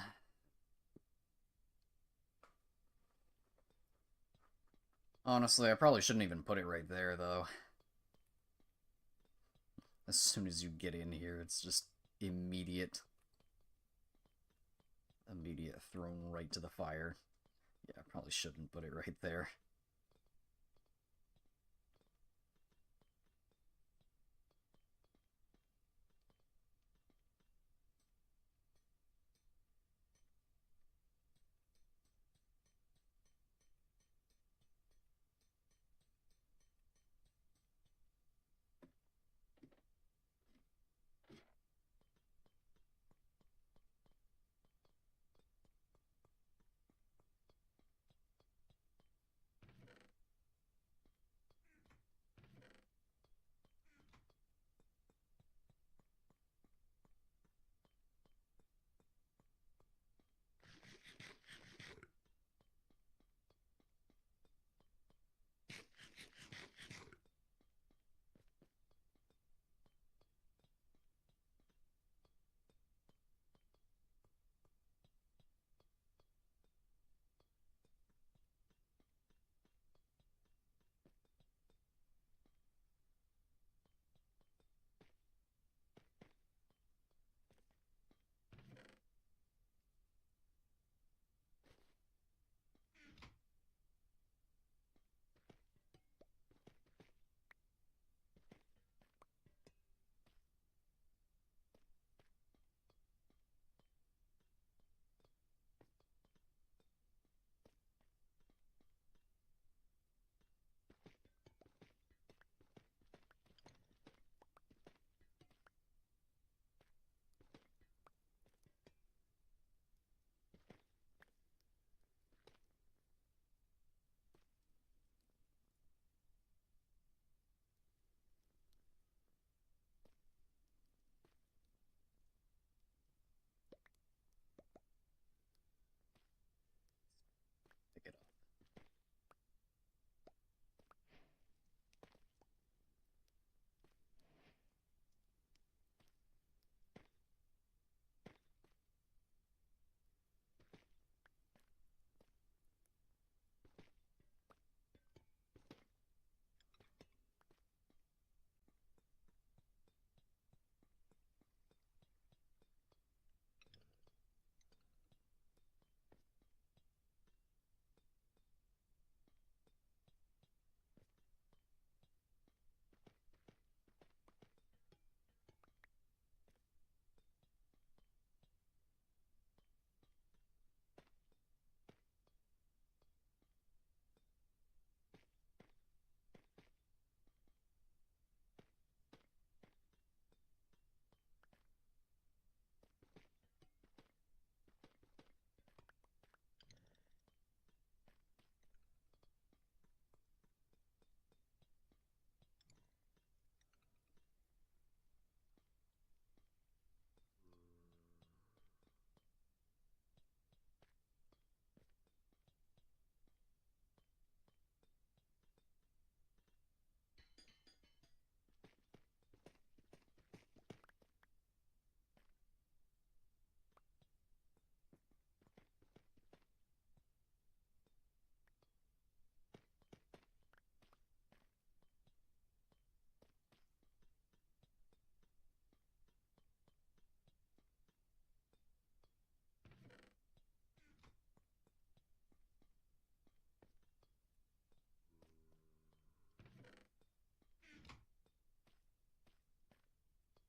S2: Honestly, I probably shouldn't even put it right there, though. As soon as you get in here, it's just immediate. Immediate thrown right to the fire. Yeah, I probably shouldn't put it right there.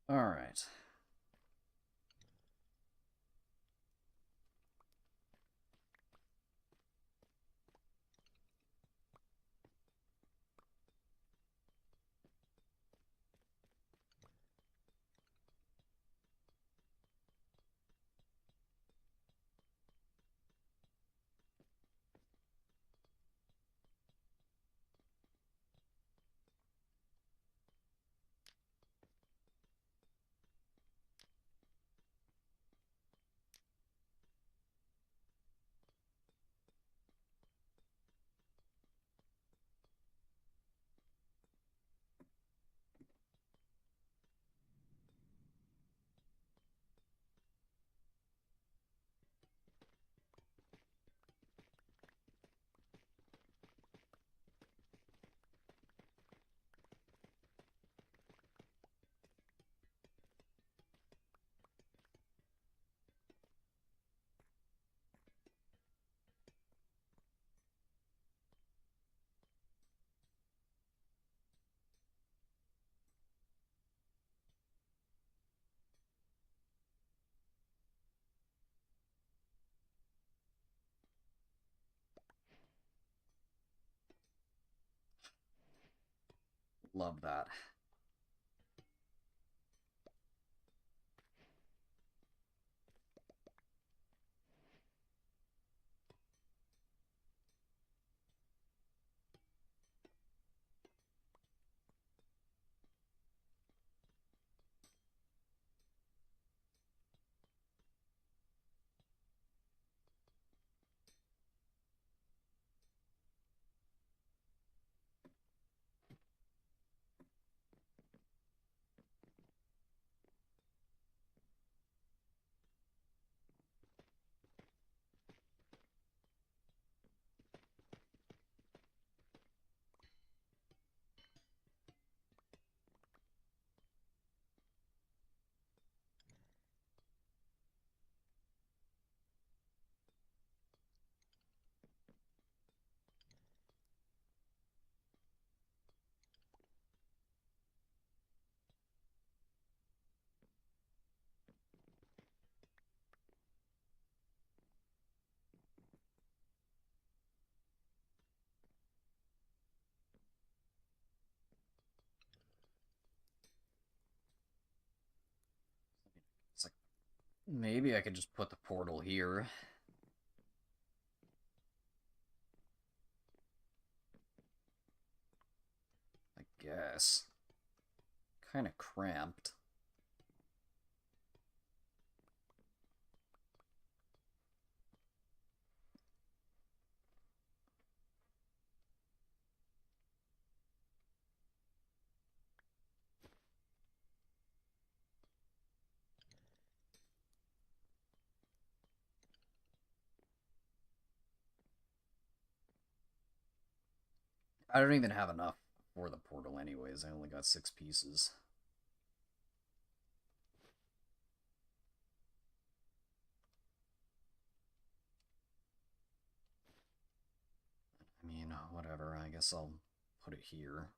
S2: Alright. Love that. It's like, maybe I could just put the portal here. I guess. Kind of cramped. I don't even have enough for the portal anyways. I only got 6 pieces. I mean, whatever. I guess I'll put it here.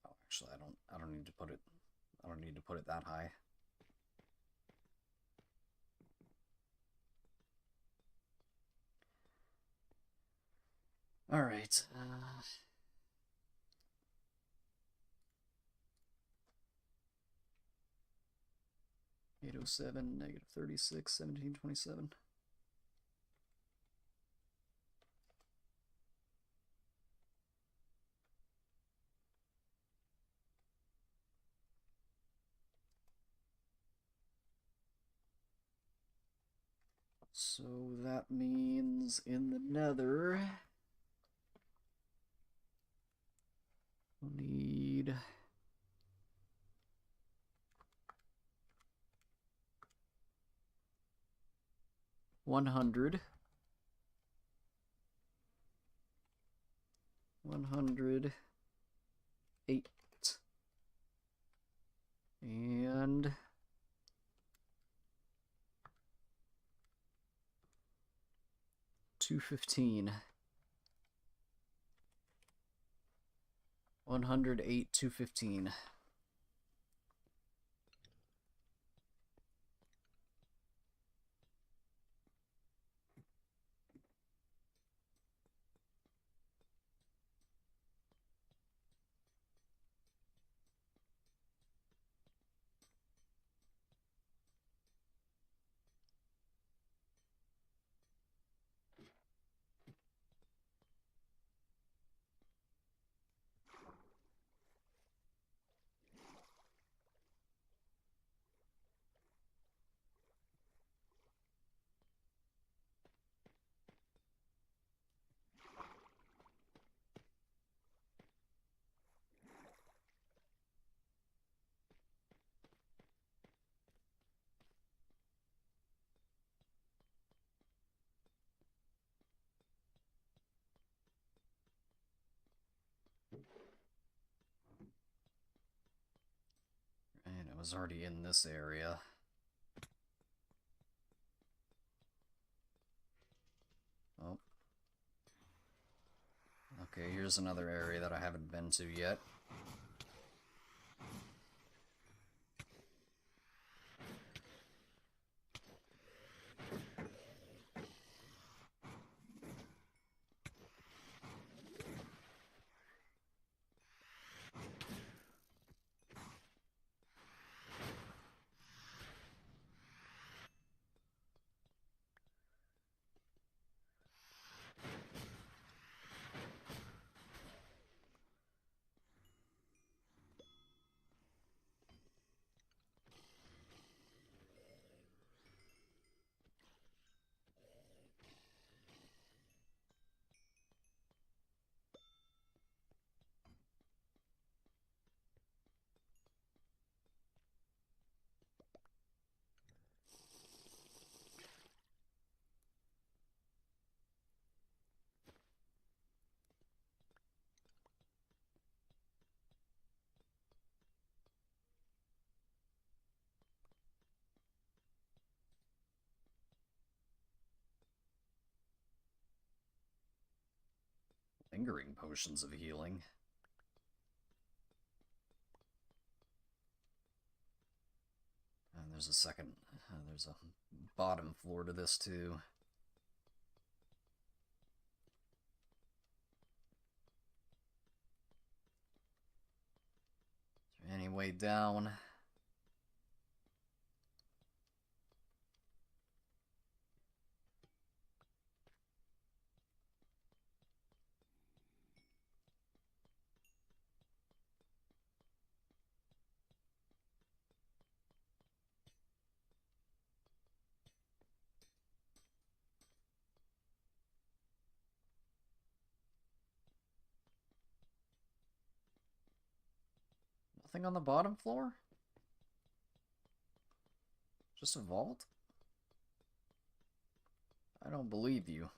S2: Oh, actually, I don't need to put it. I don't need to put it that high. All right. 807, negative 36, 1727. So that means in the nether, we'll need 100. 108. And 215. 108, 215. And it was already in this area. Oh. Okay, here's another area that I haven't been to yet. Lingering potions of healing. And there's a second, there's a bottom floor to this too. Is there any way down? Nothing on the bottom floor? Just a vault? I don't believe you.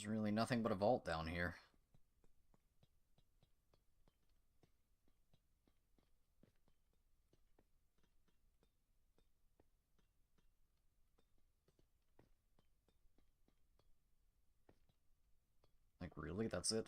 S2: There's really nothing but a vault down here. Like, really? That's it?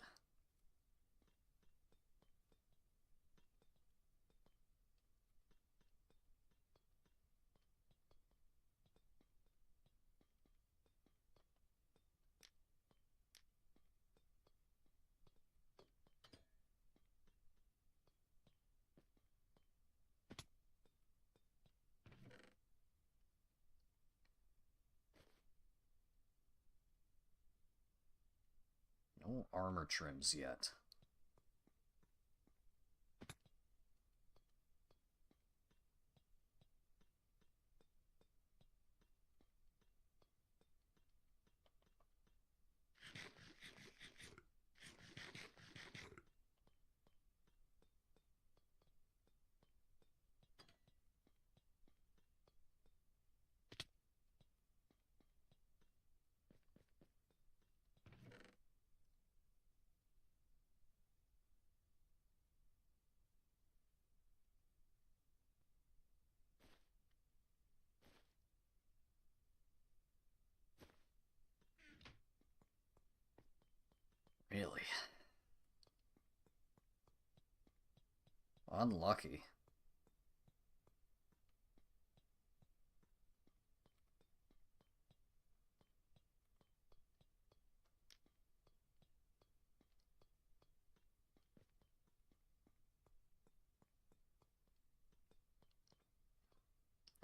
S2: No armor trims yet. Really? Unlucky.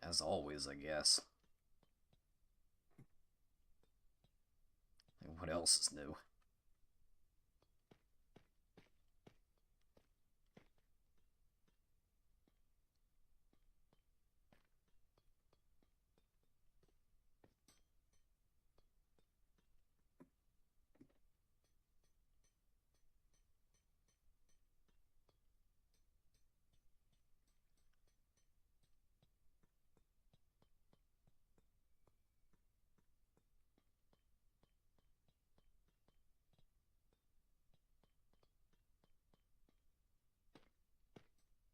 S2: As always, I guess. What else is new?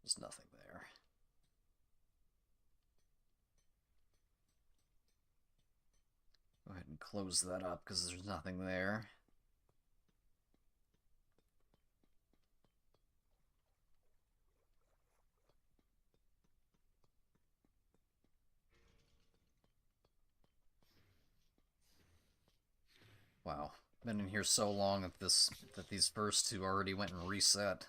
S2: There's nothing there. Go ahead and close that up because there's nothing there. Wow, been in here so long that these first two already went and reset.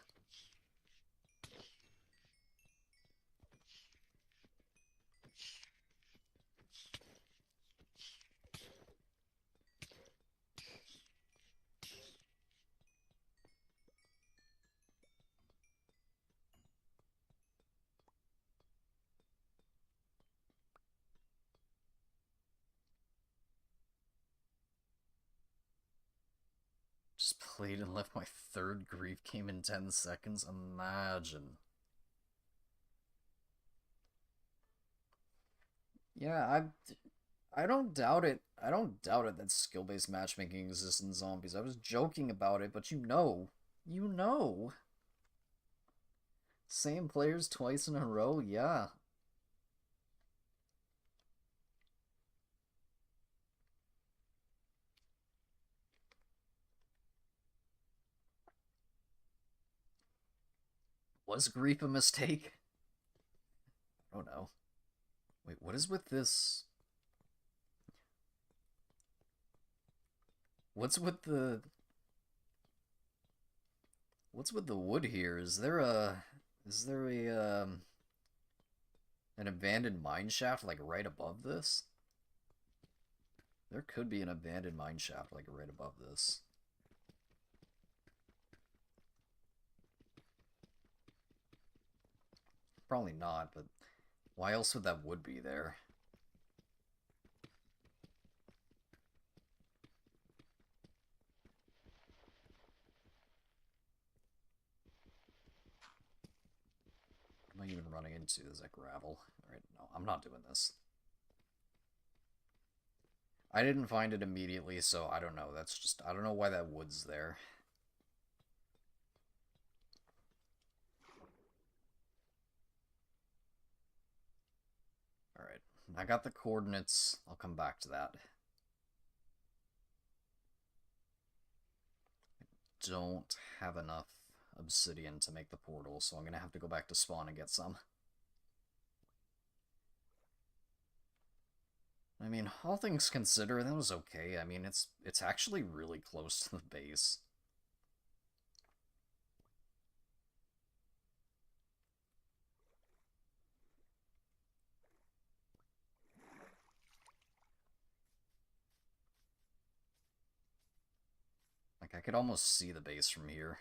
S2: Just played and left my third grief came in 10 seconds. Imagine. Yeah, I don't doubt it. I don't doubt it that skill-based matchmaking exists in zombies. I was joking about it, but you know. You know. Same players twice in a row? Yeah. Was grief a mistake? I don't know. Wait, what is with this? What's with the... What's with the wood here? Is there a... Is there an abandoned mine shaft, like, right above this? There could be an abandoned mine shaft, like, right above this. Probably not, but why else would that wood be there? What am I even running into? Is that gravel? Alright, no, I'm not doing this. I didn't find it immediately, so I don't know. That's just... I don't know why that wood's there. Alright, I got the coordinates. I'll come back to that. I don't have enough obsidian to make the portal, so I'm gonna have to go back to spawn and get some. I mean, all things considered, that was okay. I mean, it's actually really close to the base. Like, I could almost see the base from here.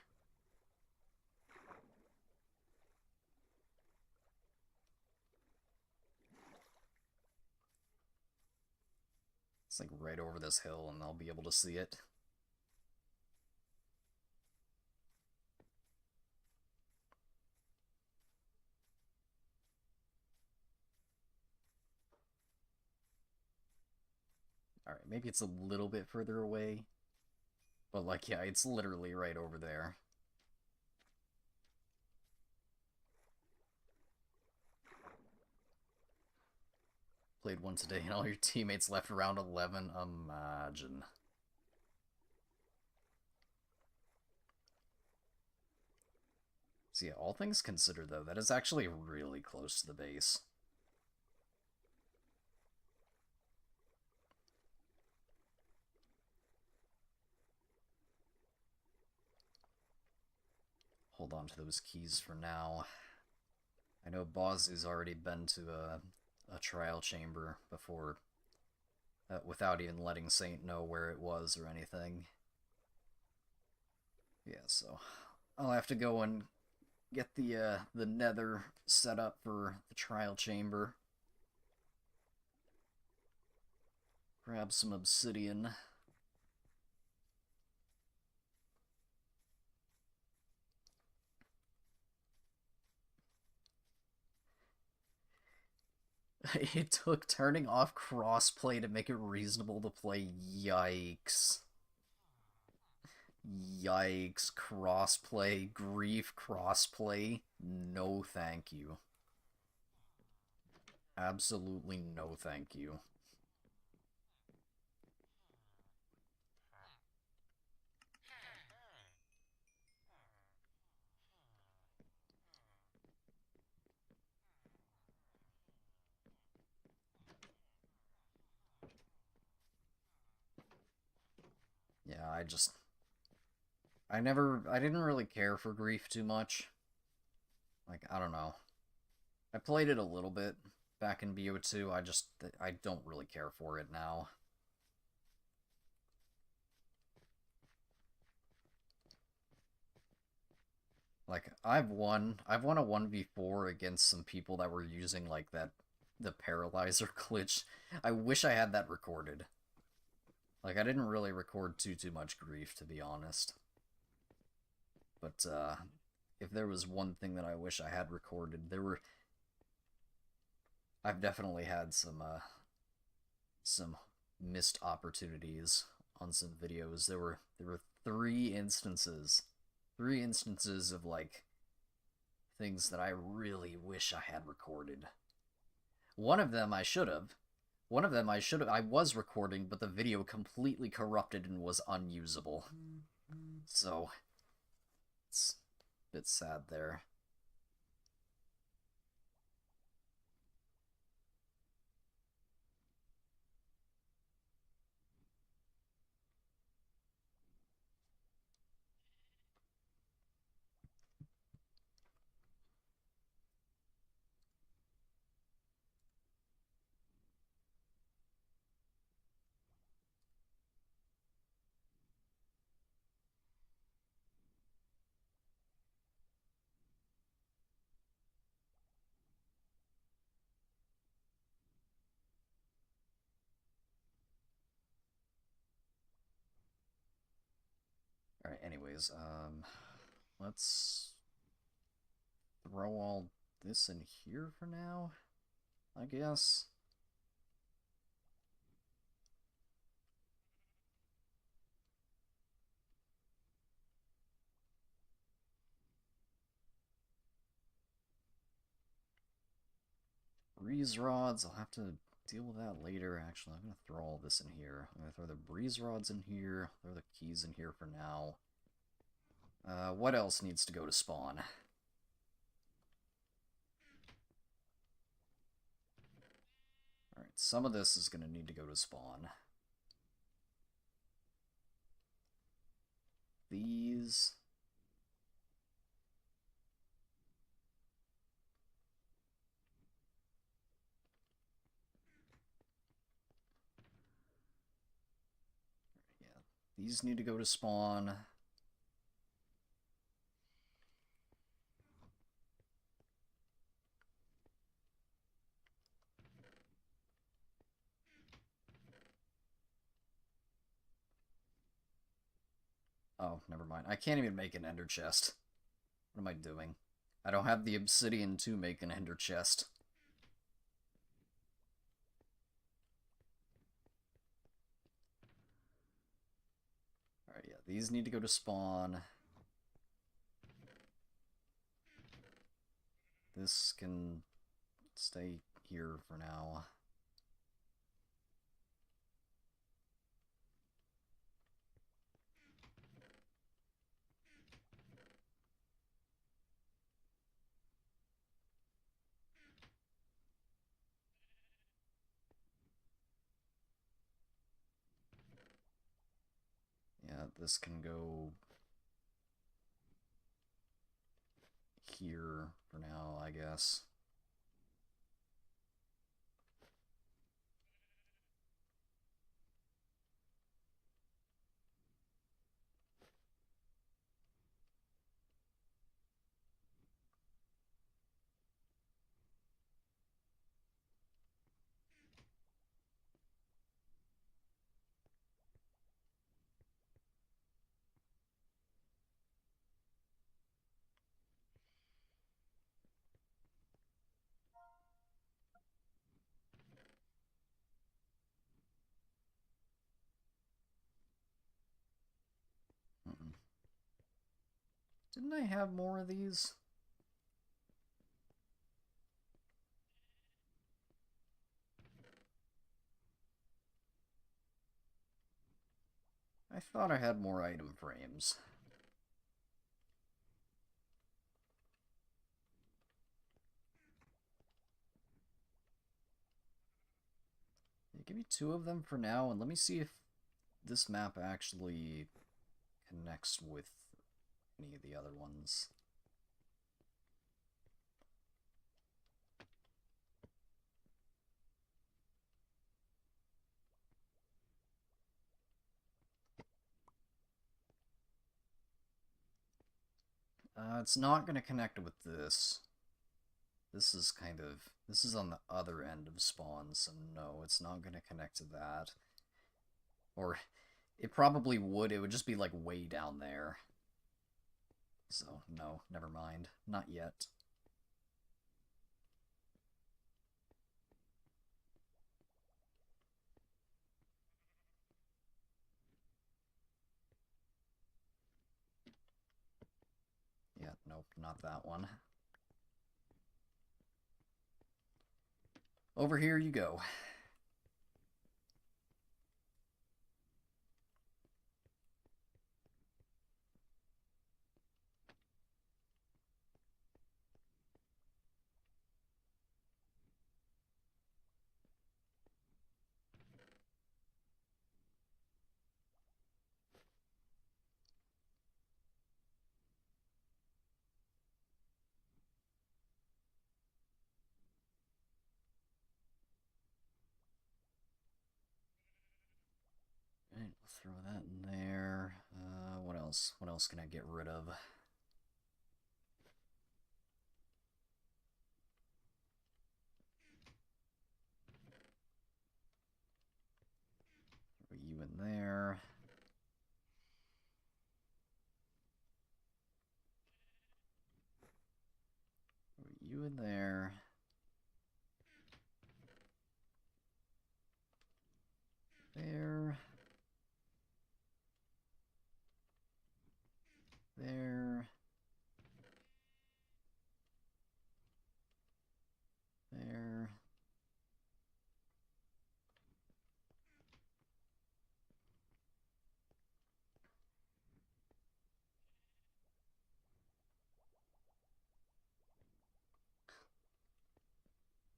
S2: It's like right over this hill, and I'll be able to see it. Alright, maybe it's a little bit further away. But, like, yeah, it's literally right over there. Played one today, and all your teammates left around 11. Imagine. So yeah, all things considered, though, that is actually really close to the base. Hold on to those keys for now. I know Bozzy's already been to a trial chamber before, without even letting Saint know where it was or anything. Yeah, so I'll have to go and get the nether set up for the trial chamber. Grab some obsidian. It took turning off crossplay to make it reasonable to play. Yikes. Yikes. Crossplay. Grief crossplay. No thank you. Absolutely no thank you. Yeah, I didn't really care for Grief too much. Like, I don't know. I played it a little bit back in BO2, I don't really care for it now. Like, I've won a 1v4 against some people that were using, like, the paralyzer glitch. I wish I had that recorded. Like, I didn't really record too much Grief, to be honest. But, if there was one thing that I wish I had recorded, I've definitely had some missed opportunities on some videos. There were three instances of, like, things that I really wish I had recorded. One of them I should have. I was recording, but the video completely corrupted and was unusable. So, it's a bit sad there. Alright, anyways, let's throw all this in here for now, I guess. Breeze rods, I'll have to deal with that later. Actually, I'm going to throw all this in here. I'm going to throw the breeze rods in here, throw the keys in here for now. What else needs to go to spawn? Alright, some of this is going to need to go to spawn. These... yeah, These need to go to spawn. Oh, never mind. I can't even make an ender chest. What am I doing? I don't have the obsidian to make an ender chest. Alright, yeah, these need to go to spawn. This can stay here for now. Yeah, this can go here for now, I guess. Didn't I have more of these? I thought I had more item frames. Yeah, give me 2 of them for now, and let me see if this map actually connects with any of the other ones. It's not going to connect with this. This is on the other end of spawn, so no, it's not going to connect to that. Or, it probably would, it would just be like way down there. So, no, never mind. Not yet. Yeah, nope, not that one. Over here you go. Alright, we'll throw that in there. What else? What else can I get rid of? Throw you in there. Throw you in there. There. There. There.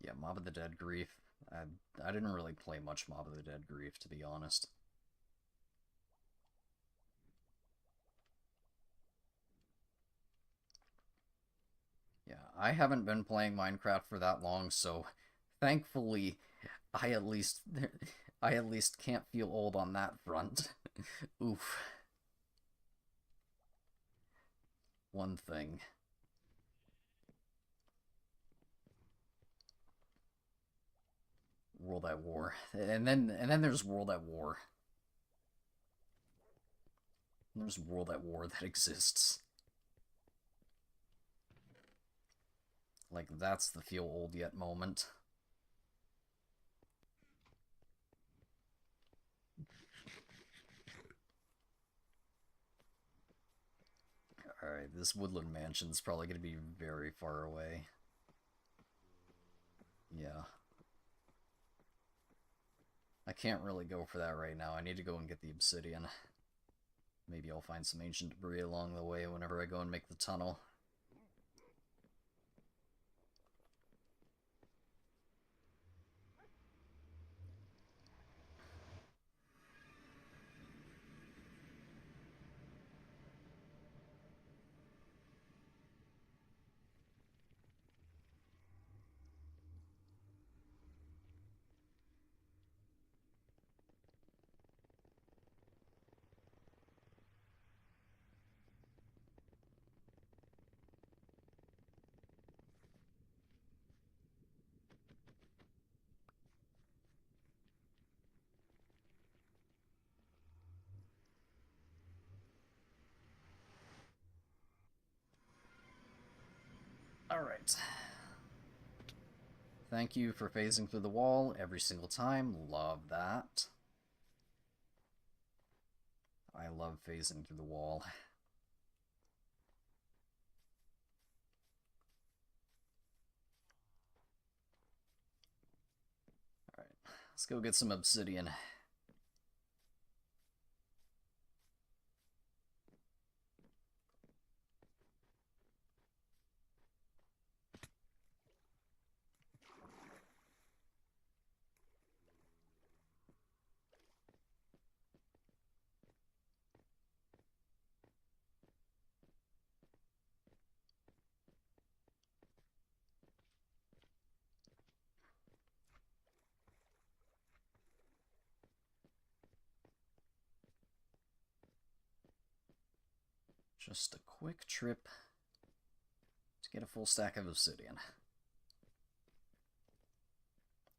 S2: Yeah, Mob of the Dead Grief. I didn't really play much Mob of the Dead Grief, to be honest. Yeah, I haven't been playing Minecraft for that long, so thankfully I at least I at least can't feel old on that front. Oof. One thing. World at War. And then there's World at War. There's World at War that exists. Like, that's the feel old yet moment. Alright, this woodland mansion's probably gonna be very far away. Yeah. I can't really go for that right now. I need to go and get the obsidian. Maybe I'll find some ancient debris along the way whenever I go and make the tunnel. Alright. Thank you for phasing through the wall every single time. Love that. I love phasing through the wall. Alright, let's go get some obsidian. Just a quick trip to get a full stack of obsidian.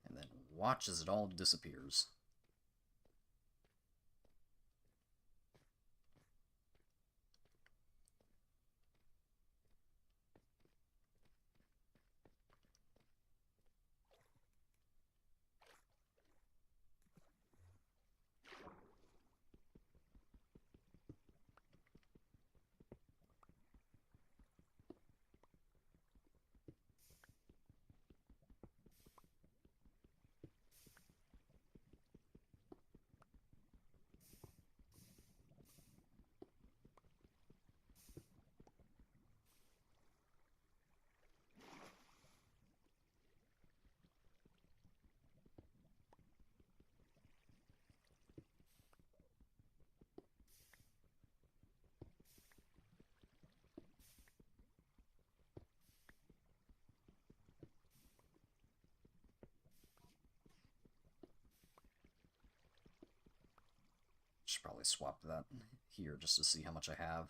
S2: And then watch as it all disappears. Should probably swap that here just to see how much I have.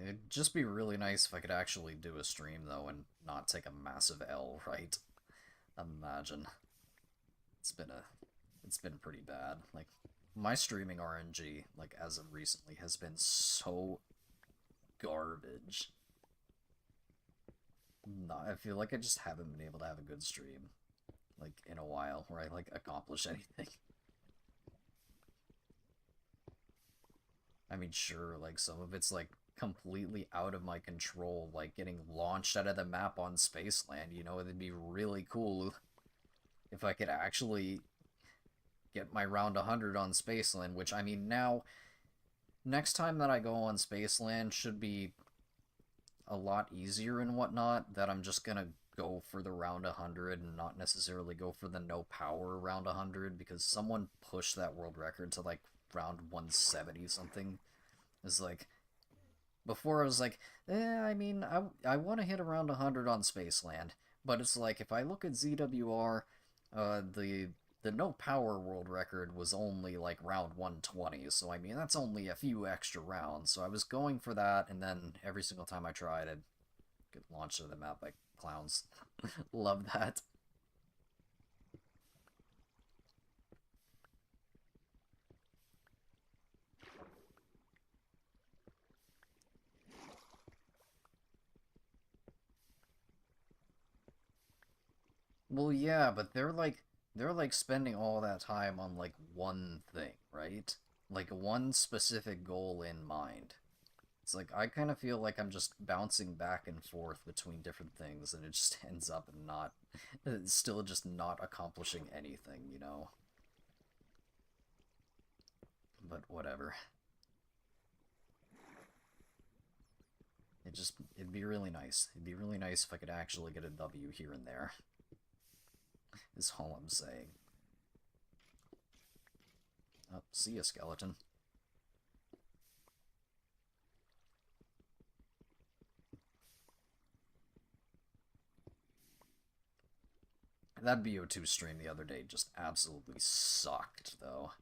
S2: It'd just be really nice if I could actually do a stream, though, and not take a massive L, right? Imagine. It's been pretty bad. Like, my streaming RNG, like, as of recently, has been so garbage. I feel like I just haven't been able to have a good stream, like, in a while, where I, like, accomplish anything. I mean, sure, like, some of it's, like, completely out of my control, like getting launched out of the map on Spaceland, you know, it'd be really cool. if I could actually get my round 100 on Spaceland, which I mean now, next time that I go on Spaceland should be a lot easier and whatnot, that I'm just gonna go for the round 100 and not necessarily go for the no power round 100, because someone pushed that world record to like round 170 something. It's like, before I was like, I mean, I want to hit around 100 on Spaceland, but it's like, if I look at ZWR, the no power world record was only like round 120, so I mean, that's only a few extra rounds, so I was going for that, and then every single time I tried, I'd get launched to the map by clowns. Love that. Well, yeah, but they're like spending all that time on like one thing, right? Like one specific goal in mind. It's like I kind of feel like I'm just bouncing back and forth between different things, and it just ends up not, still just not accomplishing anything, you know? But whatever. It'd be really nice. It'd be really nice if I could actually get a W here and there, is all I'm saying. Oh, see ya, skeleton. That BO2 stream the other day just absolutely sucked, though.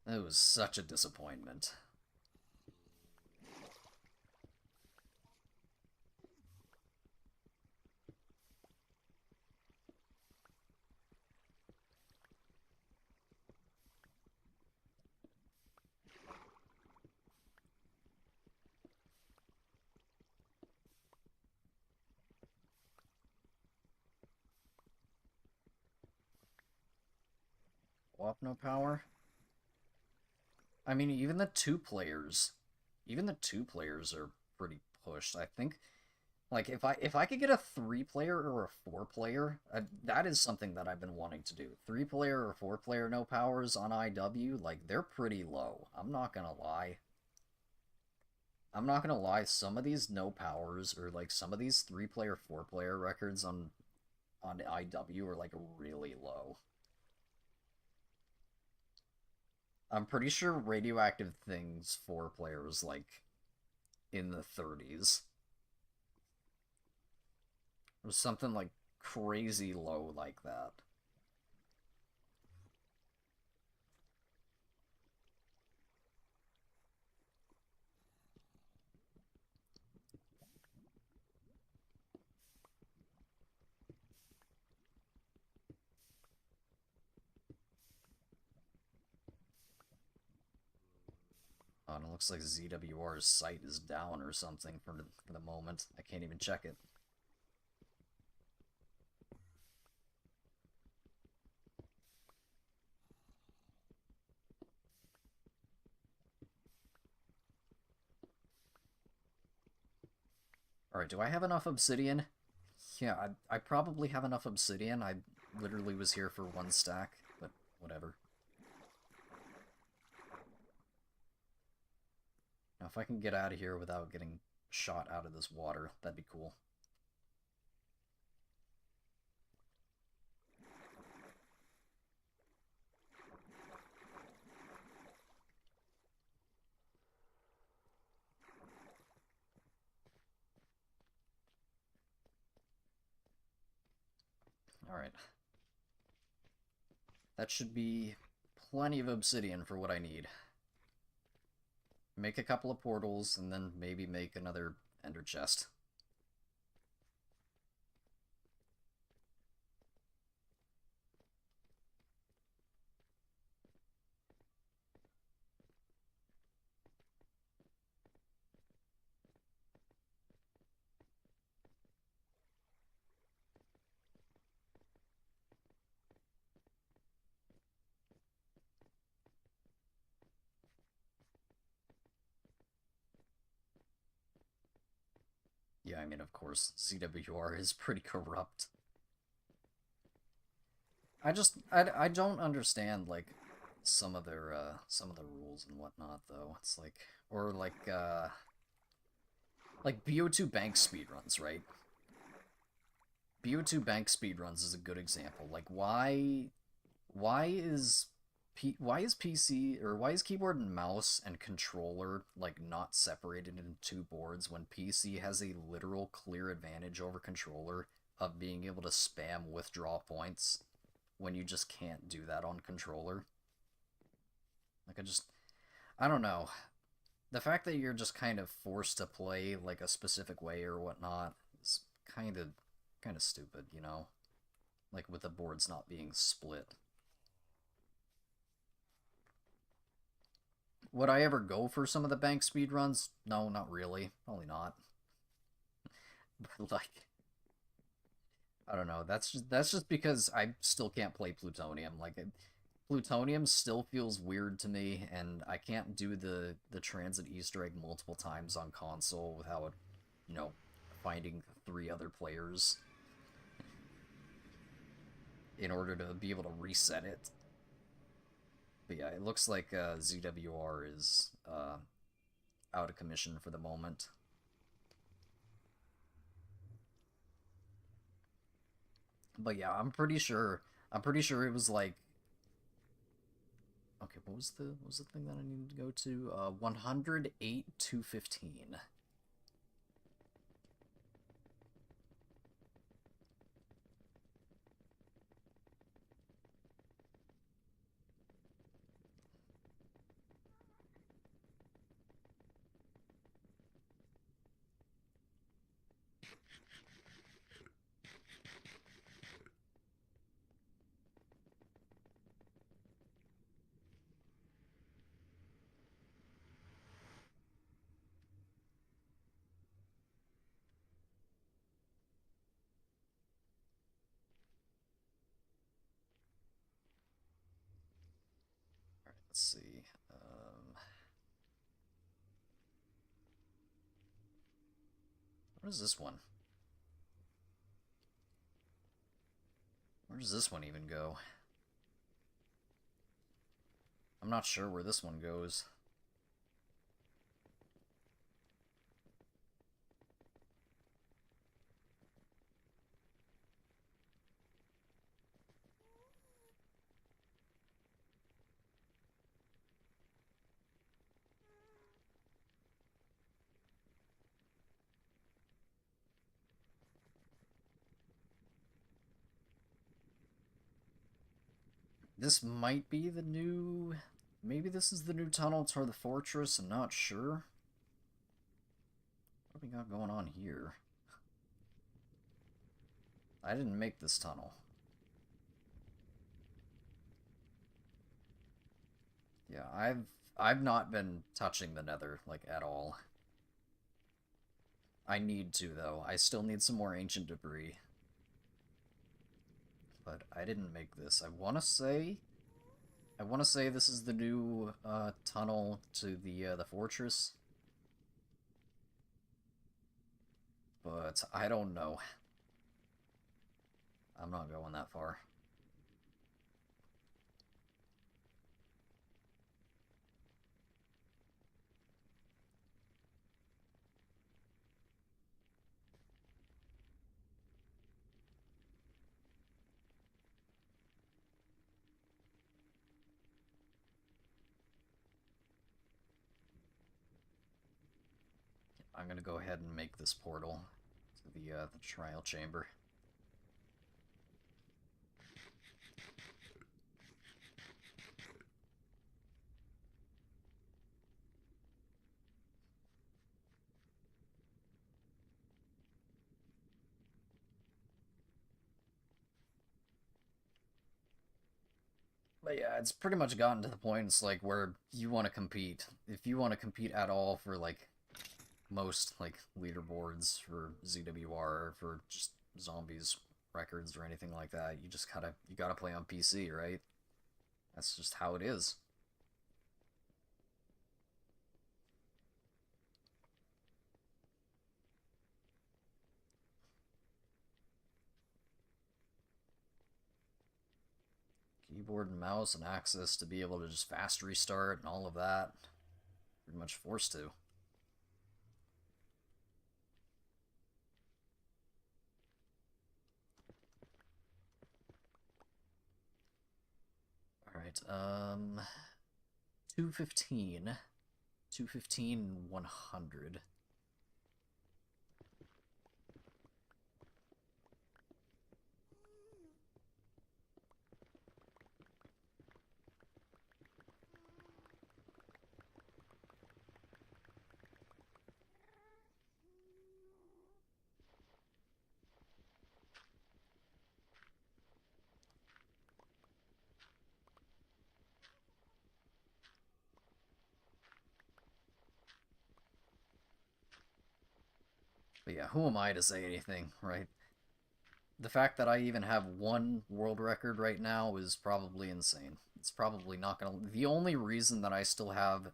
S2: It was such a disappointment. Wapno power? I mean, even the two players are pretty pushed. I think, like, if I could get a 3-player or a 4-player, that is something that I've been wanting to do. 3-player or 4-player no powers on IW, like, they're pretty low. I'm not gonna lie. I'm not gonna lie. Some of these no powers, or like some of these 3-player, 4-player records on IW are like really low. I'm pretty sure Radioactive Things 4-player was like in the 30s. Or something like crazy low like that. Oh, and it looks like ZWR's site is down or something for the moment. I can't even check it. Alright, do I have enough obsidian? Yeah, I probably have enough obsidian. I literally was here for 1 stack, but whatever. Now, if I can get out of here without getting shot out of this water, that'd be cool. Alright. That should be plenty of obsidian for what I need. Make a couple of portals, and then maybe make another ender chest. I mean, of course, ZWR is pretty corrupt. I don't understand, like, some of some of the rules and whatnot, though. It's like, or like BO2 bank speedruns, right? BO2 bank speedruns is a good example. Like, why is why is PC, or why is keyboard and mouse and controller like not separated into two boards when PC has a literal clear advantage over controller of being able to spam withdraw points when you just can't do that on controller? Like, I don't know. The fact that you're just kind of forced to play like a specific way or whatnot is kind of stupid, you know? Like with the boards not being split. Would I ever go for some of the bank speed runs? No, not really. Probably not. But like, I don't know. That's just because I still can't play Plutonium. Like, Plutonium still feels weird to me, and I can't do the transit Easter egg multiple times on console without, you know, finding 3 other players in order to be able to reset it. But yeah, it looks like ZWR is out of commission for the moment. But yeah, I'm pretty sure it was like, okay, what was the thing that I needed to go to? 108 to 15. Alright, let's see. What is this one? Where does this one even go? I'm not sure where this one goes. This might be the new... Maybe this is the new tunnel toward the fortress, I'm not sure. What do we got going on here? I didn't make this tunnel. Yeah, I've not been touching the nether, like, at all. I need to, though. I still need some more ancient debris. But I didn't make this. I want to say this is the new tunnel to the fortress. But I don't know. I'm not going that far. I'm gonna go ahead and make this portal to the trial chamber. But yeah, it's pretty much gotten to the point, it's like, where you want to compete. If you want to compete at all for, like, most, like, leaderboards for ZWR, or for just zombies records or anything like that, you gotta play on PC, right? That's just how it is. Keyboard and mouse and access to be able to just fast restart and all of that. Pretty much forced to. Alright, 215. 215, 100. But yeah, who am I to say anything, right? The fact that I even have one world record right now is probably insane. It's probably not gonna... The only reason that I still have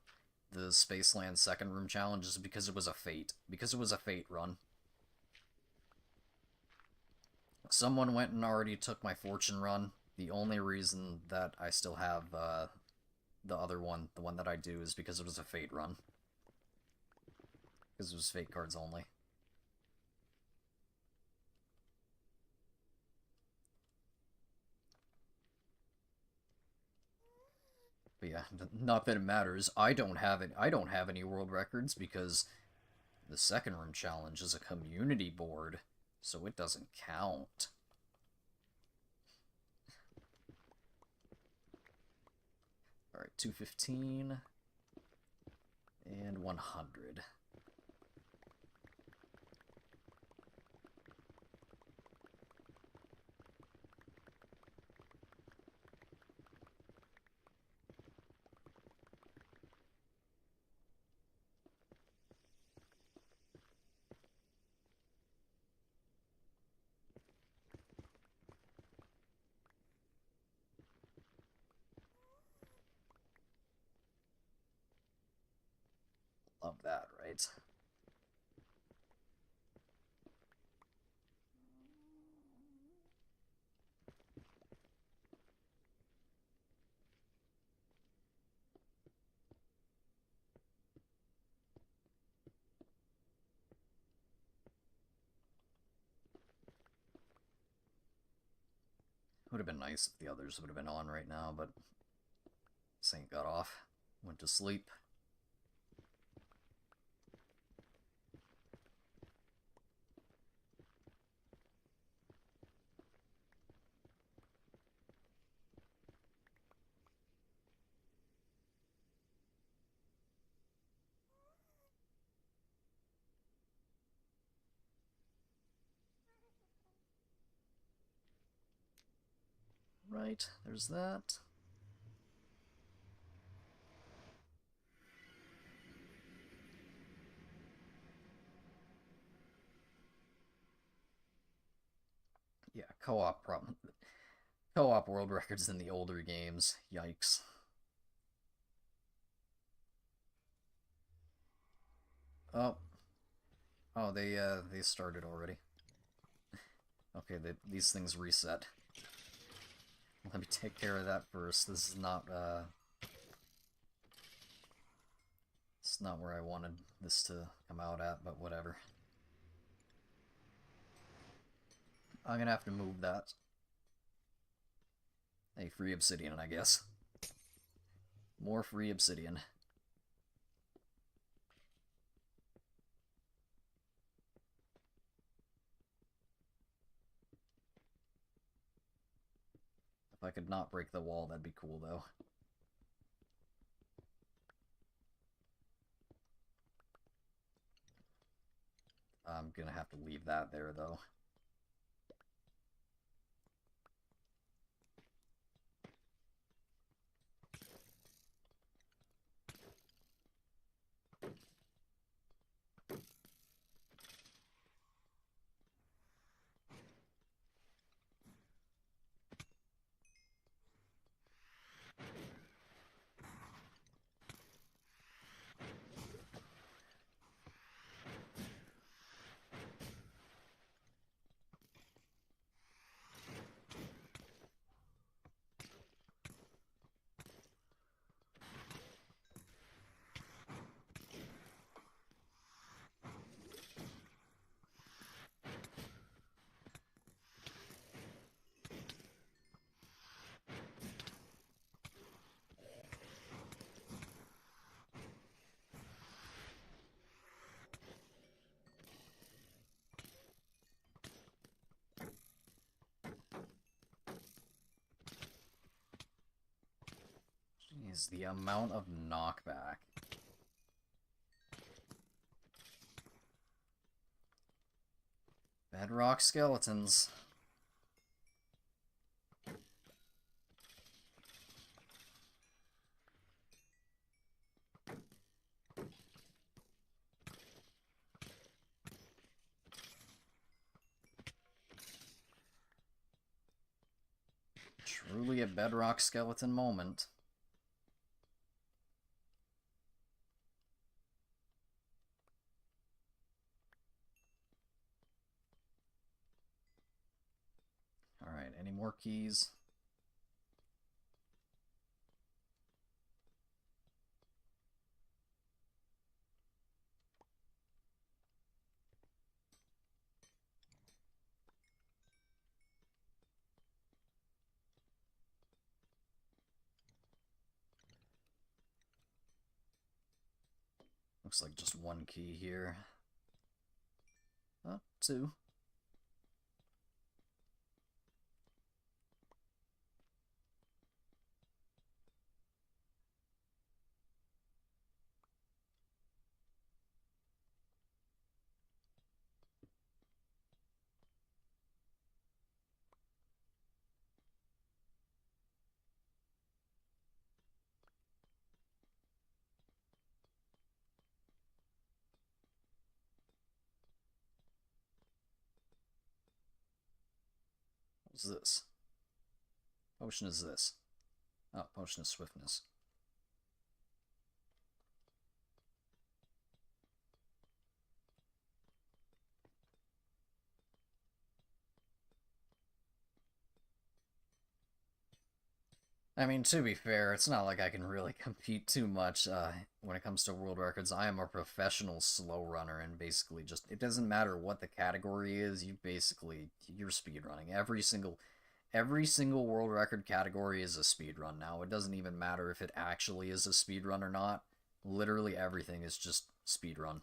S2: the Spaceland second room challenge is because it was a fate. Because it was a fate run. Someone went and already took my fortune run. The only reason that I still have the other one, the one that I do, is because it was a fate run. Because it was fate cards only. But yeah, not that it matters. I don't have it. I don't have any world records because the second room challenge is a community board, so it doesn't count. All right, 215 and 100. Love that, right? Would have been nice if the others would have been on right now, but Saint got off, went to sleep. Right, there's that. Yeah, co-op problem. Co-op world records in the older games. Yikes. Oh. Oh, they started already. Okay, these things reset. Let me take care of that first. This is not it's not where I wanted this to come out at, but whatever. I'm gonna have to move that. Hey, free obsidian, I guess. More free obsidian. If I could not break the wall, that'd be cool, though. I'm gonna have to leave that there, though. is the amount of knockback. Bedrock skeletons. Truly a bedrock skeleton moment. Alright, any more keys? Looks like just one key here. Oh, two. What's this? Potion is this. Oh, potion of swiftness. I mean, to be fair, it's not like I can really compete too much when it comes to world records. I am a professional slow runner, and basically just, it doesn't matter what the category is, you're speedrunning. Every single world record category is a speedrun now. It doesn't even matter if it actually is a speedrun or not. Literally everything is just speedrun.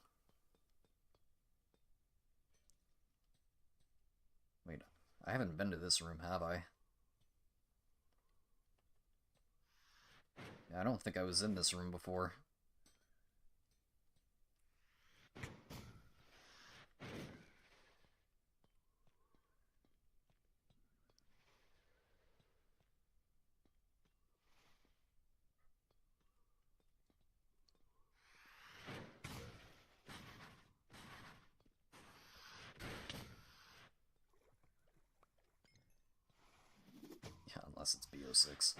S2: Wait, I haven't been to this room, have I? I don't think I was in this room before. Yeah, unless it's BO6.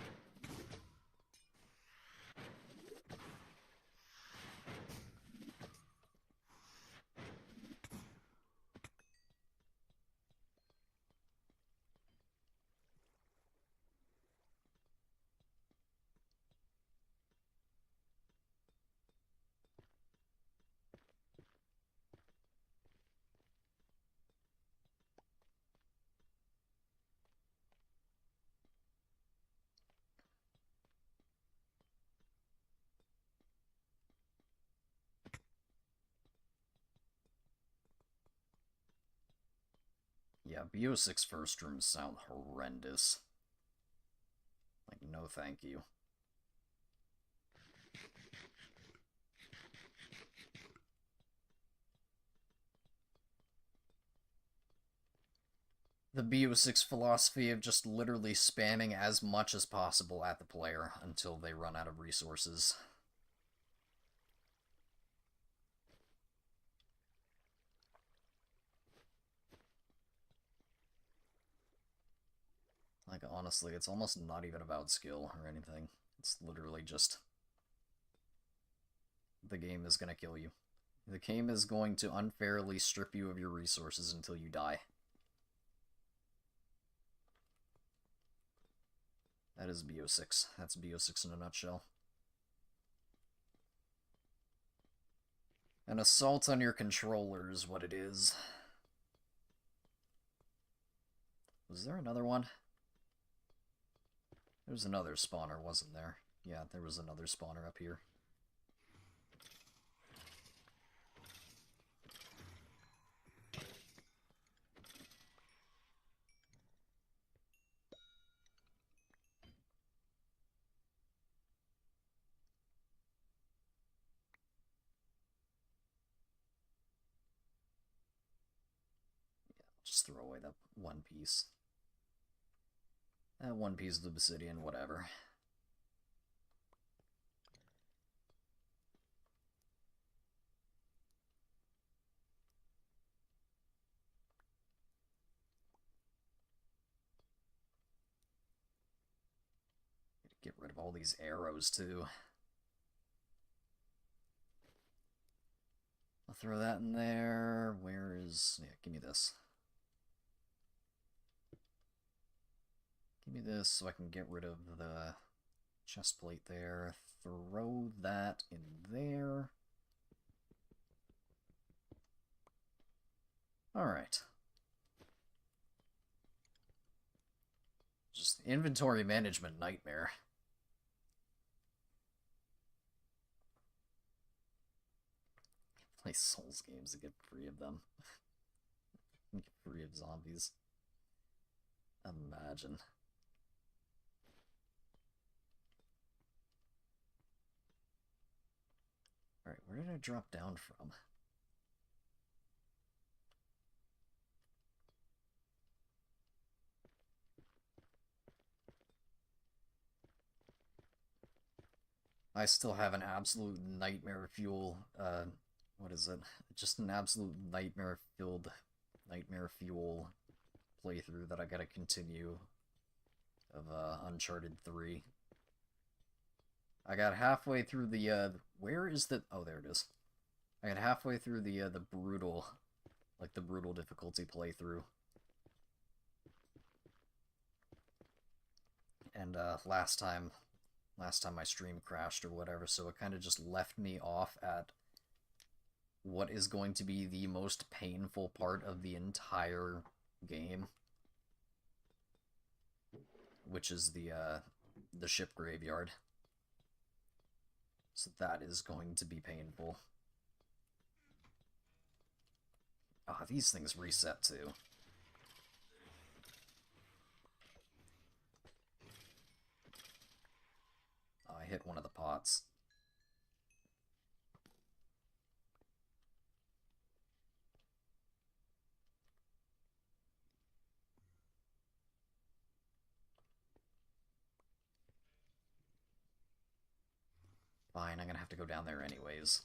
S2: Yeah, BO6 first rooms sound horrendous. Like, no thank you. The BO6 philosophy of just literally spamming as much as possible at the player until they run out of resources. Like, honestly, it's almost not even about skill or anything. It's literally just... the game is gonna kill you. The game is going to unfairly strip you of your resources until you die. That is BO6. That's BO6 in a nutshell. An assault on your controller is what it is. Was there another one? There was another spawner, wasn't there? Yeah, there was another spawner up here. throw away that one piece. That one piece of obsidian, whatever. Get rid of all these arrows, too. I'll throw that in there. Where is... Yeah, give me this. Give me this so I can get rid of the chest plate there. Throw that in there. Alright. Just inventory management nightmare. Play Souls games to get free of them. Get free of zombies. Imagine. Alright, where did I drop down from? I still have an absolute nightmare fuel, what is it? Just an absolute nightmare-filled, nightmare fuel playthrough that I gotta continue of, Uncharted 3. I got halfway through the, where is the... Oh, there it is. I got halfway through the brutal, like, the brutal difficulty playthrough. And, last time my stream crashed or whatever, so it kind of just left me off at what is going to be the most painful part of the entire game, which is the ship graveyard. So that is going to be painful. Ah, these things reset too. Oh, I hit one of the pots. Fine, I'm gonna have to go down there anyways.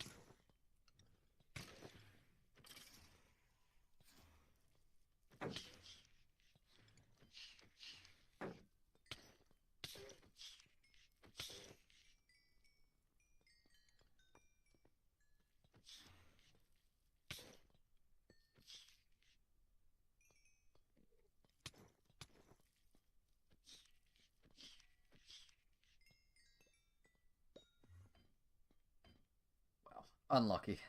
S2: Wow, unlucky.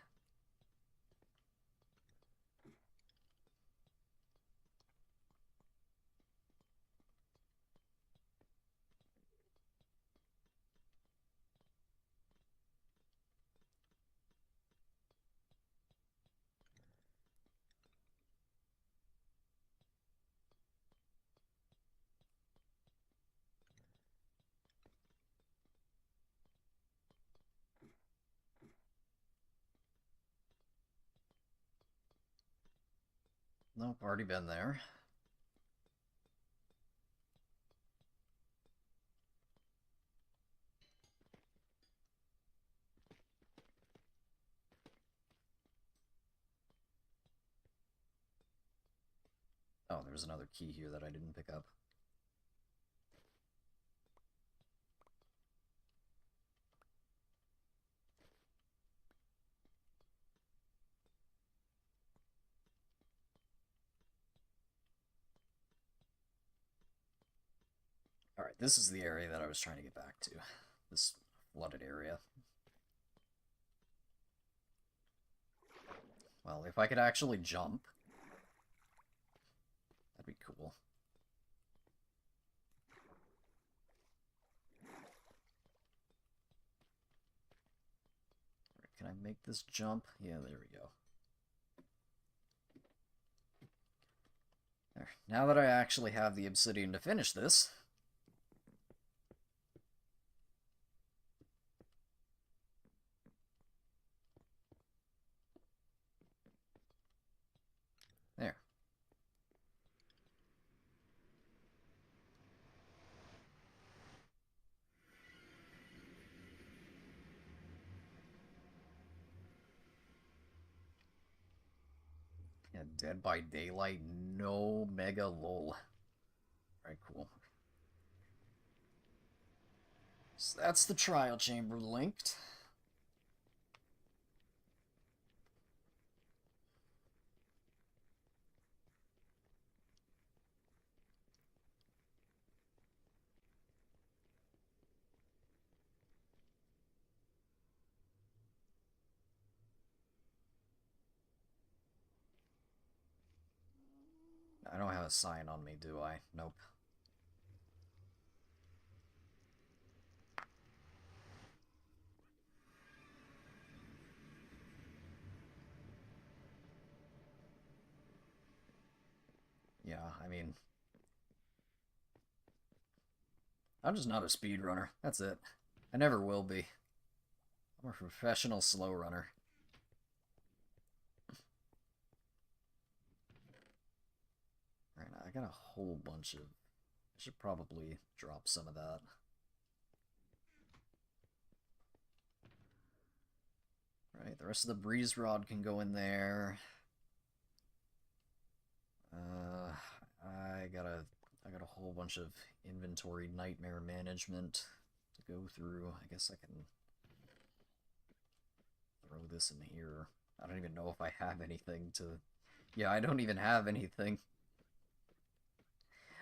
S2: Nope, already been there. Oh, there's another key here that I didn't pick up. Alright, this is the area that I was trying to get back to. This flooded area. Well, if I could actually jump, that'd be cool. Alright, can I make this jump? Yeah, there we go. There. Now that I actually have the obsidian to finish this, there. Dead by Daylight, no mega lol. Alright, cool. So that's the trial chamber linked. I don't have a sign on me, do I? Nope. Yeah, I mean, I'm just not a speedrunner. That's it. I never will be. I'm a professional slow runner. Right now, I got a whole bunch of... I should probably drop some of that. Right, the rest of the breeze rod can go in there. I got a whole bunch of inventory nightmare management to go through. I guess I can throw this in here. I don't even know if I have anything to... Yeah, I don't even have anything.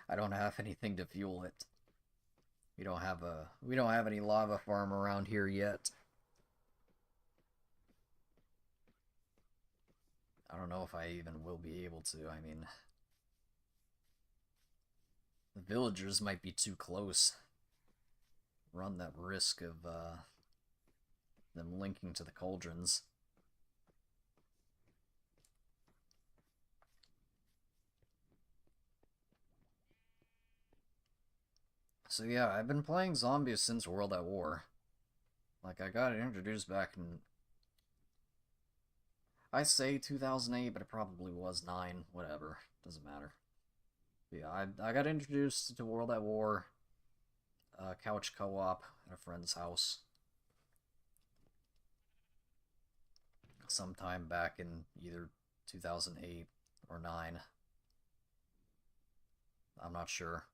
S2: I don't have anything to fuel it. We don't have any lava farm around here yet. I don't know if I even will be able to. I mean, the villagers might be too close. Run that risk of them linking to the cauldrons. So yeah, I've been playing zombies since World at War. Like, I got introduced back in... I say 2008, but it probably was 9, whatever. Doesn't matter. But yeah, I got introduced to World at War, couch co-op at a friend's house. Sometime back in either 2008 or 9. I'm not sure.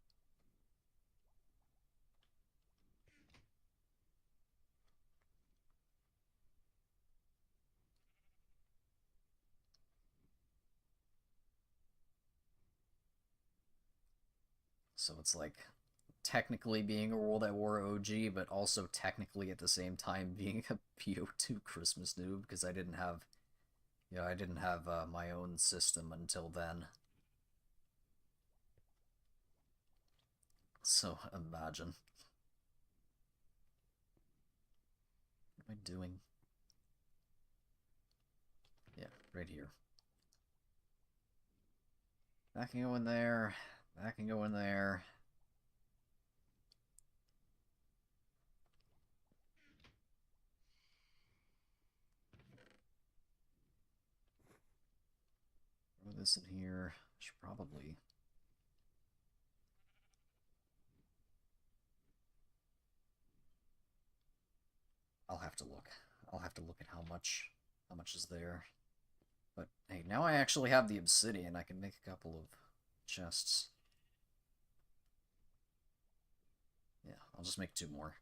S2: So it's like technically being a World at War OG, but also technically at the same time being a PO2 Christmas noob because I didn't have, my own system until then. So imagine. What am I doing? Yeah, right here. That can go in there. That can go in there. Throw this in here. Should probably... I'll have to look. I'll have to look at how much is there. But hey, now I actually have the obsidian. I can make a couple of chests. Yeah, I'll just make 2 more.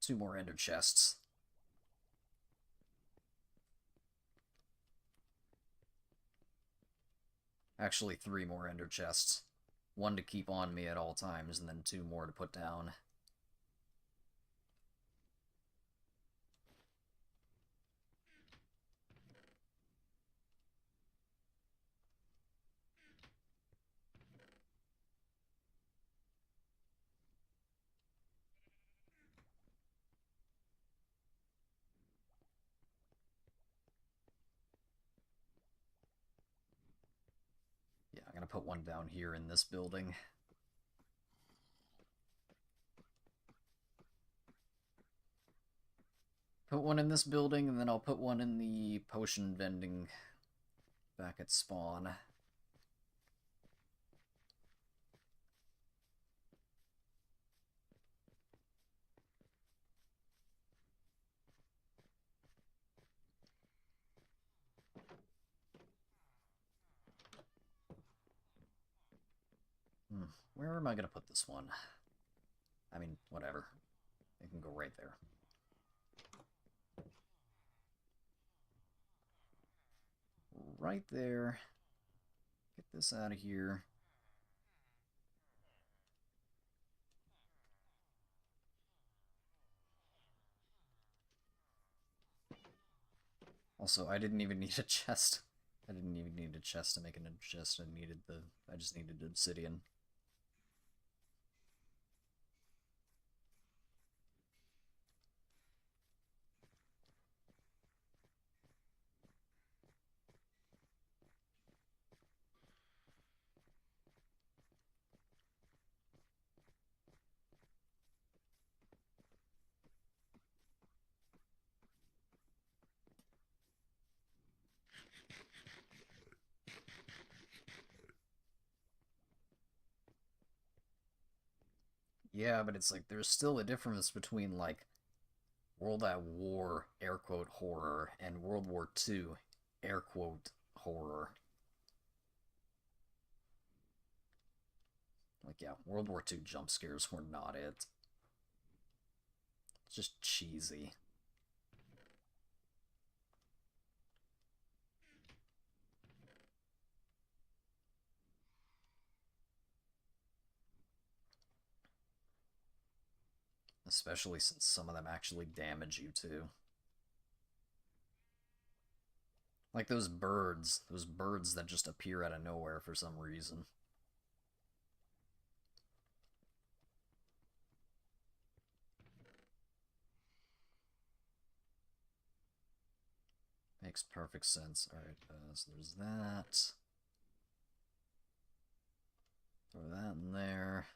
S2: Two more ender chests. Actually, 3 more ender chests. 1 to keep on me at all times, and then 2 more to put down. Yeah, I'm gonna put 1 down here in this building. Put 1 in this building, and then I'll put 1 in the potion vending back at spawn. Where am I gonna put this one? I mean, whatever. It can go right there. Right there. Get this out of here. Also, I didn't even need a chest. I didn't even need a chest to make an chest. I just needed obsidian. Yeah, but it's like there's still a difference between like World at War air quote horror and World War II air quote horror. Like yeah, World War II jump scares were not it. It's just cheesy. Especially since some of them actually damage you too. Like those birds that just appear out of nowhere for some reason. Makes perfect sense. Alright, so there's that. Throw that in there.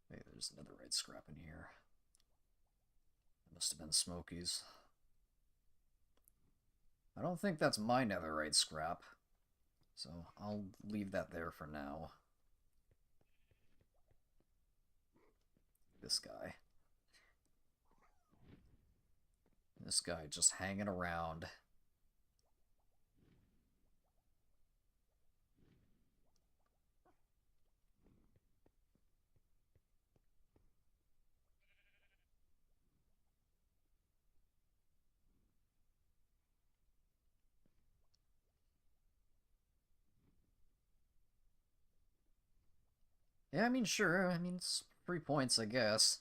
S2: Hey, there's netherite scrap in here. That must have been Smokey's. I don't think that's my netherite scrap, so I'll leave that there for now. This guy. This guy just hanging around. Yeah, I mean, sure. I mean, it's 3 points, I guess.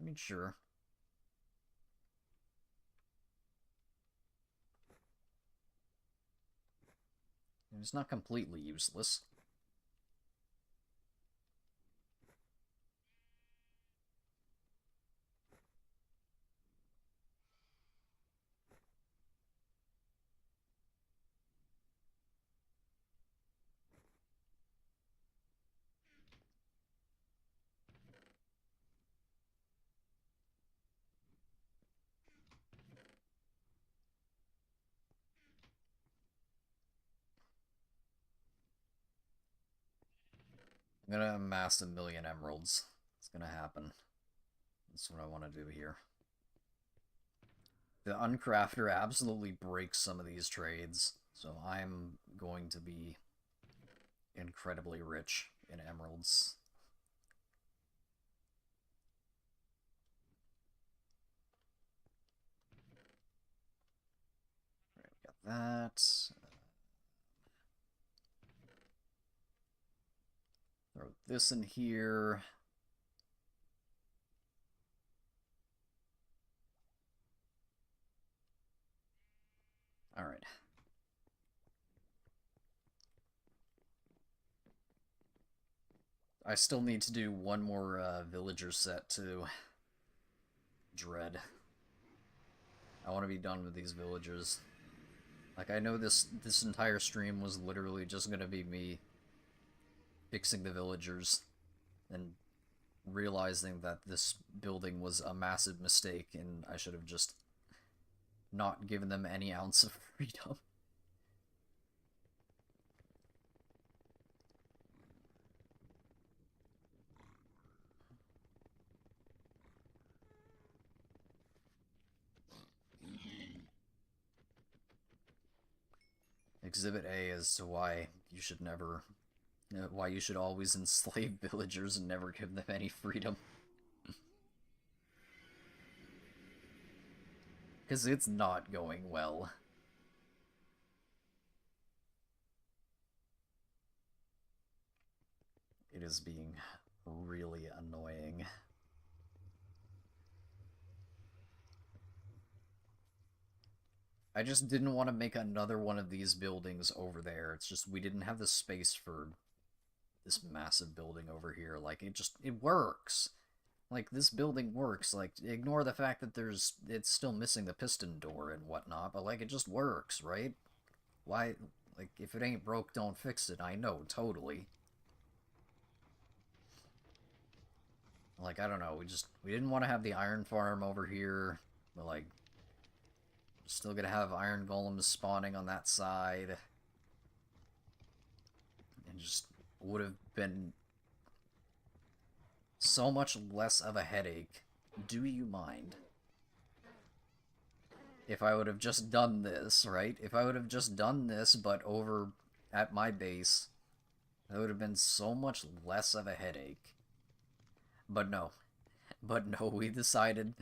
S2: I mean, sure. It's not completely useless. I'm gonna amass 1,000,000 emeralds. It's gonna happen. That's what I want to do here. The Uncrafter absolutely breaks some of these trades, so I'm going to be incredibly rich in emeralds. Alright, we got that. Throw this in here. Alright. I still need to do one more villager set to Dread. I want to be done with these villagers. Like, I know this entire stream was literally just gonna be me fixing the villagers and realizing that this building was a massive mistake and I should have just not given them any ounce of freedom. Exhibit A as to why you should never, why you should always enslave villagers and never give them any freedom. Because it's not going well. It is being really annoying. I just didn't want to make another one of these buildings over there. It's just we didn't have the space for this massive building over here. Like, it works. Like, this building works. Like, ignore the fact that it's still missing the piston door and whatnot, but, like, it just works, right? Why, like, if it ain't broke, don't fix it. I know, totally. Like, I don't know, we didn't want to have the iron farm over here, but, like, still gonna have iron golems spawning on that side. And just would have been so much less of a headache. Do you mind? If I would have just done this, right? If I would have just done this, but over at my base, that would have been so much less of a headache. But no. But no, we decided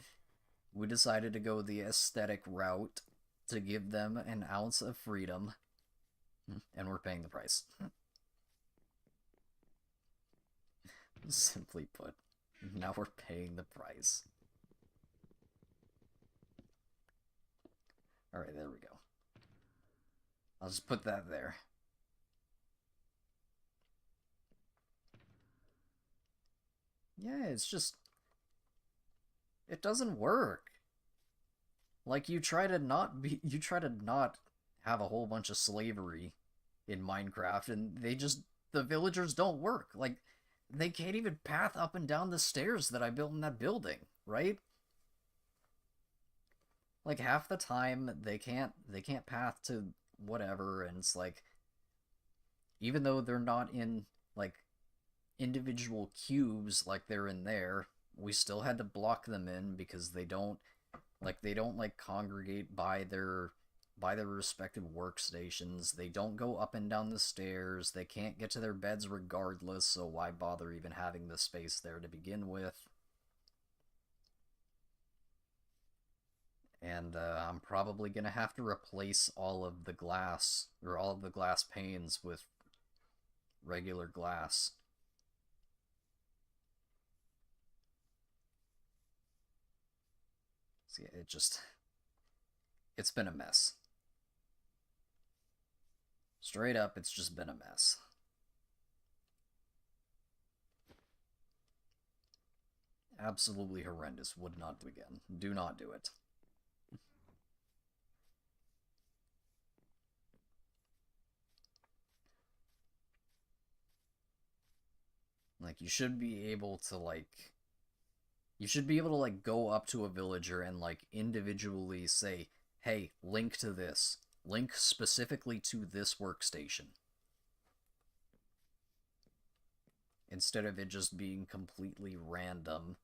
S2: to go the aesthetic route to give them an ounce of freedom. And we're paying the price. Simply put, now we're paying the price. Alright, there we go. I'll just put that there. Yeah, it's just... it doesn't work. Like, you try to not have a whole bunch of slavery in Minecraft, and the villagers don't work. Like, they can't even path up and down the stairs that I built in that building, right? Like, half the time they can't path to whatever, and it's like, even though they're not in, like, individual cubes like they're in there, we still had to block them in because they don't congregate by their respective workstations. They don't go up and down the stairs. They can't get to their beds regardless, so why bother even having the space there to begin with? And I'm probably gonna have to replace all of the glass panes with regular glass. See, it's been a mess. Straight up, it's just been a mess. Absolutely horrendous. Would not do again. Do not do it. Like, you should be able to, go up to a villager and, like, individually say, hey, link to this. Link specifically to this workstation. Instead of it just being completely random,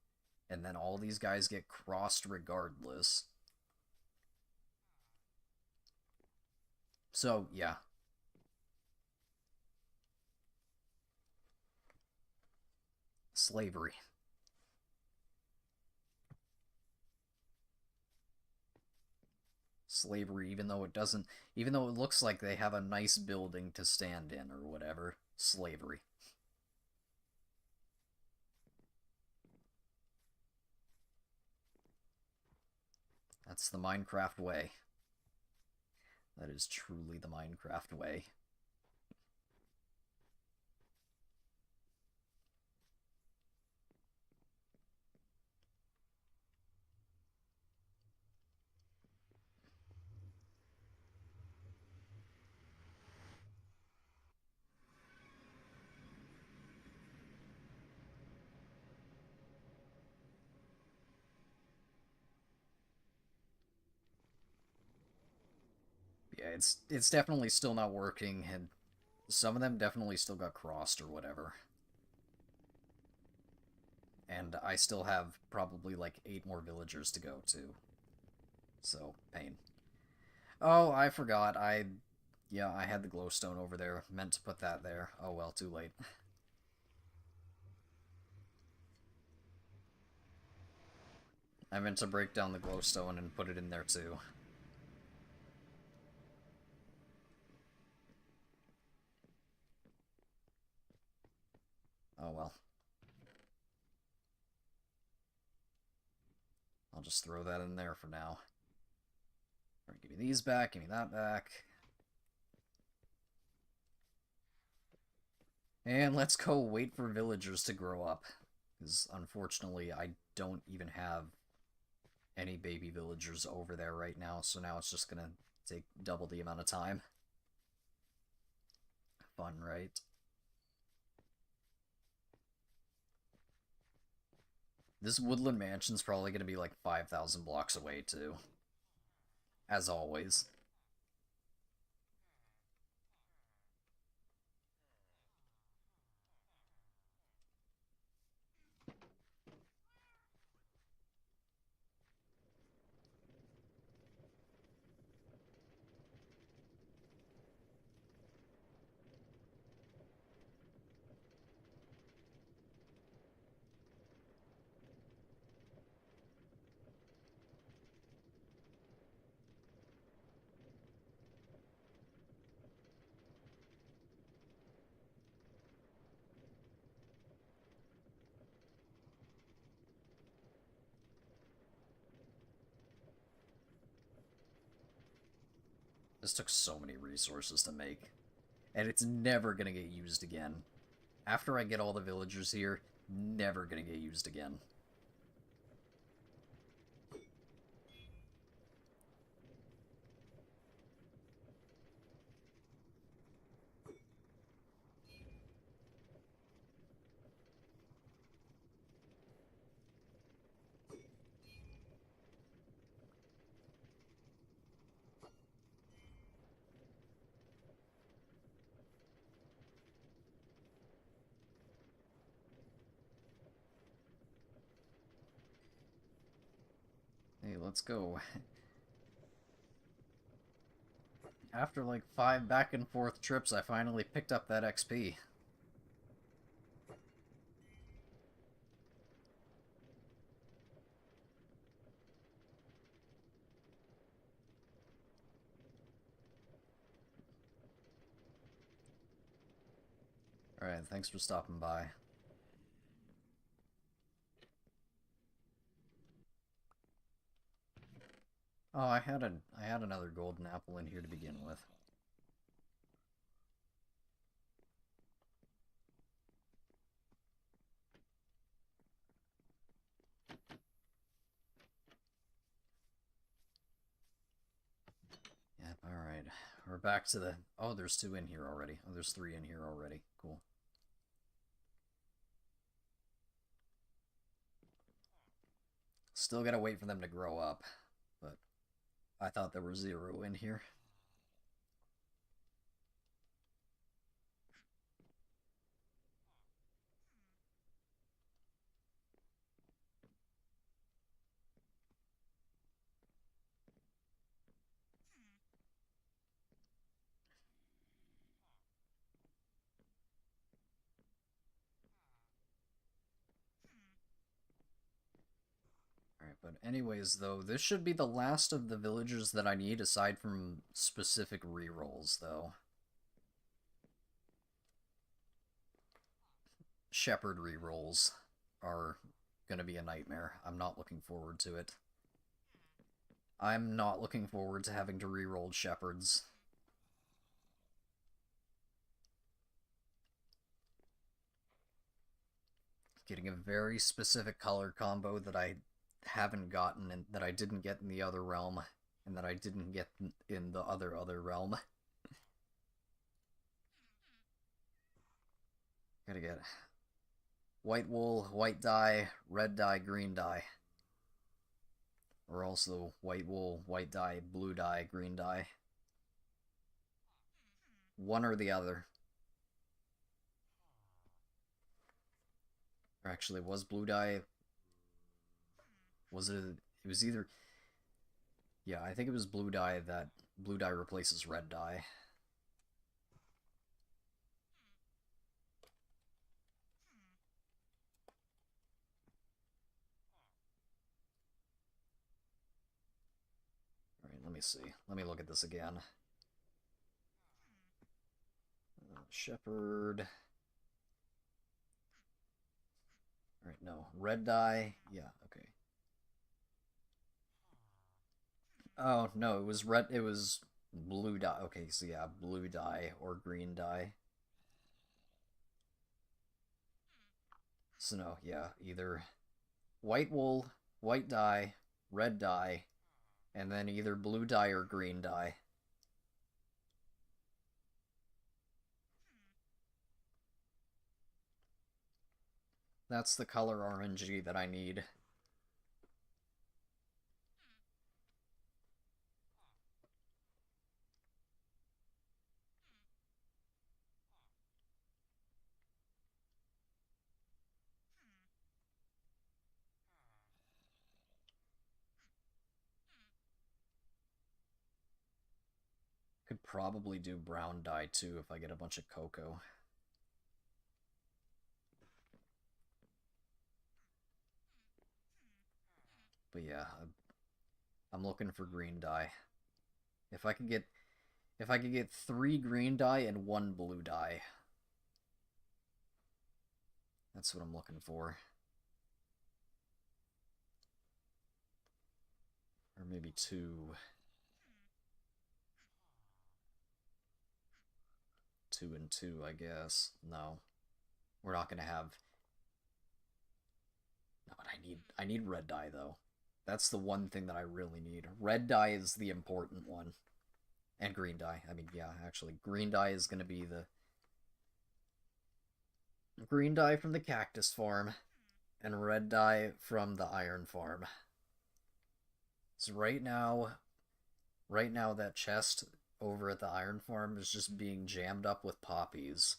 S2: and then all these guys get crossed regardless. So, yeah. Slavery. Slavery, even though it looks like they have a nice building to stand in or whatever. Slavery. That's the Minecraft way. That is truly the Minecraft way. Yeah, it's definitely still not working, and some of them definitely still got crossed or whatever. And I still have probably like 8 more villagers to go to. So, pain. Oh, I forgot. Yeah, I had the glowstone over there. Meant to put that there. Oh well, too late. I meant to break down the glowstone and put it in there too. Oh well. I'll just throw that in there for now. Alright, give me these back, give me that back. And let's go wait for villagers to grow up. Because unfortunately, I don't even have any baby villagers over there right now, so now it's just gonna take double the amount of time. Fun, right? This woodland mansion's probably gonna be like 5,000 blocks away, too. As always. This took so many resources to make. And it's never gonna get used again. After I get all the villagers here, never gonna get used again. Hey, let's go. After like 5 back and forth trips, I finally picked up that XP. Alright, thanks for stopping by. Oh, I had another golden apple in here to begin with. Yep, alright. We're back to the... Oh, there's 2 in here already. Oh, there's 3 in here already. Cool. Still gotta wait for them to grow up, but I thought there were 0 in here. Alright, but anyways, though, this should be the last of the villagers that I need, aside from specific rerolls, though. Shepherd rerolls are gonna be a nightmare. I'm not looking forward to it. I'm not looking forward to having to reroll shepherds. Getting a very specific color combo that I haven't gotten and that I didn't get in the other realm, and that I didn't get in the other realm. Gotta get white wool, white dye, red dye, green dye. Or also white wool, white dye, blue dye, green dye. One or the other. Or actually, was blue dye... Was it... It was either... Yeah, I think it was blue dye that... Blue dye replaces red dye. me see. Let me look at this again. Shepherd. Alright, no. Red dye. Yeah, okay. Oh, no, it was red. It was blue dye. Okay, so yeah, blue dye or green dye. So no, yeah, either white wool, white dye, red dye, and then either blue dye or green dye. That's the color orangey that I need. Could probably do brown dye too if I get a bunch of cocoa. But yeah, I'm looking for green dye. If I could get 3 green dye and 1 blue dye. That's what I'm looking for. Or maybe 2. 2 and 2, I guess. No. We're not gonna have. No, but I need red dye though. That's the one thing that I really need. Red dye is the important one. And green dye. I mean, yeah, actually, green dye is gonna be the green dye from the cactus farm, and red dye from the iron farm. So right now that chest over at the iron farm is just being jammed up with poppies.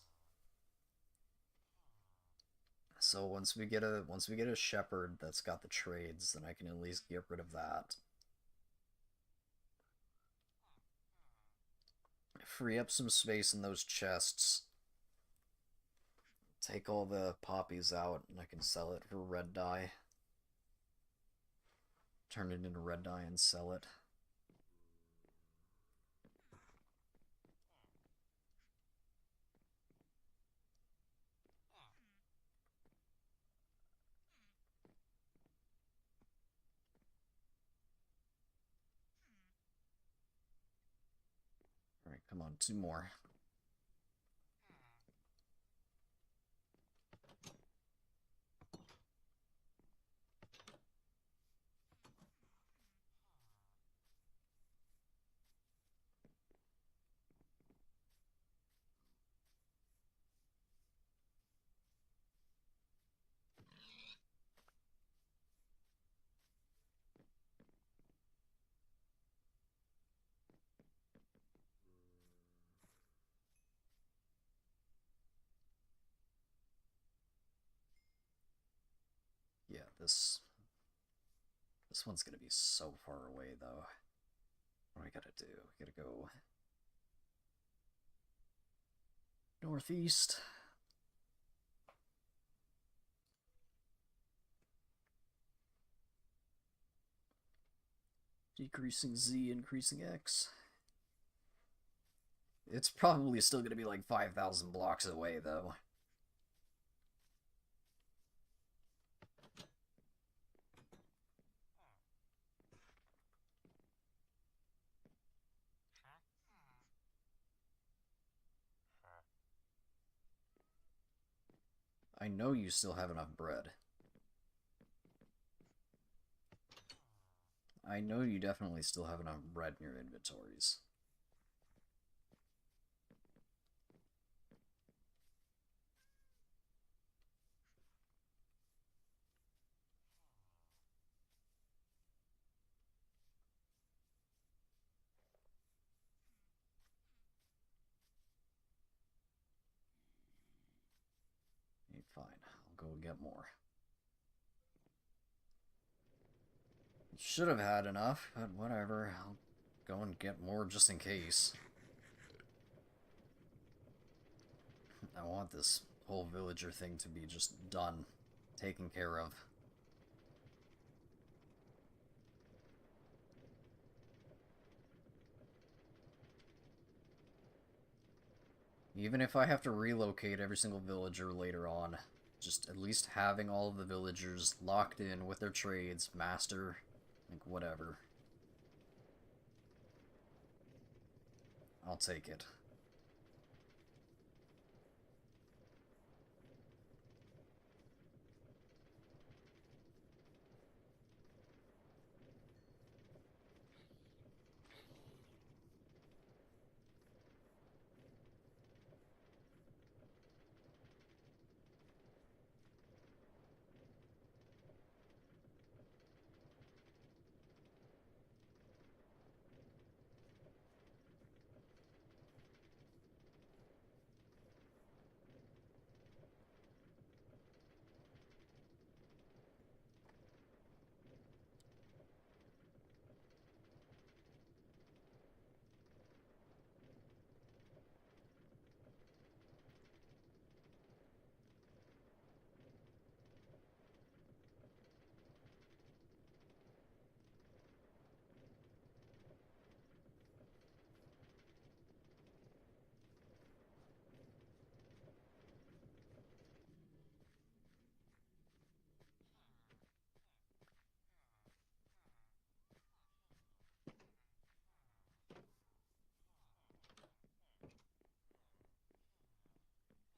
S2: So once we get a shepherd that's got the trades, then I can at least get rid of that. Free up some space in those chests. Take all the poppies out, and I can sell it for red dye. Turn it into red dye and sell it. Alright, come on, 2 more. Yeah, this one's gonna be so far away, though. What do I gotta do? I gotta go northeast. Decreasing Z, increasing X. It's probably still gonna be like 5,000 blocks away, though. I know you still have enough bread. I know you definitely still have enough bread in your inventories. Okay, fine. I'll go get more. Should have had enough, but whatever. I'll go and get more just in case. I want this whole villager thing to be just done, taken care of. Even if I have to relocate every single villager later on, just at least having all of the villagers locked in with their trades, master, like whatever. I'll take it.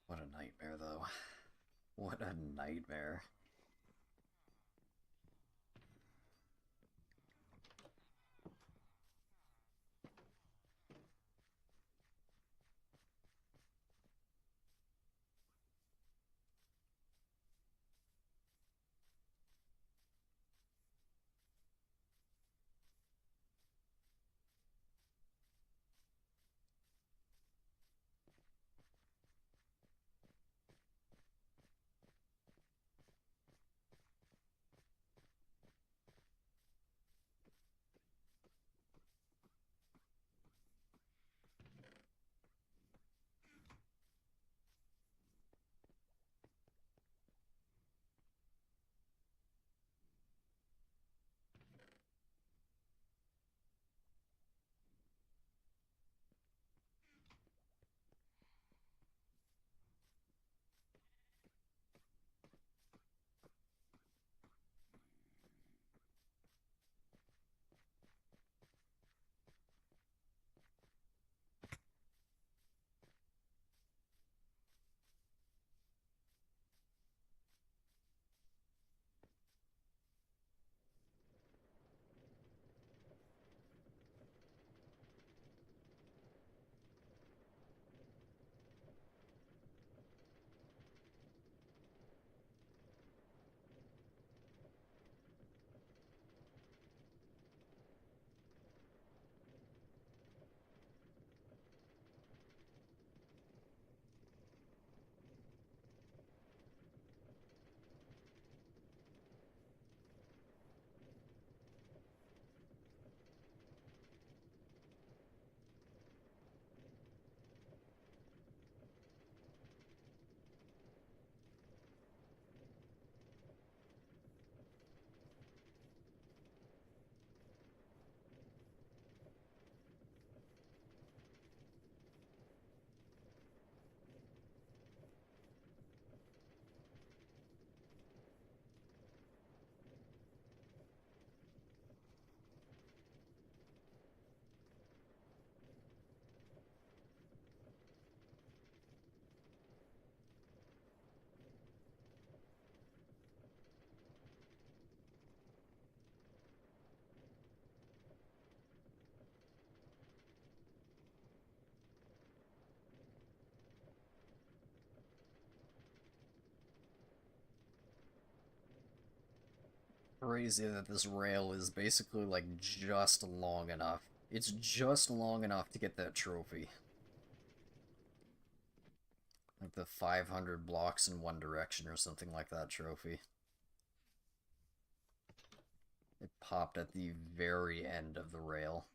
S2: What a nightmare, though. What a nightmare. Crazy that this rail is basically like just long enough. It's just long enough to get that trophy. Like the 500 blocks in one direction or something like that trophy. It popped at the very end of the rail.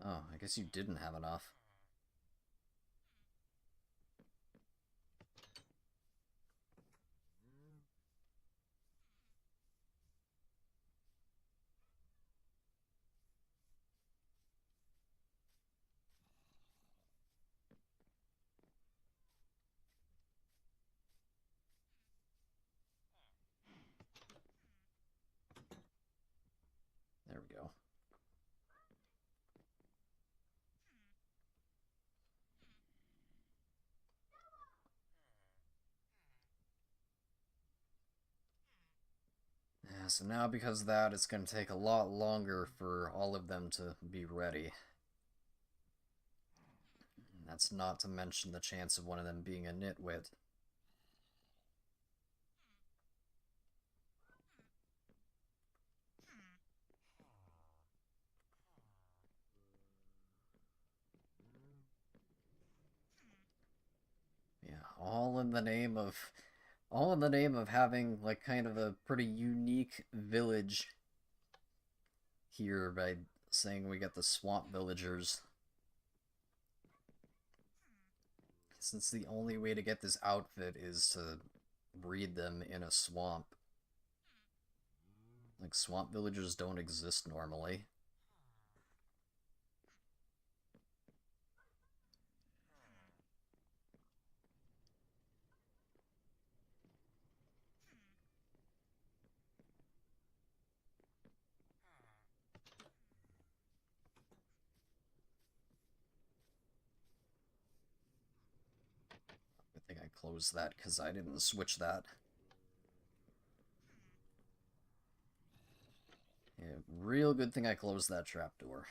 S2: Oh, I guess you didn't have enough. go. Yeah, so now because of that, it's going to take a lot longer for all of them to be ready. And that's not to mention the chance of one of them being a nitwit. Yeah, all in the name of having like kind of a pretty unique village here by saying we got the swamp villagers. Since the only way to get this outfit is to breed them in a swamp. Like, swamp villagers don't exist normally. I think I closed that because I didn't switch that. Yeah, real good thing I closed that trapdoor.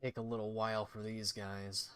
S2: Take a little while for these guys.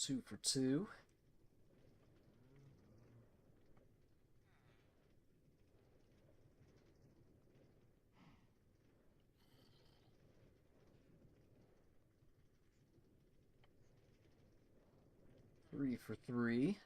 S2: Two for two. Three for three.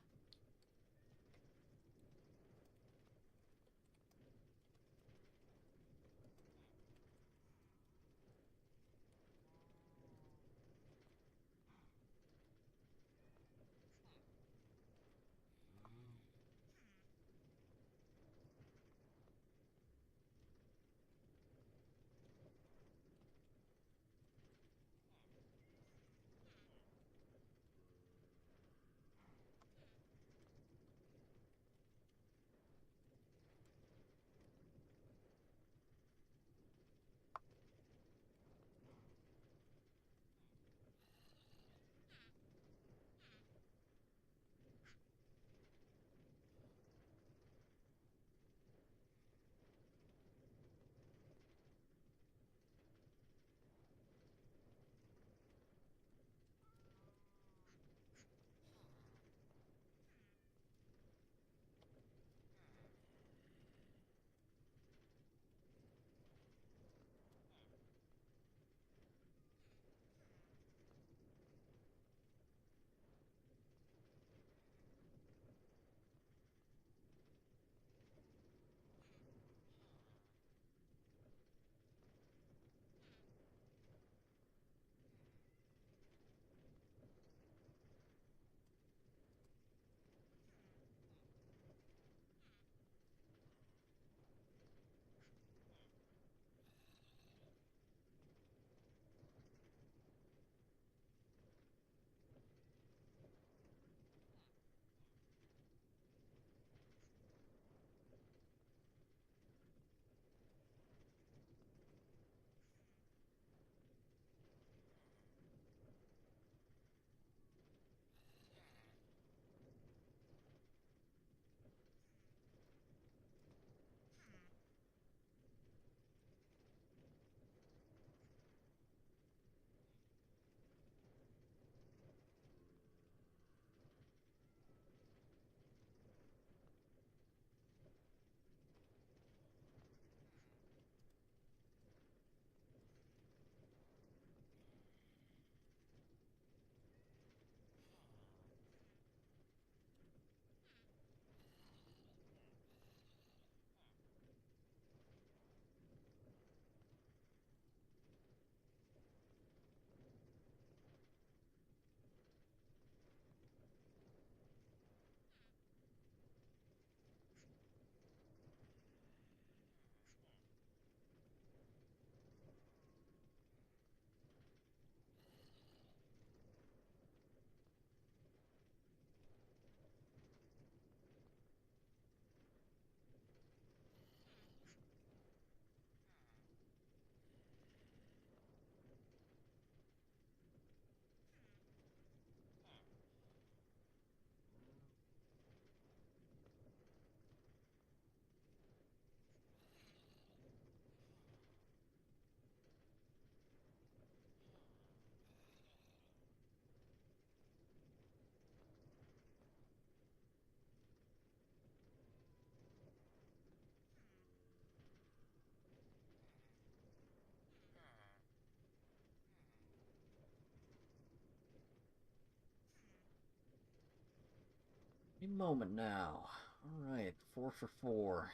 S2: A moment now. Alright, 4 for 4.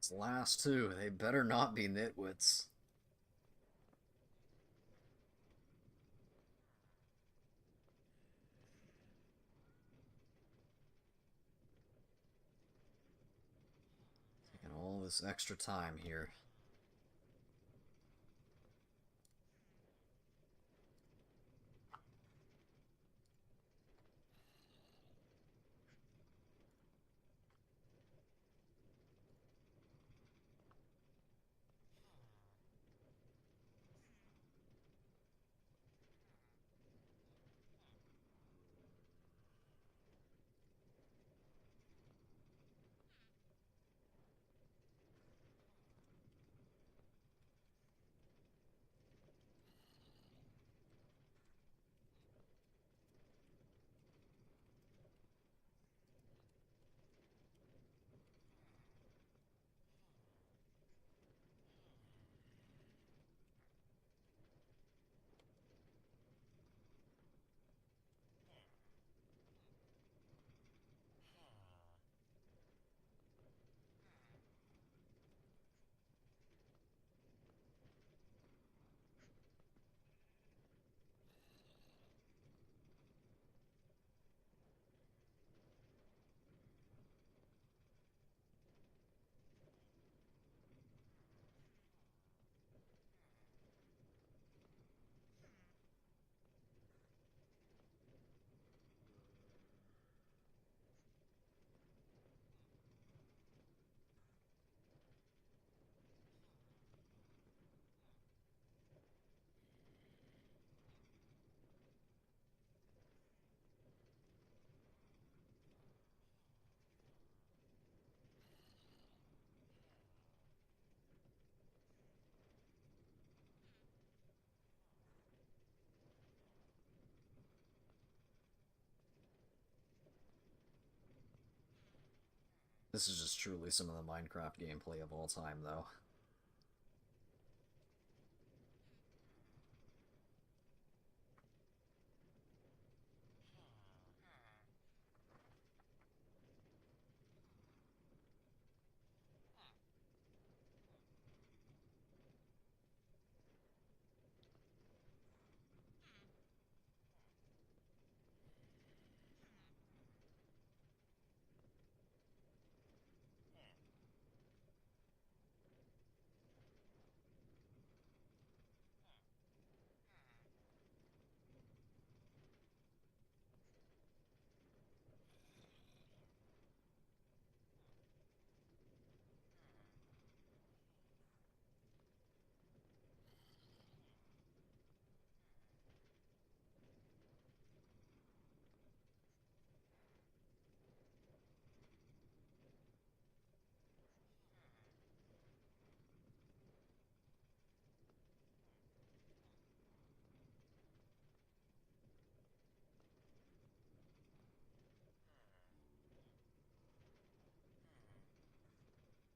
S2: These last two, they better not be nitwits. Taking all this extra time here. This is just truly some of the Minecraft gameplay of all time, though.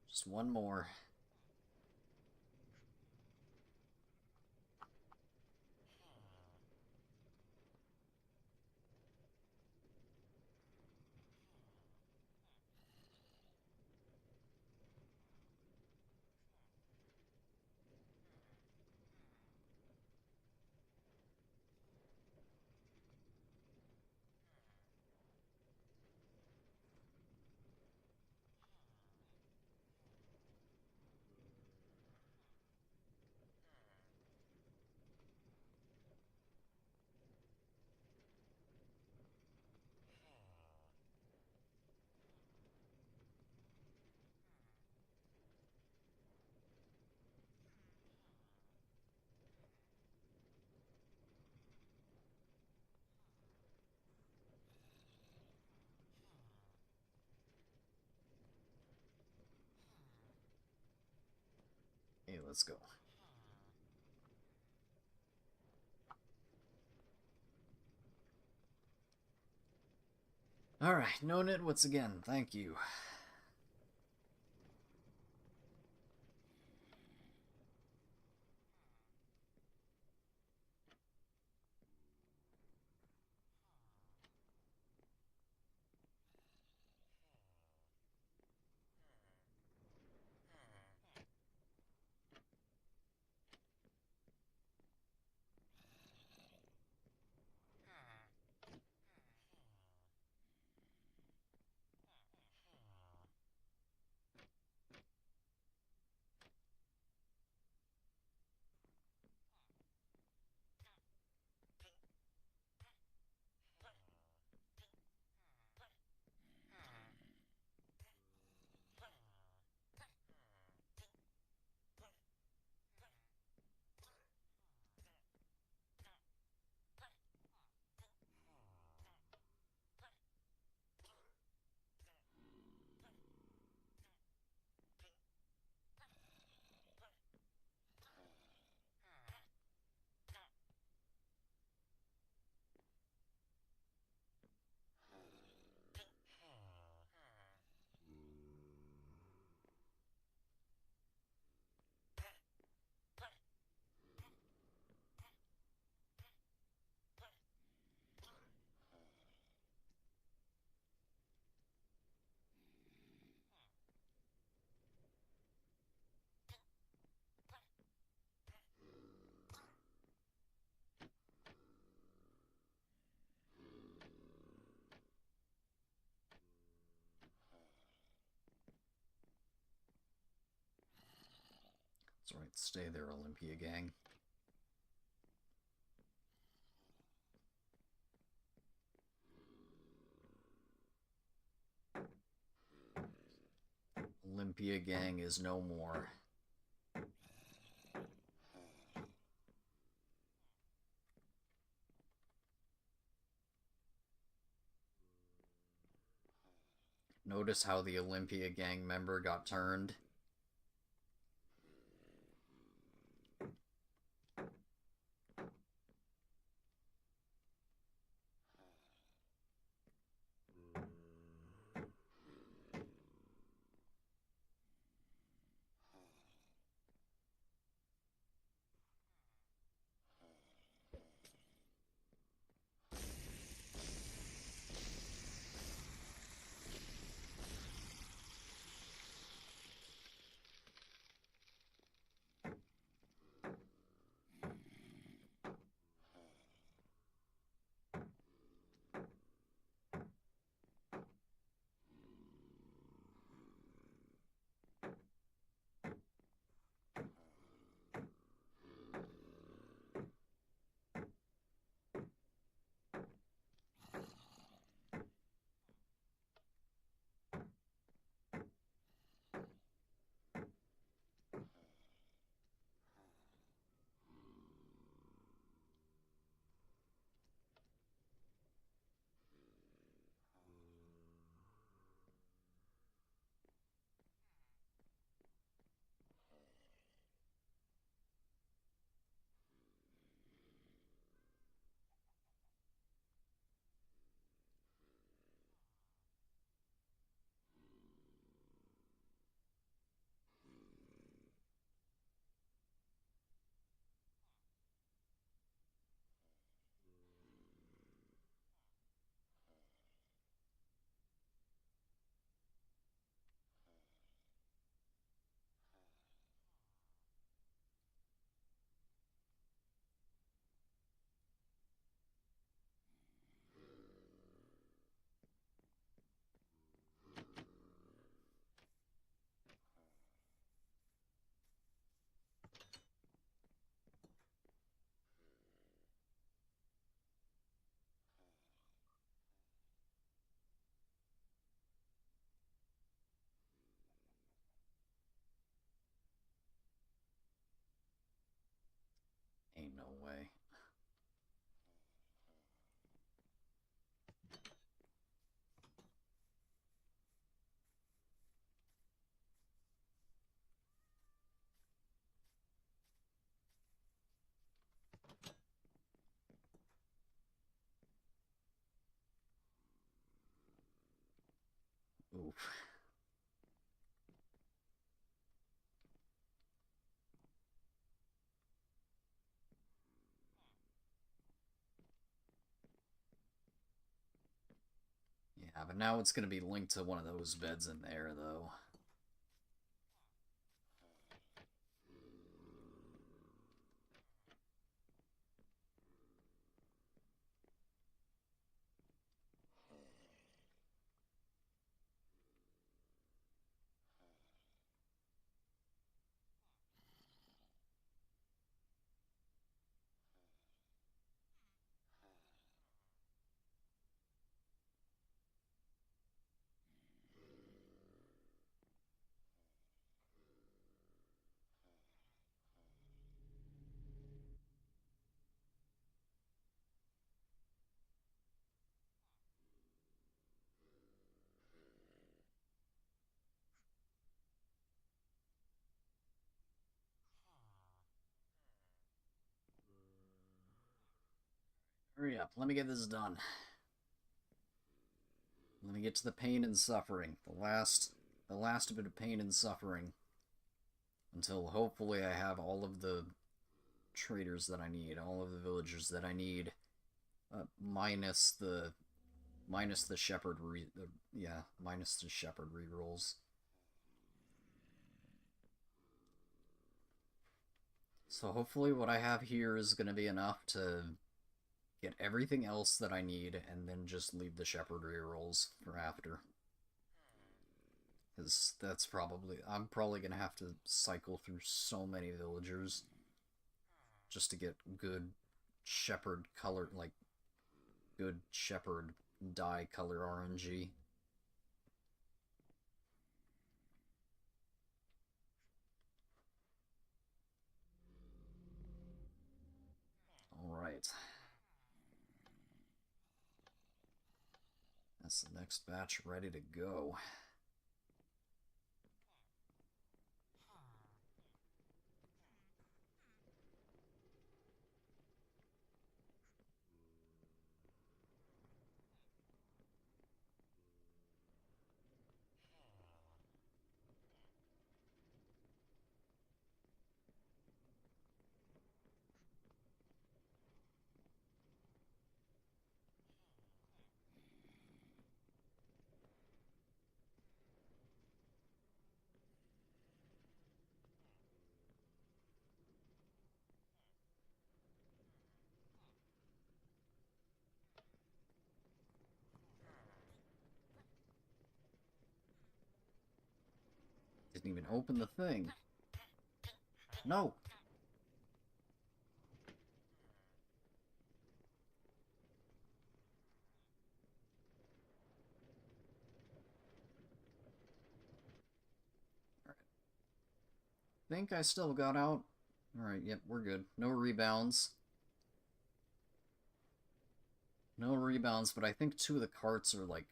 S2: Just one more. Hey, let's go. Alright, no nitwits again, thank you. That's right, stay there, Olympia gang. Olympia gang is no more. Notice how the Olympia gang member got turned? Yeah, but now it's going to be linked to one of those beds in there, though. Hurry up, let me get this done. Let me get to the pain and suffering. The last bit of pain and suffering. Until hopefully I have all of the traders that I need, all of the villagers that I need, minus the shepherd minus the shepherd rerolls. So hopefully what I have here is going to be enough to get everything else that I need, and then just leave the shepherd rerolls for after. Because I'm probably going to have to cycle through so many villagers just to get good shepherd color, like, good shepherd dye color RNG. Alright. That's the next batch ready to go. Didn't even open the thing. No! Alright. Think I still got out. Alright, yep, we're good. No rebounds. No rebounds, but I think two of the carts are, like,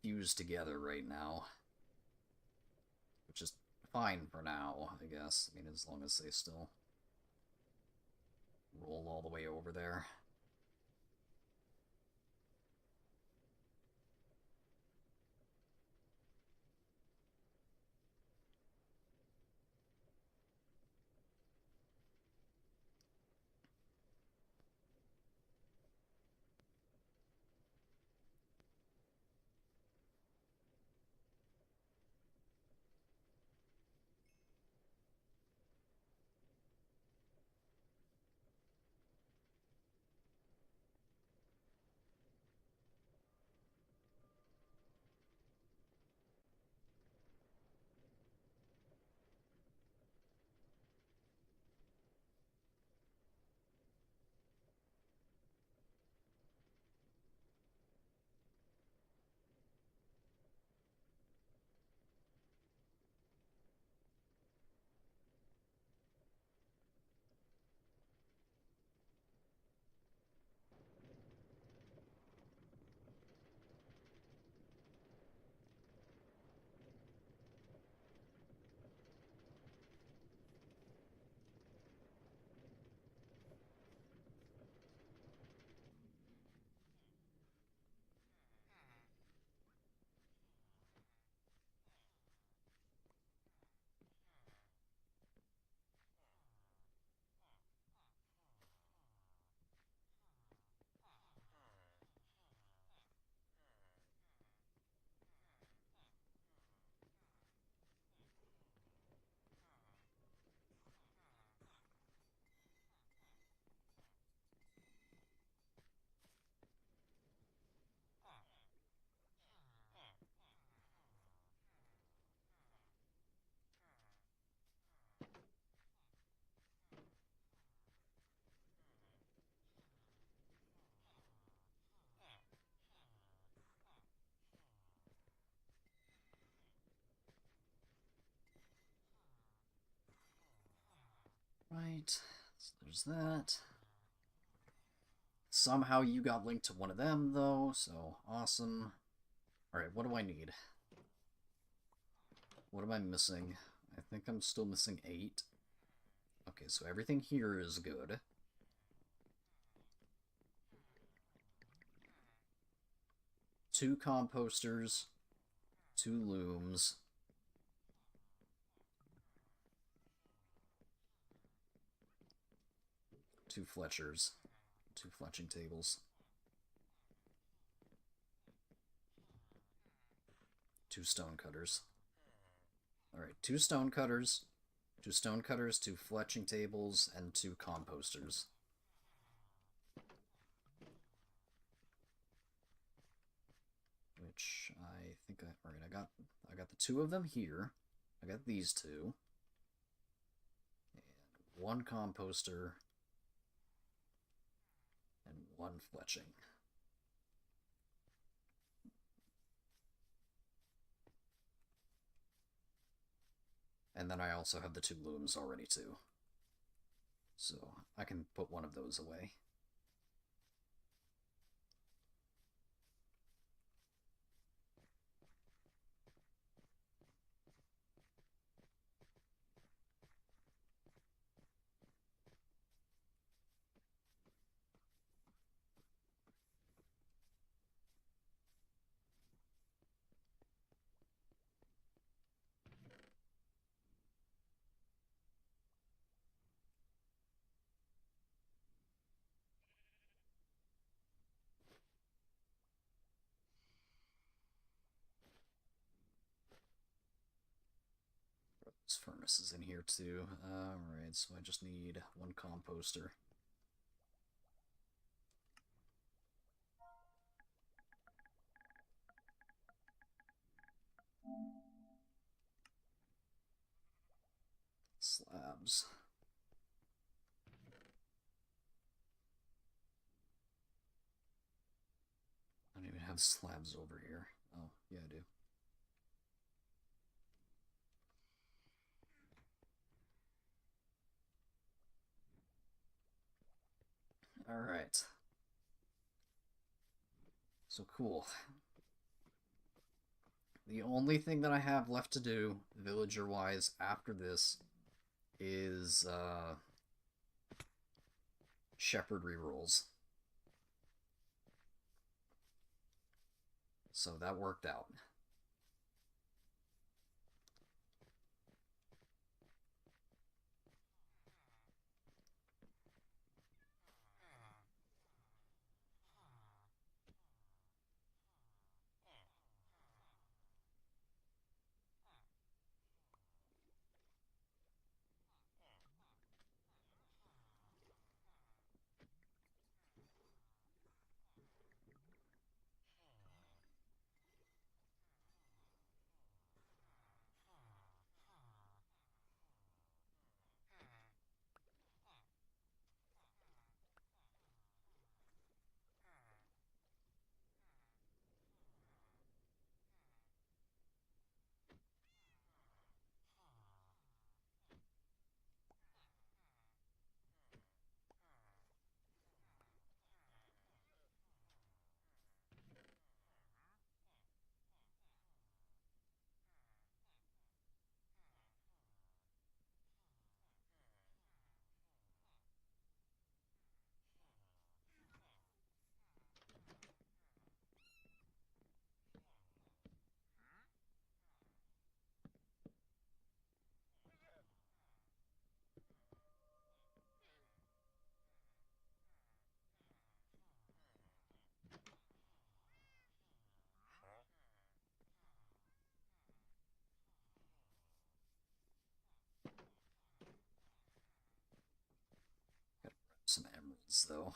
S2: fused together right now. Which is fine for now, I guess. I mean, as long as they still roll all the way over there. Alright, so there's that. Somehow you got linked to one of them, though, so awesome. Alright, what do I need? What am I missing? I think I'm still missing 8. Okay, so everything here is good. Two composters, 2 looms. Two fletchers, 2 fletching tables. 2 stone cutters. Alright, 2 stone cutters, 2 stone cutters, 2 fletching tables, and 2 composters. Which I think alright, I got the 2 of them here. I got these 2. And 1 composter and 1 fletching. And then I also have the 2 looms already too. So I can put one of those away. This furnace is in here too. Alright, so I just need 1 composter. Slabs. I don't even have slabs over here. Oh, yeah, I do. Alright. So cool. The only thing that I have left to do, villager-wise, after this is shepherd rerolls. So that worked out. Gotta grab some emeralds, though.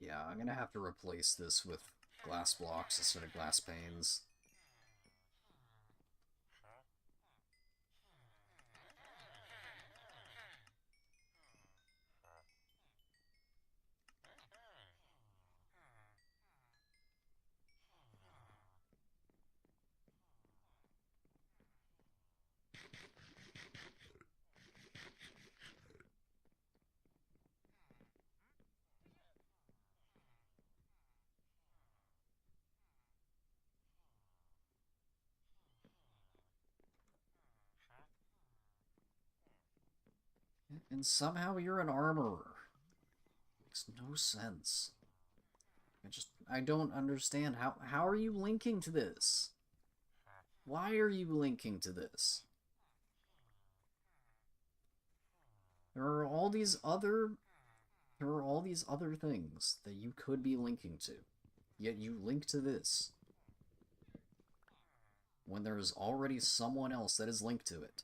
S2: Yeah, I'm gonna have to replace this with glass blocks instead of glass panes. And somehow you're an armorer. Makes no sense. I don't understand. How are you linking to this? Why are you linking to this? There are all these other things that you could be linking to. Yet you link to this when there is already someone else that is linked to it.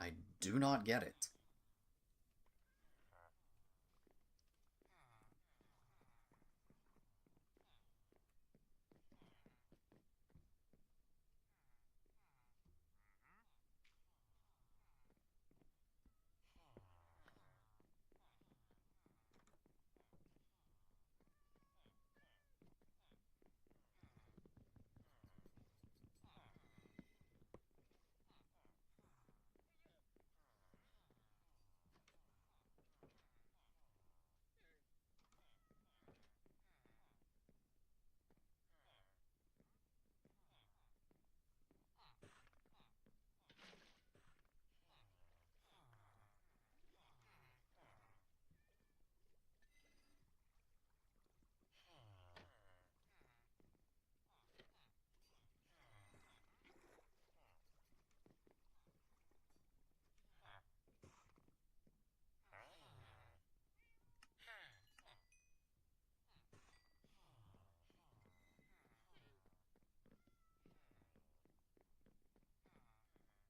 S2: I do not get it.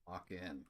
S2: Lock in.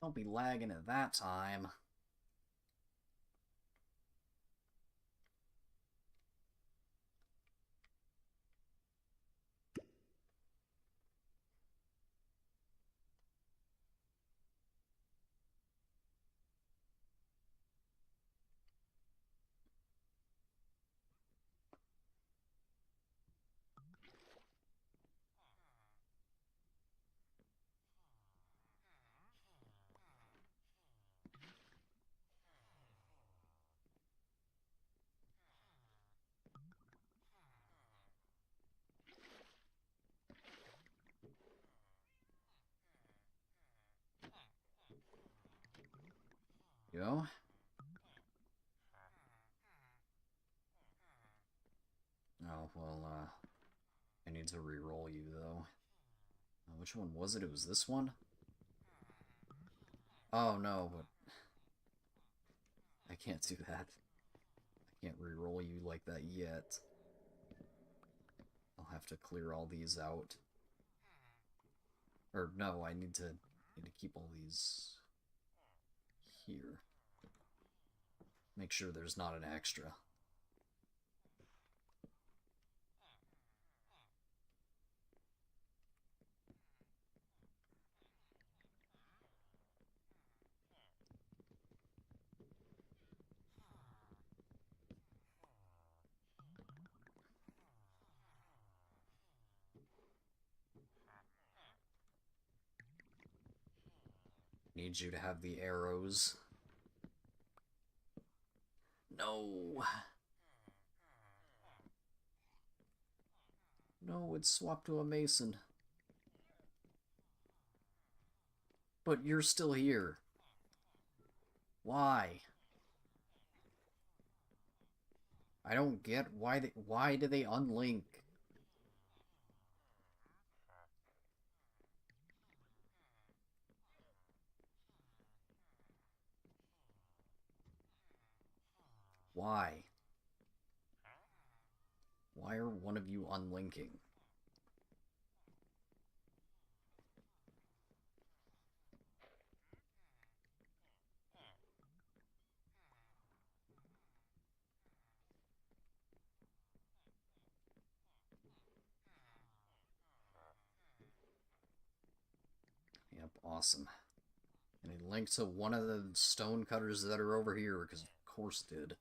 S2: Don't be lagging at that time. Go. Oh, well, I need to re-roll you, though. Which one was it? It was this one? Oh, no, but... I can't do that. I can't re-roll you like that yet. I'll I'll have to clear all these out. Or no, I need to keep all these here. Make sure there's not an extra. Need you to have the arrows. No! No, it's swapped to a mason. But you're still here. Why? I don't get why do they unlink? Why? Why are one of you unlinking? Yep, awesome. And it linked to one of the stone cutters that are over here, because of course it did.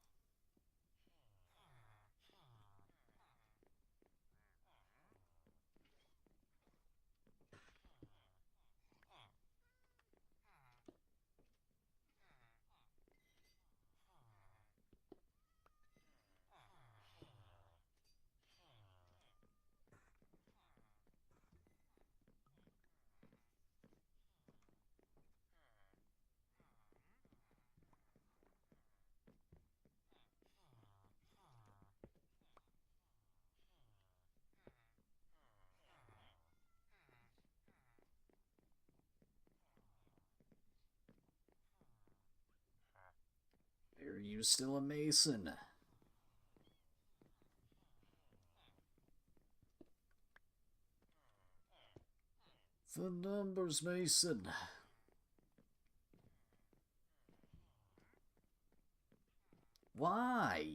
S2: Are you still a mason? The numbers, Mason. Why?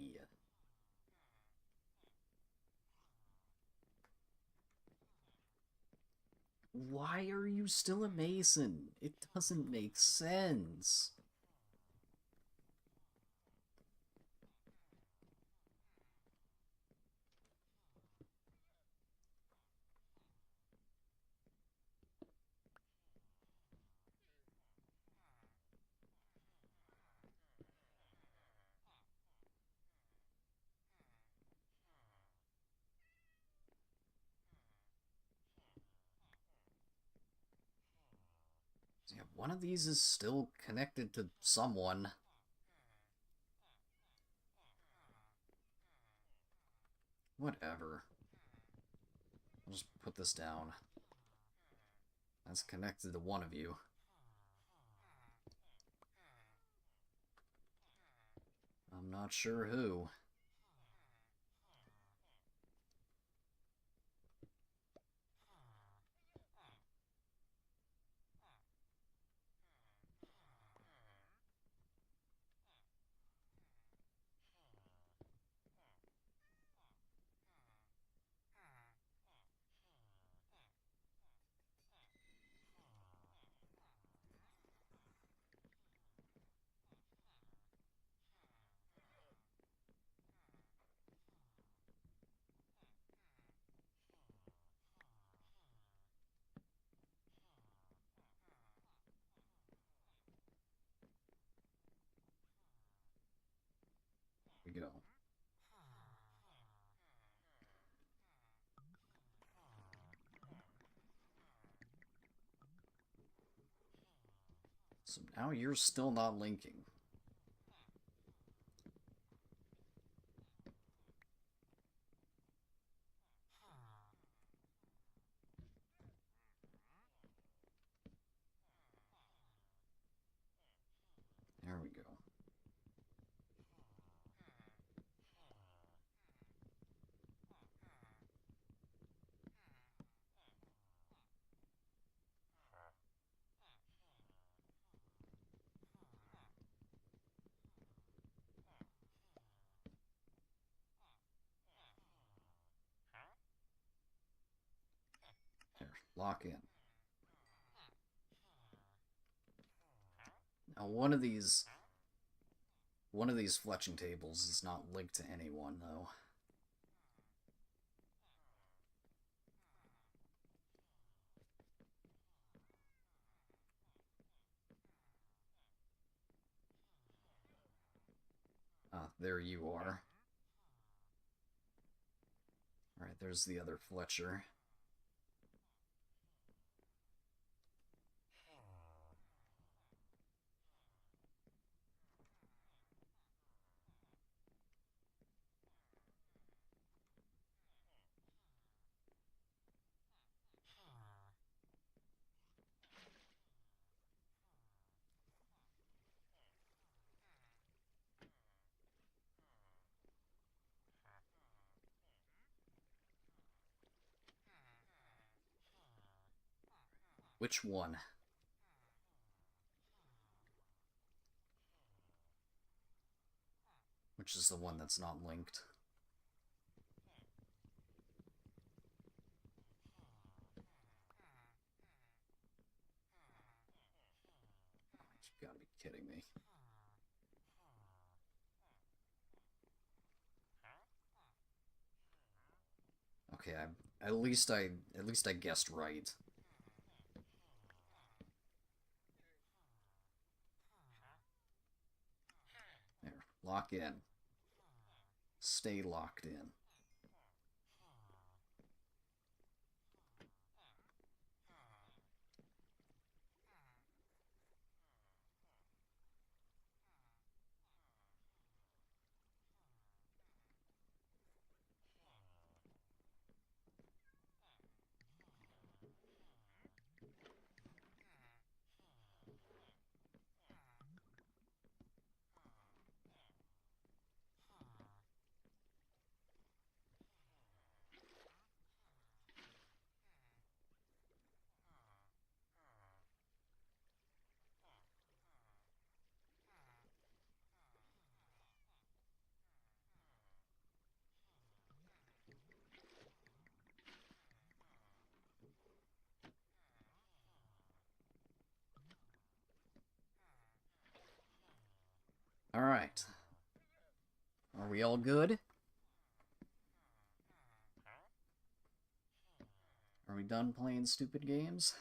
S2: Why are you still a mason? It doesn't make sense. Yeah, one of these is still connected to someone. Whatever. I'll just put this down. That's connected to one of you. I'm not sure who. Here we go. So now you're still not linking. There we go. Lock in. Now one of these fletching tables is not linked to anyone, though. Ah, there you are. Alright, there's the other Fletcher. Which one? Which is the one that's not linked? You gotta be kidding me. Okay, at least I guessed right. There, lock in. Stay locked in. Alright. Are we all good? Are we done playing stupid games?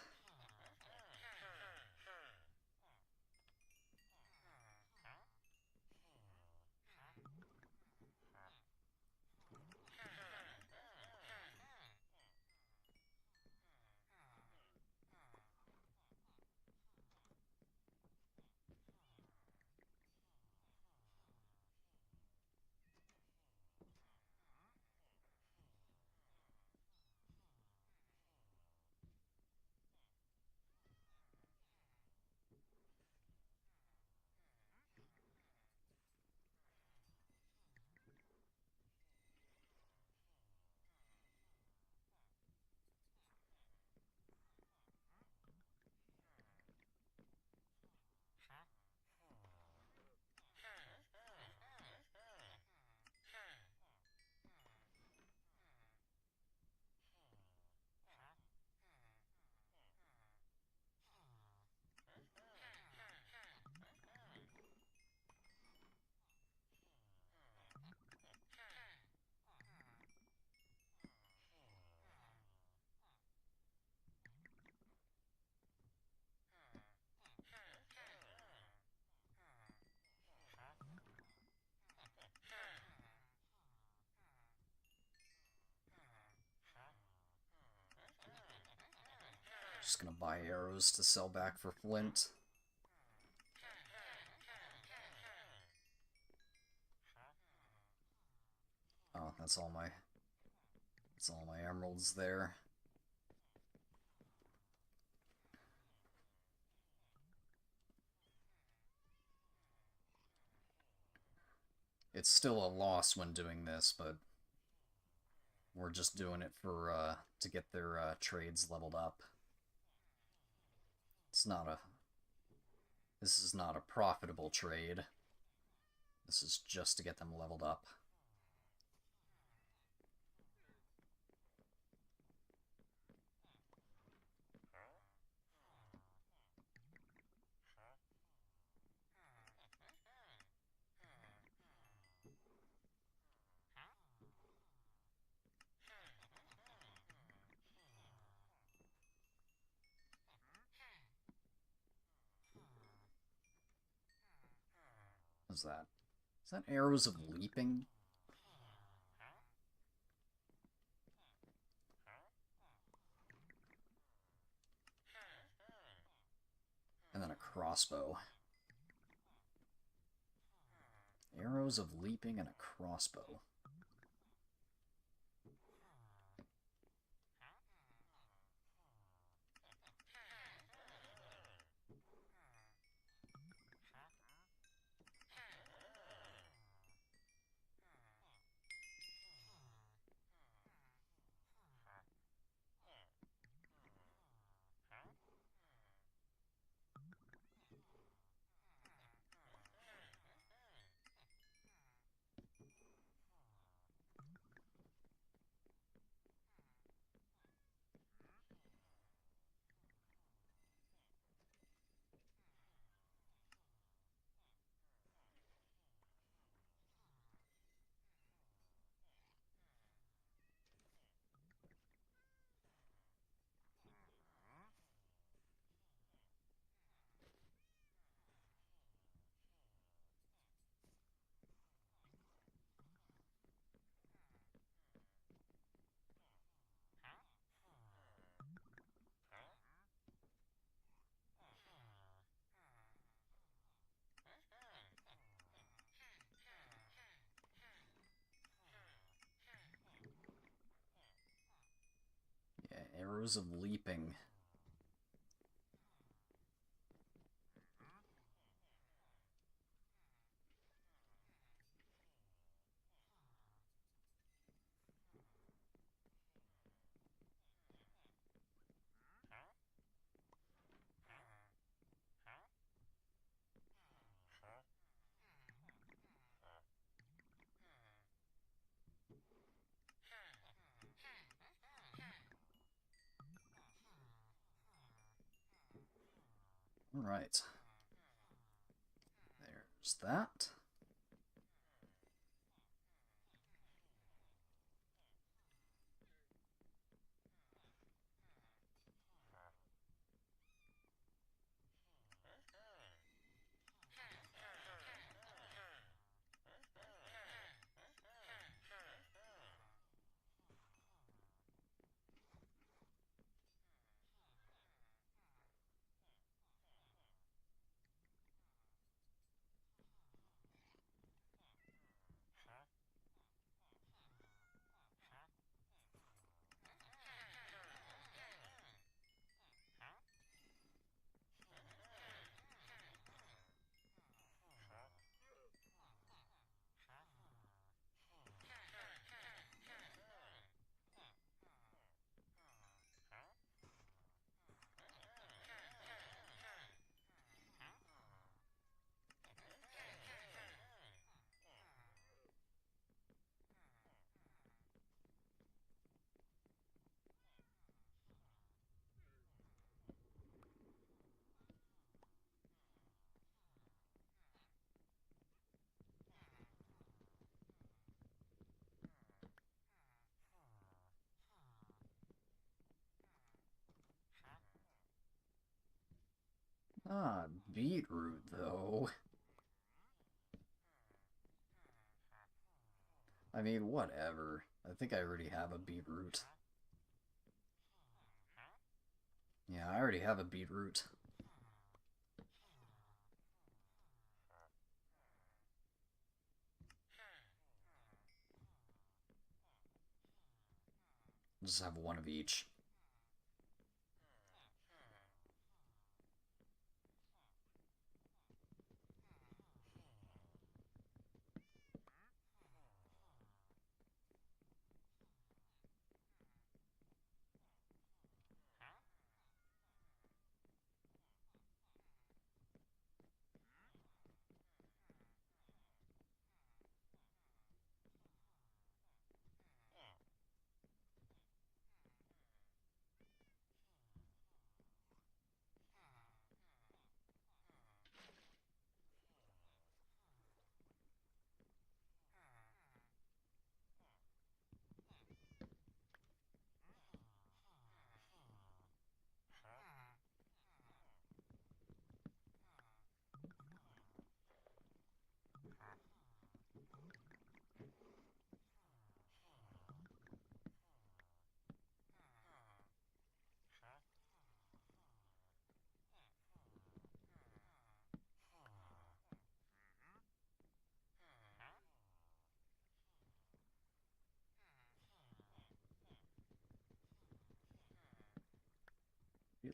S2: Just gonna buy arrows to sell back for flint. Oh, that's all my emeralds there. It's still a loss when doing this, but we're just doing it for to get their trades leveled up. This is not a profitable trade. This is just to get them leveled up. was that? Is that Arrows of Leaping? And then a crossbow. Arrows of Leaping and a crossbow. Yeah, Arrows of Leaping. Alright. There's that. Ah, beetroot, though. I mean, whatever. I think I already have a beetroot. Yeah, I already have a beetroot. Just have one of each.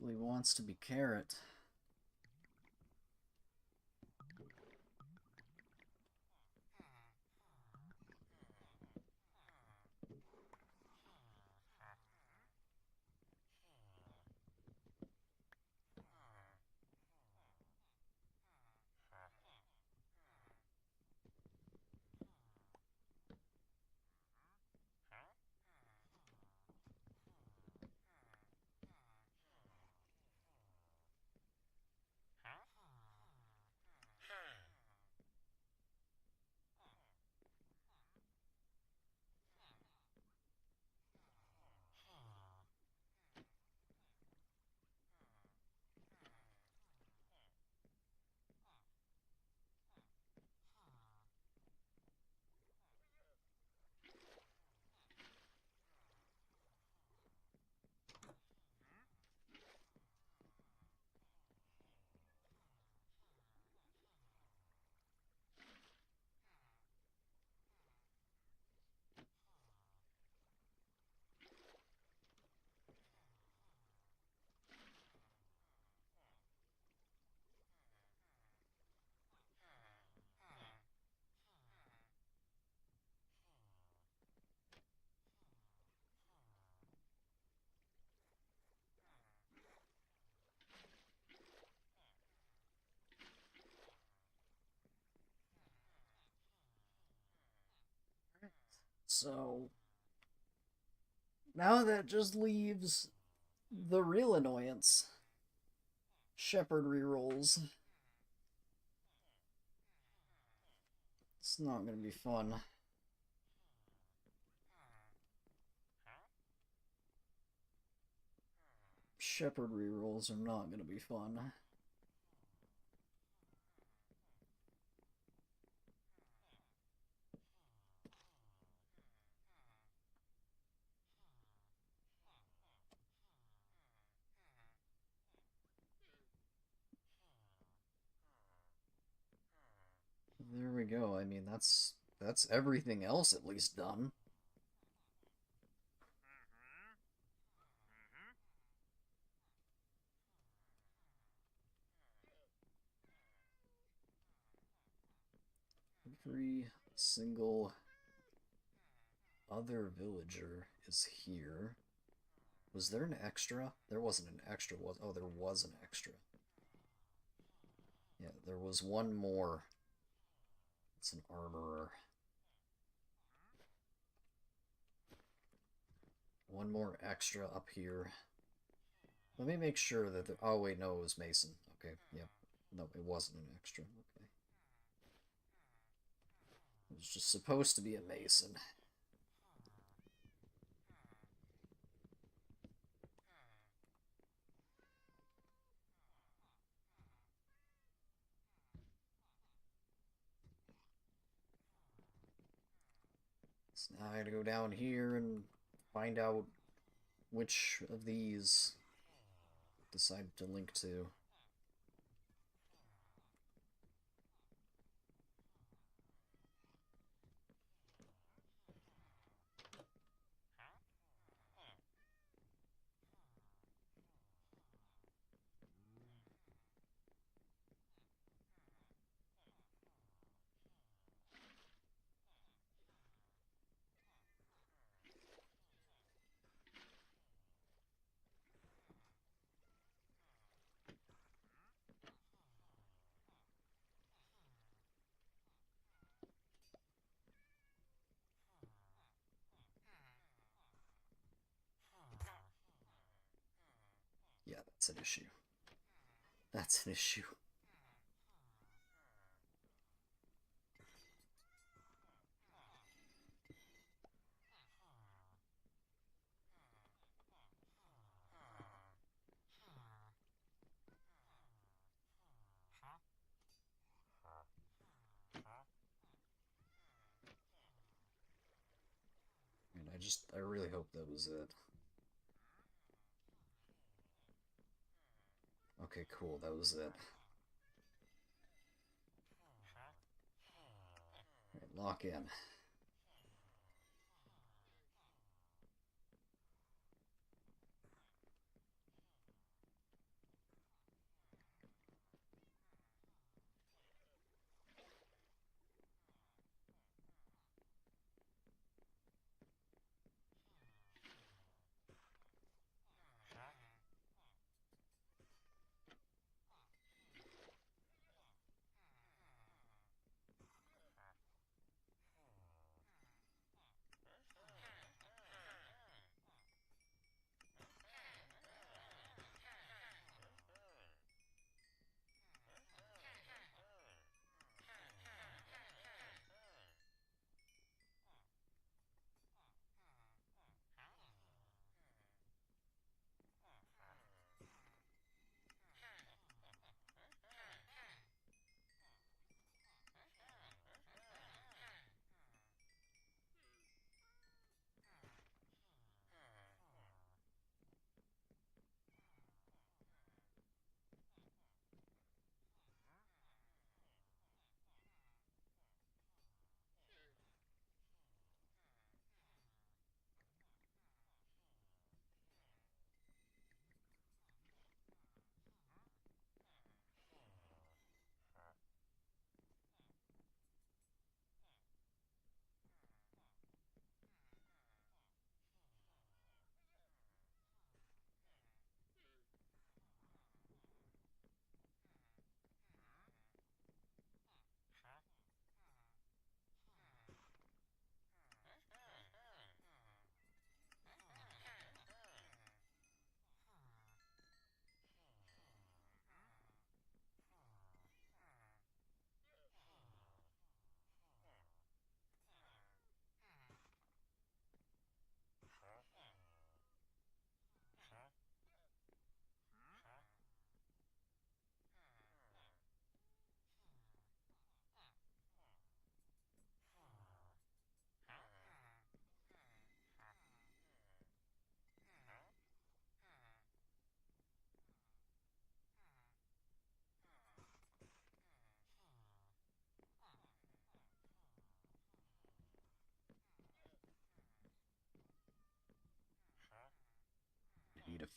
S2: Really wants to be carrot. So now that just leaves the real annoyance. Shepherd rerolls. It's not gonna be fun. Shepherd rerolls are not gonna be fun. There we go. I mean, that's everything else at least done. Every single other villager is here. Was there an extra? There wasn't an extra, was— oh, there was an extra. Yeah, there was one more. It's an armorer. One more extra up here. Let me make sure that the— oh wait, no, it was Mason. Okay, yep. No, it wasn't an extra. Okay. It was just supposed to be a Mason. So now I gotta go down here and find out which of these decide to link to. Yeah, that's an issue. That's an issue. And I really hope that was it. Okay, cool, that was it. Alright, lock in.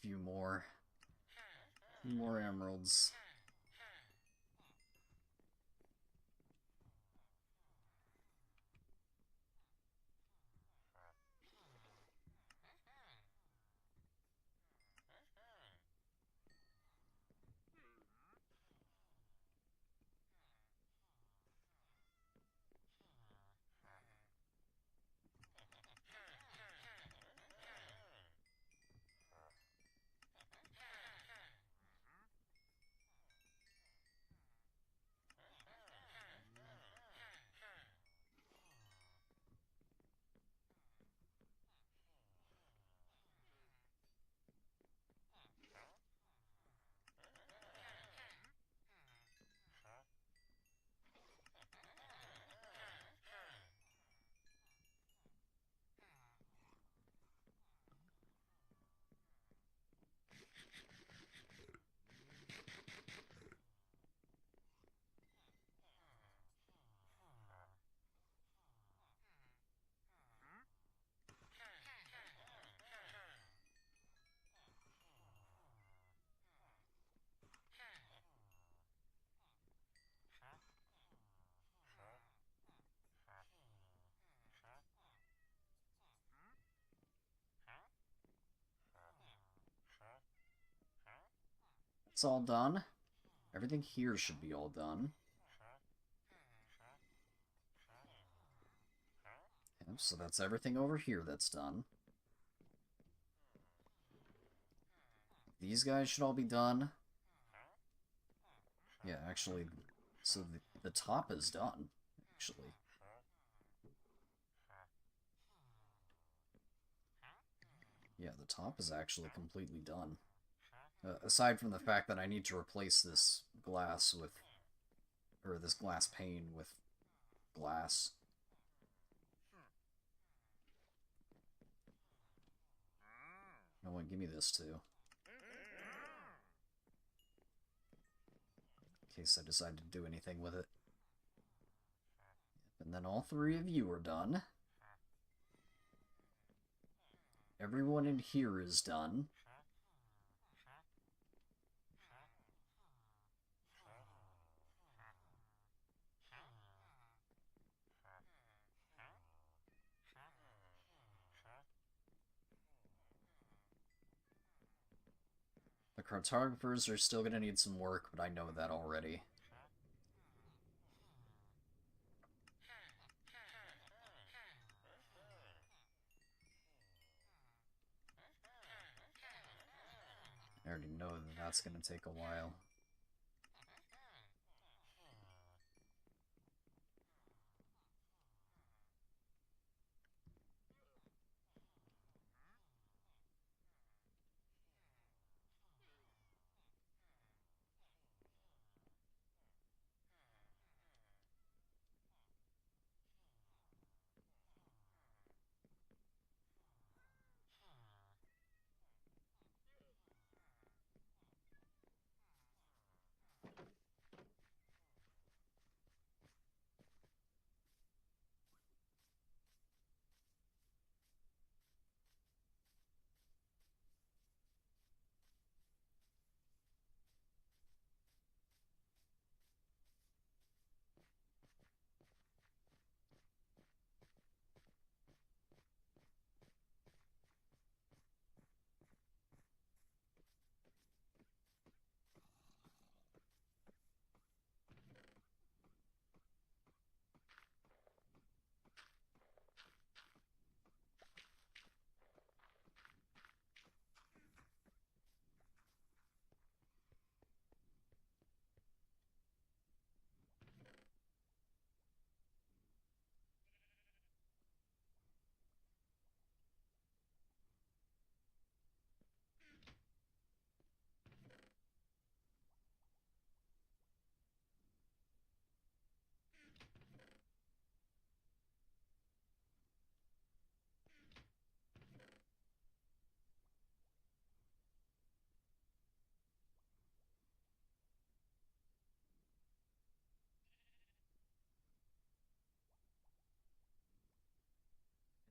S2: few more. More emeralds. It's all done. Everything here should be all done. Okay, so that's everything over here that's done. These guys should all be done. Yeah, actually, so the top is done, actually. Yeah, the top is actually completely done. Aside from the fact that I need to replace this glass with, or this glass pane with glass. No one, give me this too. In case I decide to do anything with it. And then all three of you are done. Everyone in here is done. The cartographers are still going to need some work, but I know that already. I already know that that's going to take a while.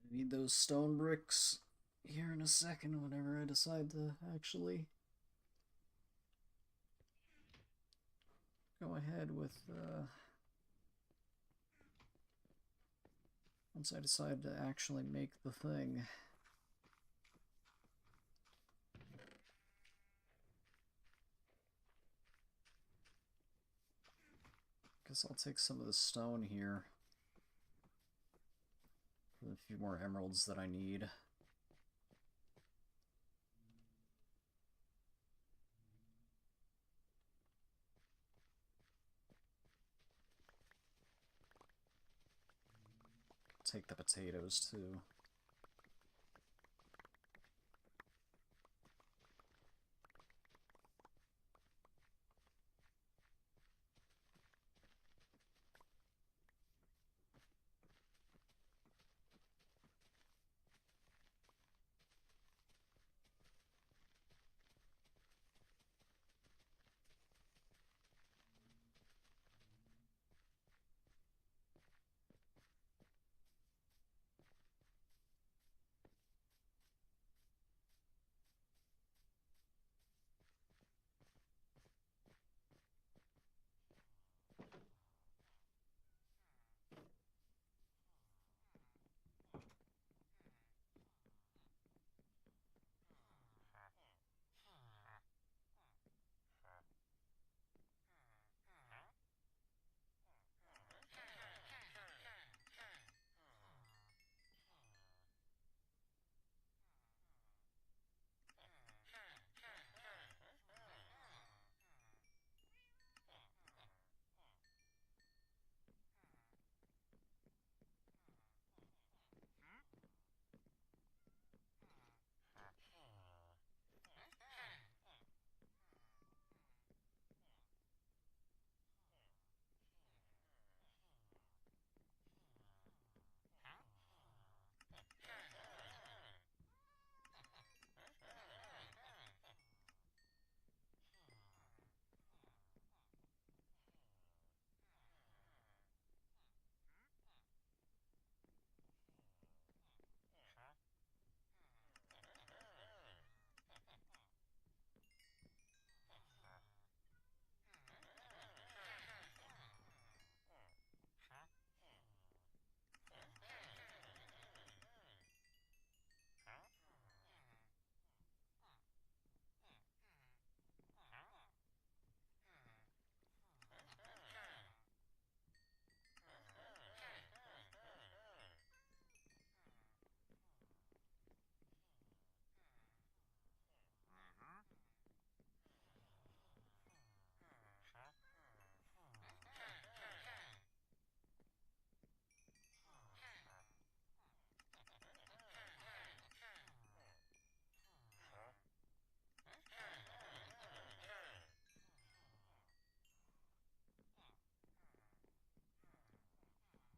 S2: Need those stone bricks? here in a second whenever I decide to actually go ahead with, once I decide to actually make the thing. Guess I'll take some of the stone here for a few more emeralds that I need. Take the potatoes too.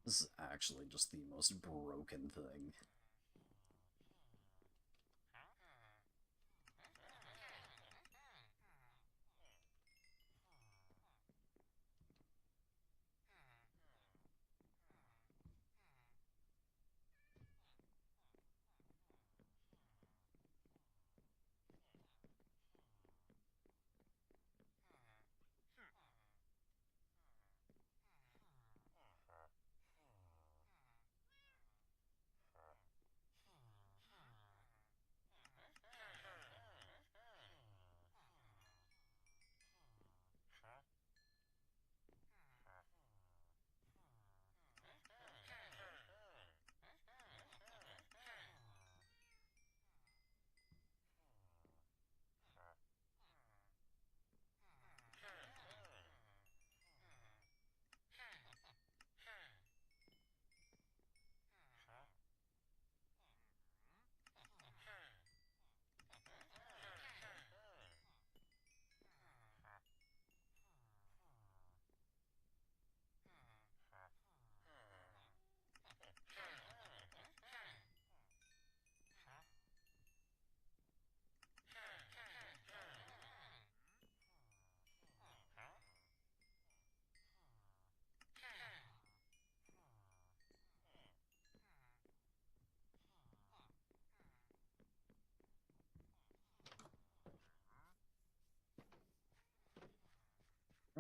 S2: This is actually just the most broken thing.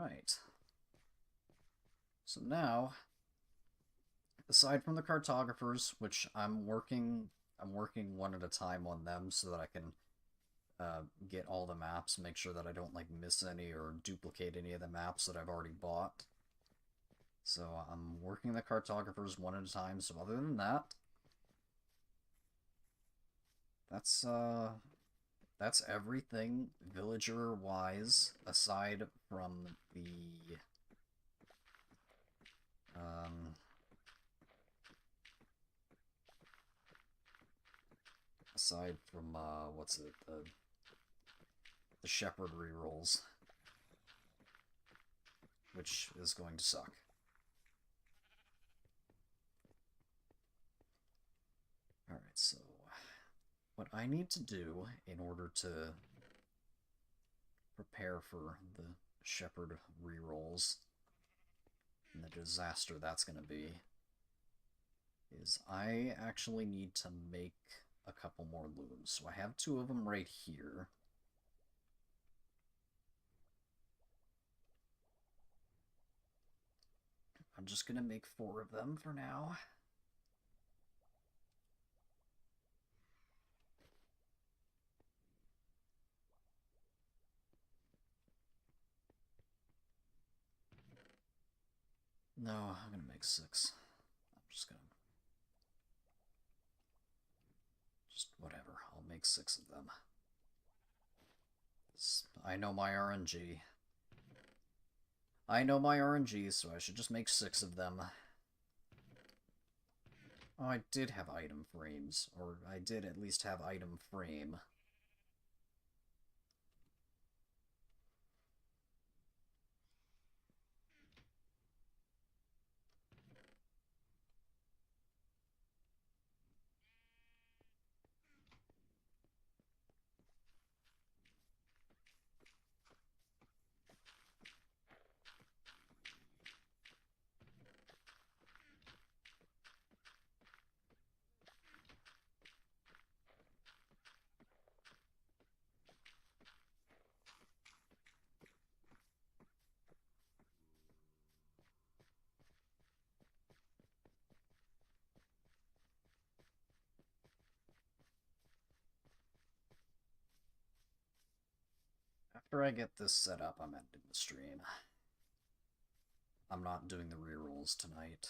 S2: Right. So now, aside from the cartographers, which I'm working one at a time on them so that I can get all the maps, make sure that I don't like miss any or duplicate any of the maps that I've already bought. So I'm working the cartographers one at a time. So other than that, that's everything villager wise, aside from the what's it, the shepherd rerolls, which is going to suck. Alright, so what I need to do in order to prepare for the shepherd rerolls and the disaster that's going to be is I actually need to make a couple more looms. So I have 2 of them right here. I'm just going to make 4 of them for now. No, I'm going to make 6. I'm just going to... Just whatever. I'll make 6 of them. I know my RNG. I know my RNG, so I should just make 6 of them. Oh, I did have item frames. Or I did at least have item frame. After I get this set up, I'm ending the stream. I'm not doing the rerolls tonight.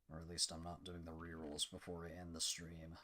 S2: Or at least I'm not doing the rerolls before I end the stream.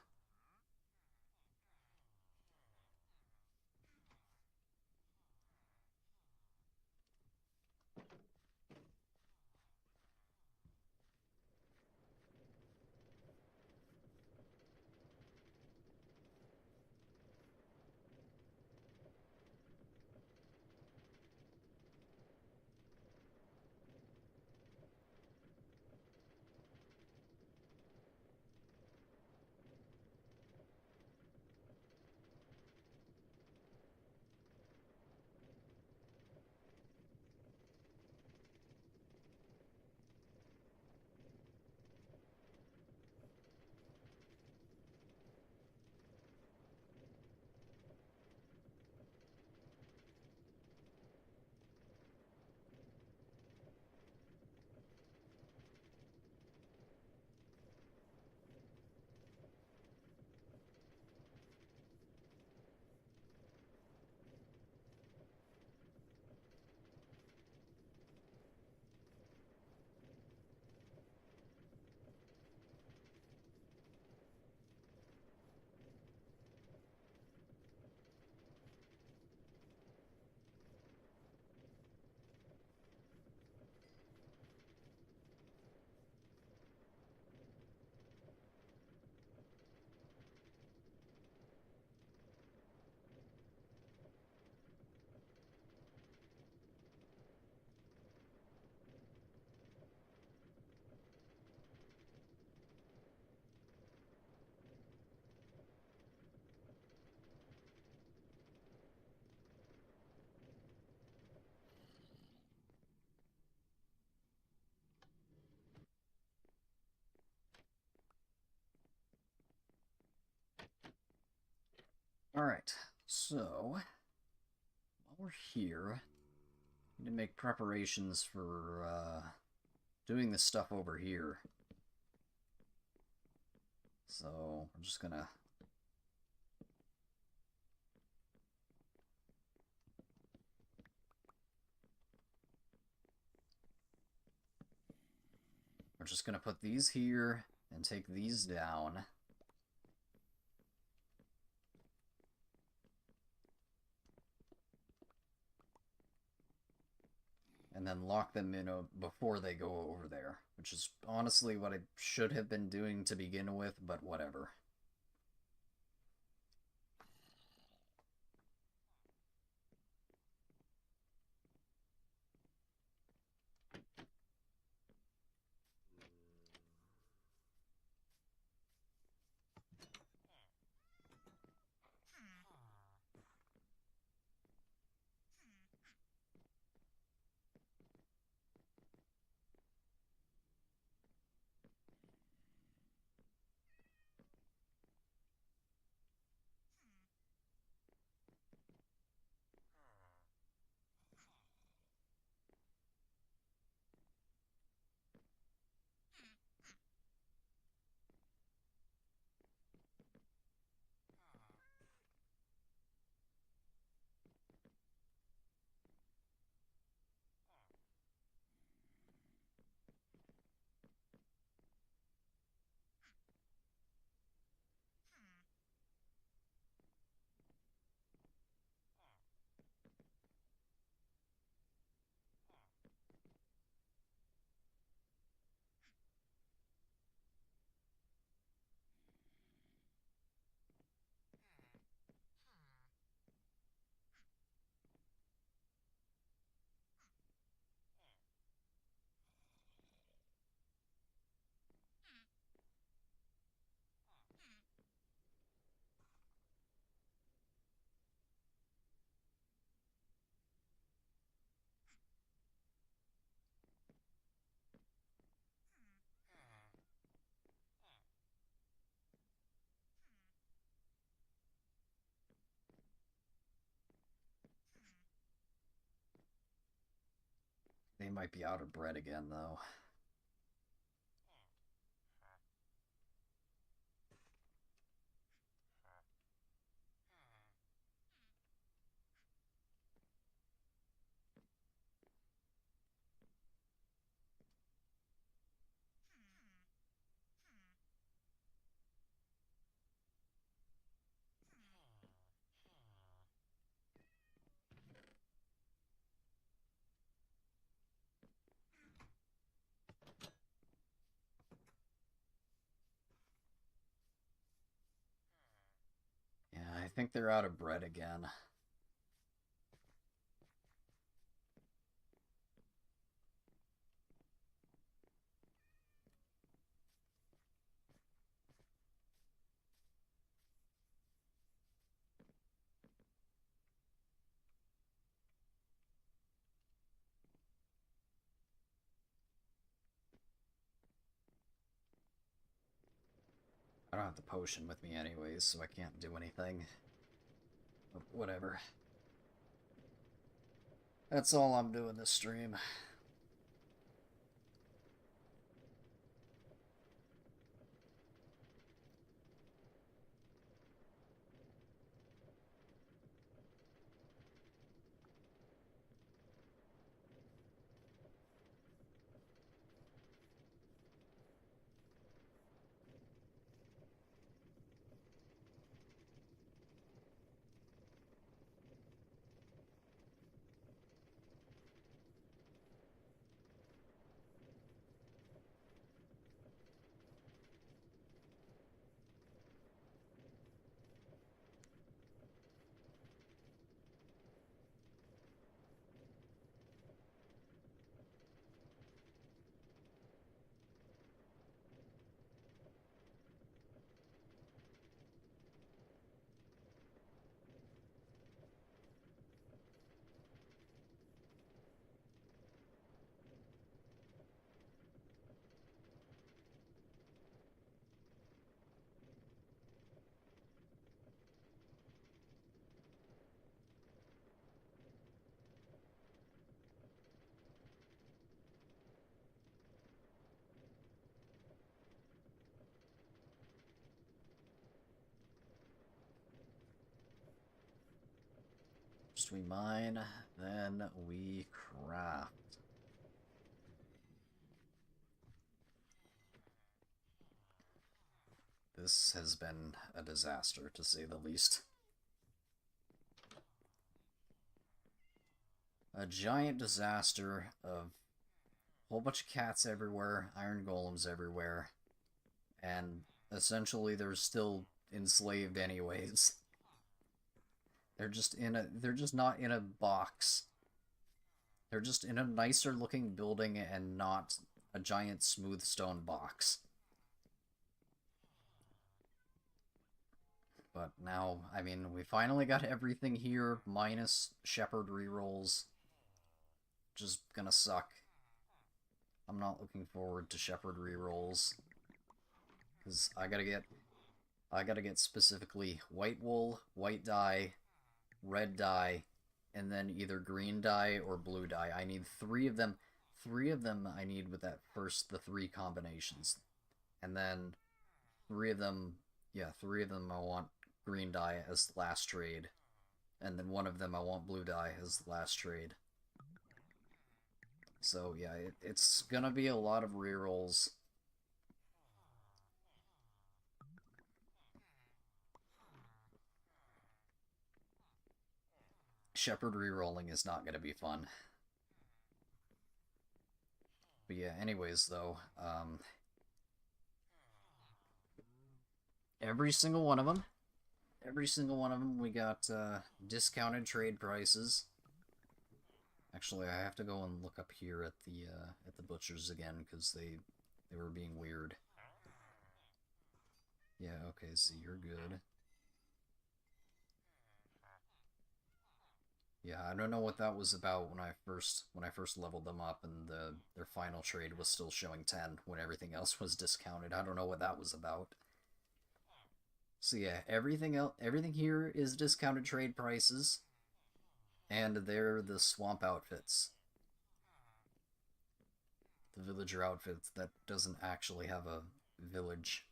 S2: Alright, so while we're here, Need to make preparations for doing this stuff over here. So I'm just gonna put these here and take these down. And then lock them in before they go over there, which is honestly what I should have been doing to begin with, but whatever. They might be out of bread again, though. Yeah, I think they're out of bread again. I don't have the potion with me anyways, so I can't do anything. But whatever. That's all I'm doing this stream. First we mine, then we craft. This has been a disaster, to say the least. A giant disaster of a whole bunch of cats everywhere, iron golems everywhere, and essentially they're still enslaved anyways. They're just not in a box. They're just in a nicer looking building and not a giant smooth stone box. But now, I mean, we finally got everything here, minus Shepherd rerolls. Just gonna suck. I'm not looking forward to Shepherd rerolls. Because I gotta get specifically white wool, white dye, red dye, and then either green dye or blue dye. I need 3 of them. 3 of them I need with the 3 combinations. And then 3 of them, yeah, 3 of them I want green dye as the last trade. And then 1 of them I want blue dye as the last trade. So yeah, it's gonna be a lot of rerolls. Shepherd rerolling is not gonna be fun. But yeah, anyways though, every single one of them we got discounted trade prices. Actually, I have to go and look up here at the butchers again because they were being weird. Yeah, okay, so you're good. Yeah, I don't know what that was about when I first leveled them up and their final trade was still showing 10 when everything else was discounted. I don't know what that was about. So yeah, everything here is discounted trade prices, and they're the swamp outfits. The villager outfits that doesn't actually have a village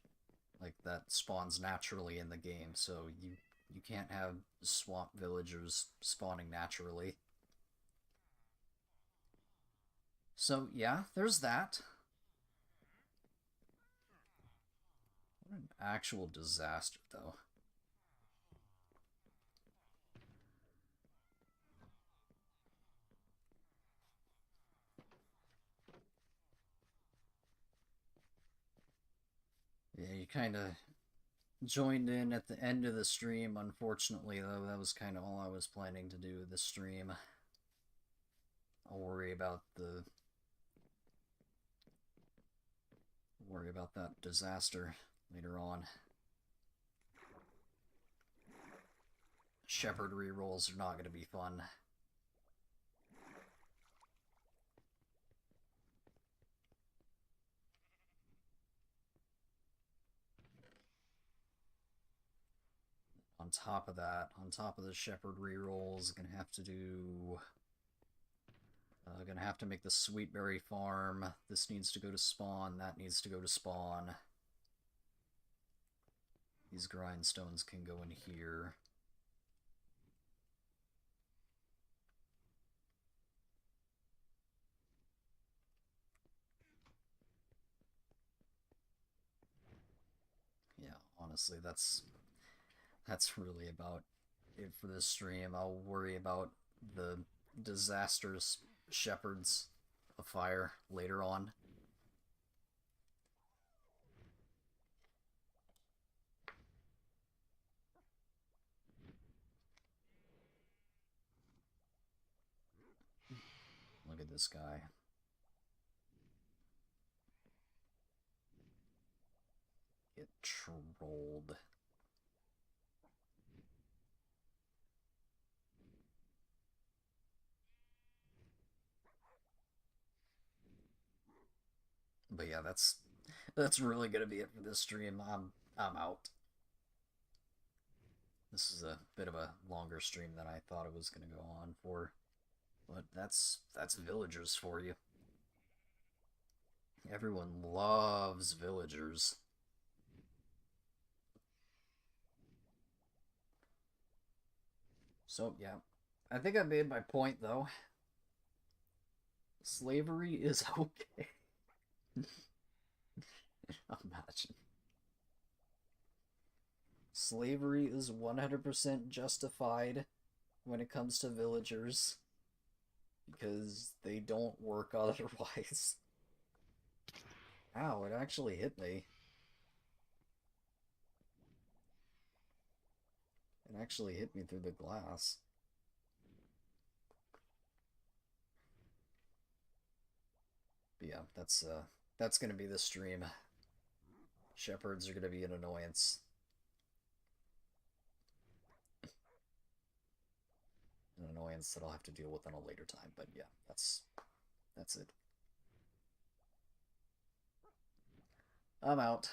S2: like that spawns naturally in the game, so you can't have swamp villagers spawning naturally. So yeah, there's that. What an actual disaster, though. Yeah, you kind of joined in at the end of the stream, unfortunately, though. That was kind of all I was planning to do with the stream. I'll worry about that disaster later on. Shepherd rerolls are not going to be fun. On top of that, on top of the Shepherd rerolls, gonna have to make the Sweetberry farm. This needs to go to spawn, that needs to go to spawn. These grindstones can go in here. Yeah, honestly, that's really about it for this stream. I'll worry about the disastrous shepherds of fire later on. Look at this guy. Get trolled. But yeah, that's really gonna be it for this stream. I'm out. This is a bit of a longer stream than I thought it was gonna go on for. But that's villagers for you. Everyone loves villagers. So yeah, I think I made my point, though. Slavery is okay. Imagine. Slavery is 100% justified when it comes to villagers because they don't work otherwise. Ow, it actually hit me. It actually hit me through the glass. But yeah, that's gonna be the stream. Shepherds are gonna be an annoyance. An annoyance that I'll have to deal with on a later time, but yeah, that's it. I'm out.